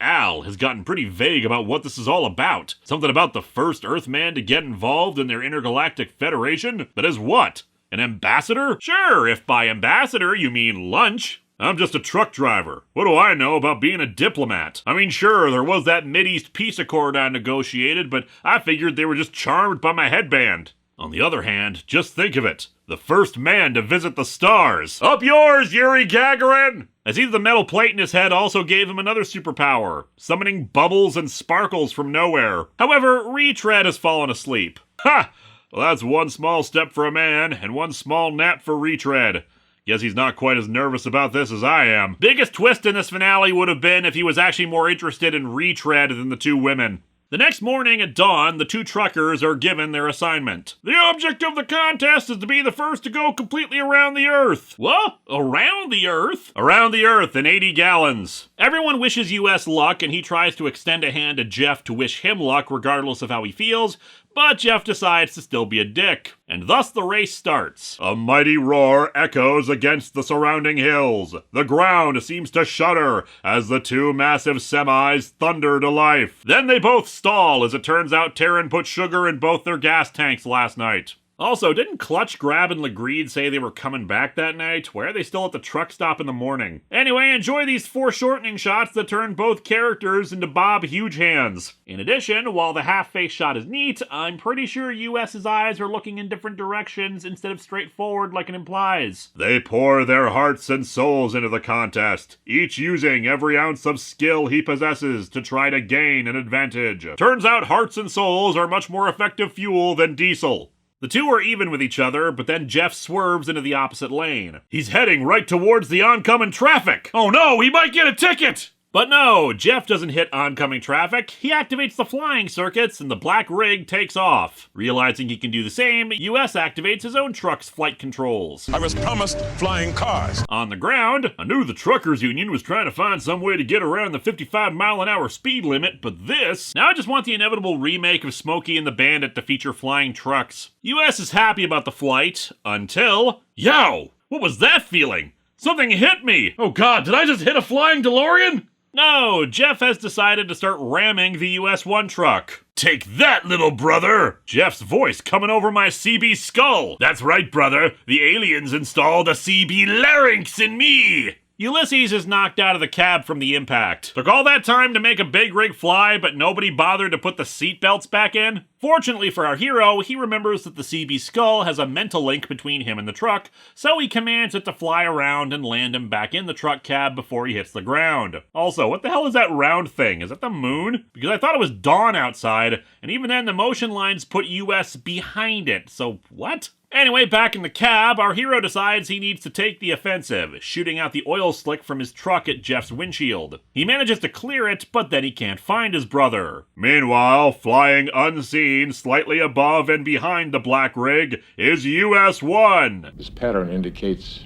Al, has gotten pretty vague about what this is all about. Something about the first Earthman to get involved in their intergalactic federation? That is what? An ambassador? Sure, if by ambassador you mean lunch. I'm just a truck driver. What do I know about being a diplomat? I mean, sure, there was that Mideast peace accord I negotiated, but I figured they were just charmed by my headband. On the other hand, just think of it. The first man to visit the stars. Up yours, Yuri Gagarin! As either the metal plate in his head also gave him another superpower, summoning bubbles and sparkles from nowhere. However, Retread has fallen asleep. Ha! Well, that's one small step for a man, and one small nap for Retread. Guess he's not quite as nervous about this as I am. Biggest twist in this finale would have been if he was actually more interested in Retread than the two women. The next morning at dawn, the two truckers are given their assignment. The object of the contest is to be the first to go completely around the Earth. What? Around the Earth? Around the Earth in 80 gallons. Everyone wishes US luck, and he tries to extend a hand to Jeff to wish him luck regardless of how he feels, But Jeff decides to still be a dick, and thus the race starts. A mighty roar echoes against the surrounding hills. The ground seems to shudder as the two massive semis thunder to life. Then they both stall, as it turns out Terran put sugar in both their gas tanks last night. Also, didn't Clutch, Grab, and Legreed say they were coming back that night? Why are they still at the truck stop in the morning? Anyway, enjoy these foreshortening shots that turn both characters into Bob Huge Hands. In addition, while the half-face shot is neat, I'm pretty sure US's eyes are looking in different directions instead of straight forward like it implies. They pour their hearts and souls into the contest, each using every ounce of skill he possesses to try to gain an advantage. Turns out hearts and souls are much more effective fuel than diesel. The two are even with each other, but then Jeff swerves into the opposite lane. He's heading right towards the oncoming traffic. Oh no, he might get a ticket! But no, Jeff doesn't hit oncoming traffic. He activates the flying circuits and the black rig takes off. Realizing he can do the same, US activates his own truck's flight controls. I was promised flying cars. On the ground, I knew the truckers union was trying to find some way to get around the 55-mile-an-hour speed limit, but this... Now I just want the inevitable remake of Smokey and the Bandit to feature flying trucks. US is happy about the flight, until... Yow! What was that feeling? Something hit me! Oh god, did I just hit a flying DeLorean? No, Jeff has decided to start ramming the US-1 truck. Take that, little brother! Jeff's voice coming over my CB skull. That's right, brother. The aliens installed a CB larynx in me. Ulysses is knocked out of the cab from the impact. Took all that time to make a big rig fly, but nobody bothered to put the seatbelts back in? Fortunately for our hero, he remembers that the CB skull has a mental link between him and the truck, so he commands it to fly around and land him back in the truck cab before he hits the ground. Also, what the hell is that round thing? Is that the moon? Because I thought it was dawn outside, and even then the motion lines put US behind it, so what? Anyway, back in the cab, our hero decides he needs to take the offensive, shooting out the oil slick from his truck at Jeff's windshield. He manages to clear it, but then he can't find his brother. Meanwhile, flying unseen slightly above and behind the black rig is US-1. This pattern indicates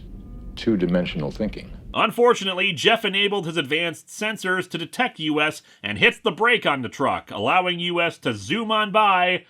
two-dimensional thinking. Unfortunately, Jeff enabled his advanced sensors to detect US and hits the brake on the truck, allowing US to zoom on by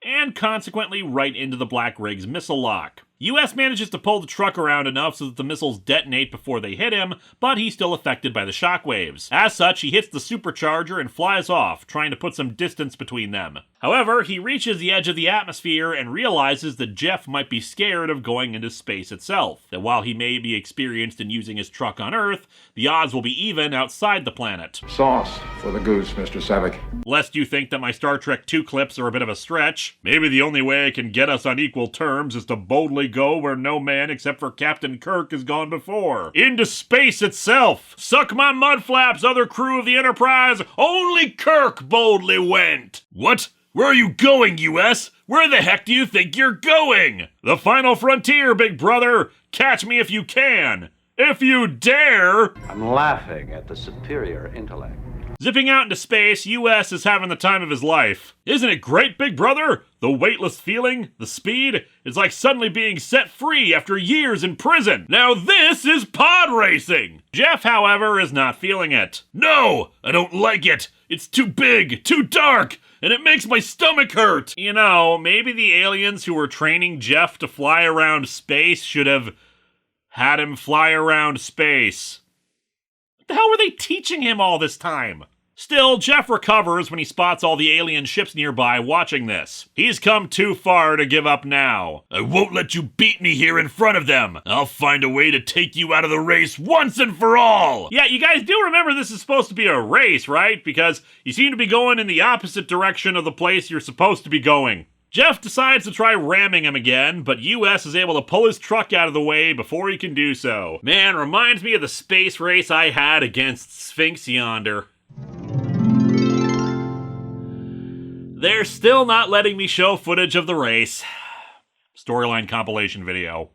and consequently right into the black rig's missile lock. US manages to pull the truck around enough so that the missiles detonate before they hit him, but he's still affected by the shockwaves. As such, he hits the supercharger and flies off, trying to put some distance between them. However, he reaches the edge of the atmosphere and realizes that Jeff might be scared of going into space itself, that while he may be experienced in using his truck on Earth, the odds will be even outside the planet. Sauce for the goose, Mr. Savick. Lest you think that my Star Trek 2 clips are a bit of a stretch, maybe the only way it can get us on equal terms is to boldly go where no man except for Captain Kirk has gone before. Into space itself! Suck my mud flaps, other crew of the Enterprise! Only Kirk boldly went! What? Where are you going, US? Where the heck do you think you're going? The final frontier, big brother! Catch me if you can! If you dare! I'm laughing at the superior intellect. Zipping out into space, US is having the time of his life. Isn't it great, big brother? The weightless feeling, the speed, it's like suddenly being set free after years in prison. Now this is pod racing! Jeff, however, is not feeling it. No, I don't like it. It's too big, too dark, and it makes my stomach hurt. You know, maybe the aliens who were training Jeff to fly around space should have had him fly around space. What the hell were they teaching him all this time? Still, Jeff recovers when he spots all the alien ships nearby watching this. He's come too far to give up now. I won't let you beat me here in front of them. I'll find a way to take you out of the race once and for all. Yeah, you guys do remember this is supposed to be a race, right? Because you seem to be going in the opposite direction of the place you're supposed to be going. Jeff decides to try ramming him again, but US is able to pull his truck out of the way before he can do so. Man, reminds me of the space race I had against Sphinx yonder. They're still not letting me show footage of the race. Storyline compilation video.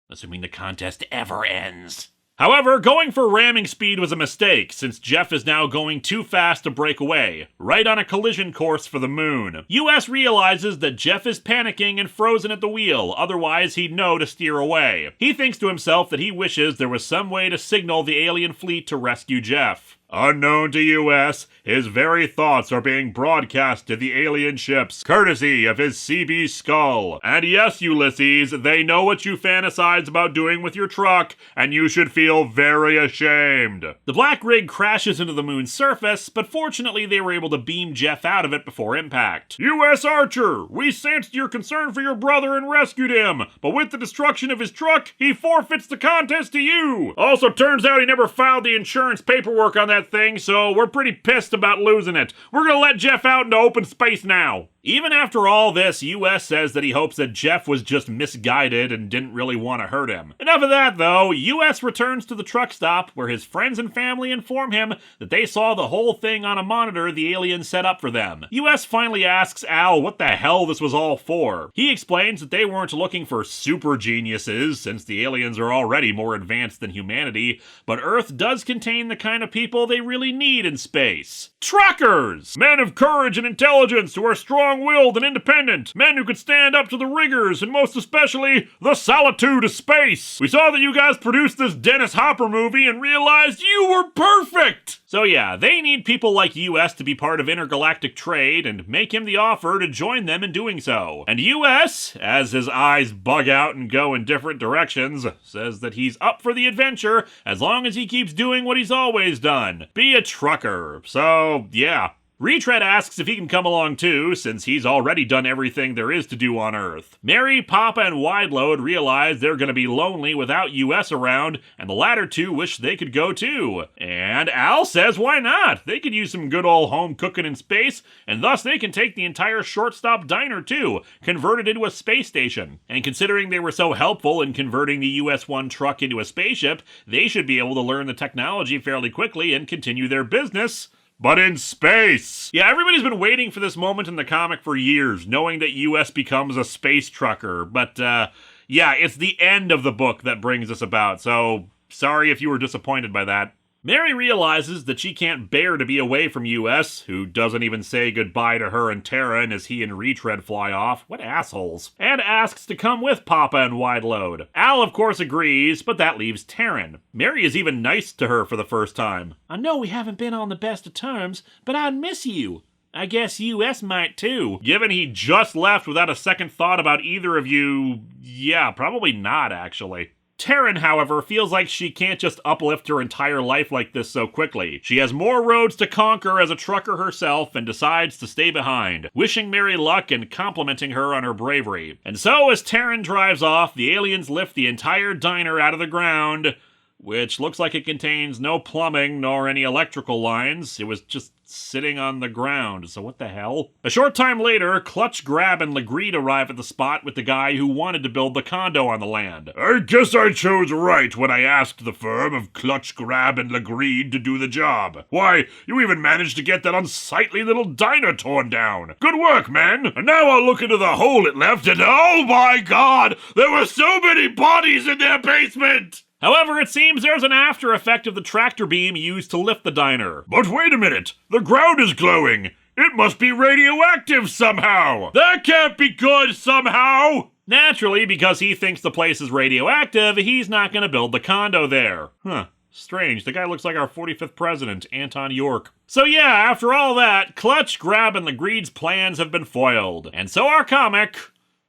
Assuming the contest ever ends. However, going for ramming speed was a mistake, since Jeff is now going too fast to break away, right on a collision course for the moon. US realizes that Jeff is panicking and frozen at the wheel, otherwise he'd know to steer away. He thinks to himself that he wishes there was some way to signal the alien fleet to rescue Jeff. Unknown to US, his very thoughts are being broadcast to the alien ships, courtesy of his CB skull. And yes, Ulysses, they know what you fantasize about doing with your truck, and you should feel very ashamed. The black rig crashes into the moon's surface, but fortunately they were able to beam Jeff out of it before impact. US Archer, we sensed your concern for your brother and rescued him, but with the destruction of his truck, he forfeits the contest to you. Also, turns out he never filed the insurance paperwork on that thing, so we're pretty pissed about losing it. We're gonna let Jeff out into open space now. Even after all this, US says that he hopes that Jeff was just misguided and didn't really want to hurt him. Enough of that, though. US returns to the truck stop, where his friends and family inform him that they saw the whole thing on a monitor the aliens set up for them. US finally asks Al what the hell this was all for. He explains that they weren't looking for super geniuses, since the aliens are already more advanced than humanity, but Earth does contain the kind of people they really need in space. Truckers! Men of courage and intelligence who are strong-willed and independent. Men who could stand up to the rigors, and most especially, the solitude of space. We saw that you guys produced this Dennis Hopper movie and realized you were perfect! So yeah, they need people like US to be part of intergalactic trade and make him the offer to join them in doing so. And US, as his eyes bug out and go in different directions, says that he's up for the adventure as long as he keeps doing what he's always done. Be a trucker. So, yeah. Retread asks if he can come along too, since he's already done everything there is to do on Earth. Mary, Papa, and Wideload realize they're going to be lonely without US around, and the latter two wish they could go too. And Al says why not? They could use some good old home cooking in space, and thus they can take the entire shortstop diner too, convert it into a space station. And considering they were so helpful in converting the US-1 truck into a spaceship, they should be able to learn the technology fairly quickly and continue their business. But in space! Yeah, everybody's been waiting for this moment in the comic for years, knowing that US becomes a space trucker. But, yeah, it's the end of the book that brings this about, so sorry if you were disappointed by that. Mary realizes that she can't bear to be away from US, who doesn't even say goodbye to her and Terran as he and Retread fly off. What assholes. And asks to come with Papa and Wideload. Al, of course, agrees, but that leaves Terran. Mary is even nice to her for the first time. I know we haven't been on the best of terms, but I'd miss you. I guess US might too. Given he just left without a second thought about either of you, yeah, probably not, actually. Terran, however, feels like she can't just uplift her entire life like this so quickly. She has more roads to conquer as a trucker herself and decides to stay behind, wishing Mary luck and complimenting her on her bravery. And so, as Terran drives off, the aliens lift the entire diner out of the ground, which looks like it contains no plumbing nor any electrical lines. It was just sitting on the ground, so what the hell? A short time later, Clutch, Grab, and Legrede arrive at the spot with the guy who wanted to build the condo on the land. I guess I chose right when I asked the firm of Clutch, Grab, and Legrede to do the job. Why, you even managed to get that unsightly little diner torn down. Good work, men! And now I'll look into the hole it left, and oh my god! There were so many bodies in their basement! However, it seems there's an after effect of the tractor beam used to lift the diner. But wait a minute! The ground is glowing! It must be radioactive somehow! That can't be good somehow! Naturally, because he thinks the place is radioactive, he's not going to build the condo there. Huh. Strange. The guy looks like our 45th president, Anton York. So yeah, after all that, Clutch, Grab, and Legrede's plans have been foiled. And so our comic,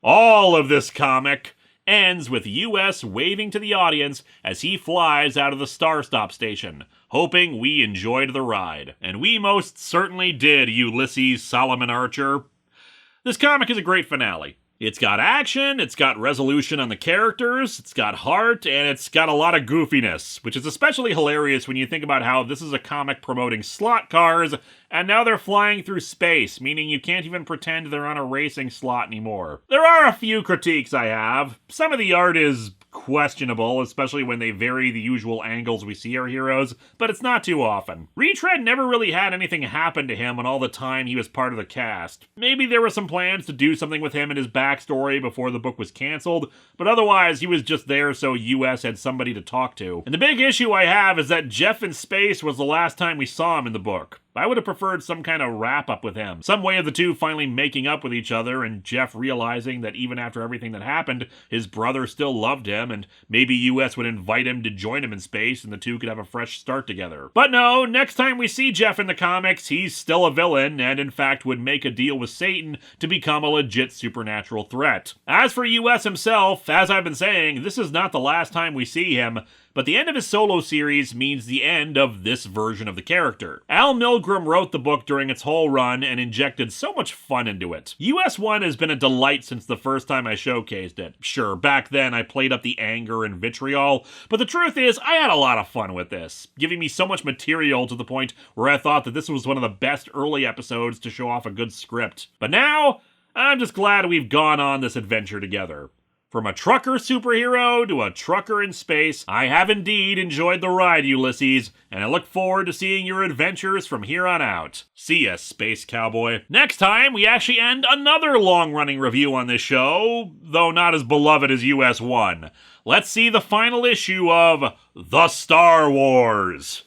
all of this comic, ends with US waving to the audience as he flies out of the Star Stop station, hoping we enjoyed the ride. And we most certainly did, Ulysses Solomon Archer. This comic is a great finale. It's got action, it's got resolution on the characters, it's got heart, and it's got a lot of goofiness, which is especially hilarious when you think about how this is a comic promoting slot cars, and now they're flying through space, meaning you can't even pretend they're on a racing slot anymore. There are a few critiques I have. Some of the art is questionable, especially when they vary the usual angles we see our heroes, but it's not too often. Retread never really had anything happen to him in all the time he was part of the cast. Maybe there were some plans to do something with him and his backstory before the book was canceled, but otherwise he was just there so US had somebody to talk to. And the big issue I have is that Jeff in space was the last time we saw him in the book. I would have preferred some kind of wrap-up with him. Some way of the two finally making up with each other and Jeff realizing that even after everything that happened, his brother still loved him and maybe US would invite him to join him in space and the two could have a fresh start together. But no, next time we see Jeff in the comics, he's still a villain and in fact would make a deal with Satan to become a legit supernatural threat. As for US himself, as I've been saying, this is not the last time we see him, but the end of his solo series means the end of this version of the character. Al Milgrom wrote the book during its whole run and injected so much fun into it. US-1 has been a delight since the first time I showcased it. Sure, back then I played up the anger and vitriol, but the truth is I had a lot of fun with this, giving me so much material to the point where I thought that this was one of the best early episodes to show off a good script. But now, I'm just glad we've gone on this adventure together. From a trucker superhero to a trucker in space, I have indeed enjoyed the ride, Ulysses, and I look forward to seeing your adventures from here on out. See ya, Space Cowboy. Next time, we actually end another long-running review on this show, though not as beloved as US-1. Let's see the final issue of The Star Wars.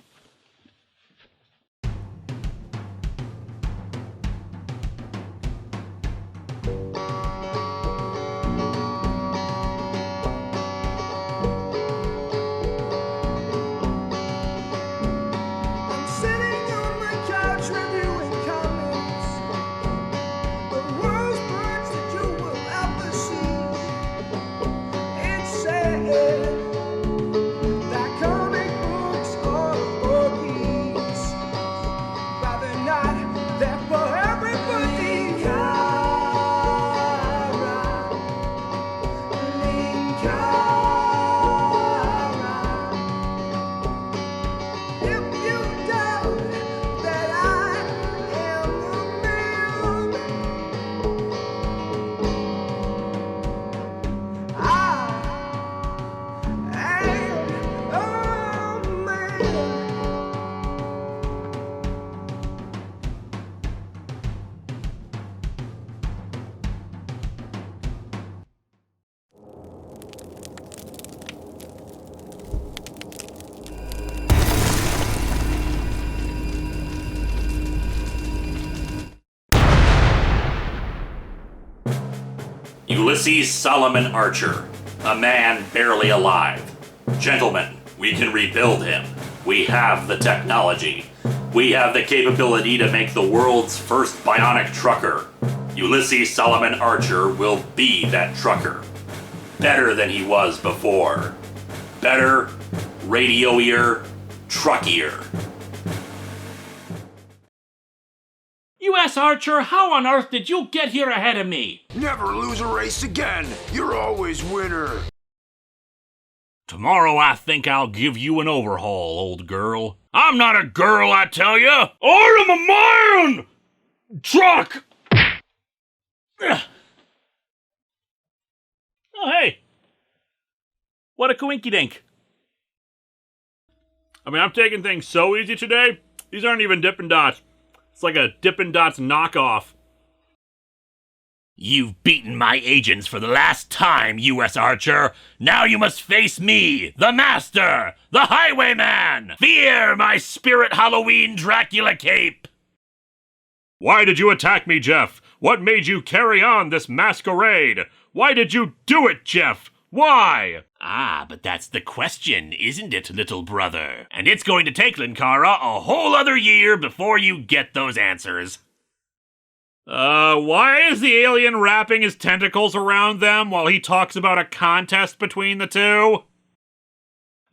Ulysses Solomon Archer, a man barely alive. Gentlemen, we can rebuild him. We have the technology. We have the capability to make the world's first bionic trucker. Ulysses Solomon Archer will be that trucker. Better than he was before. Better, radio-ier, truckier. US Archer, how on earth did you get here ahead of me? Never lose a race again. You're always winner. Tomorrow I think I'll give you an overhaul, old girl. I'm not a girl, I tell ya! I am a man! Truck! Oh, hey. What a coinky-dink. I mean, I'm taking things so easy today, these aren't even Dippin' Dots. It's like a Dippin' Dots knockoff. You've beaten my agents for the last time, US Archer. Now you must face me, the Master, the Highwayman. Fear my Spirit Halloween Dracula cape. Why did you attack me, Jeff? What made you carry on this masquerade? Why did you do it, Jeff? Why? Ah, but that's the question, isn't it, little brother? And it's going to take Linkara a whole other year before you get those answers. Why is the alien wrapping his tentacles around them while he talks about a contest between the two?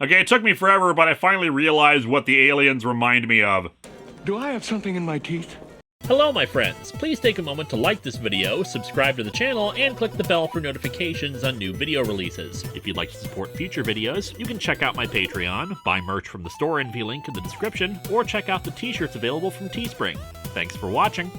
Okay, it took me forever, but I finally realized what the aliens remind me of. Do I have something in my teeth? Hello, my friends. Please take a moment to like this video, subscribe to the channel, and click the bell for notifications on new video releases. If you'd like to support future videos, you can check out my Patreon, buy merch from the store envy link in the description, or check out the t-shirts available from Teespring. Thanks for watching.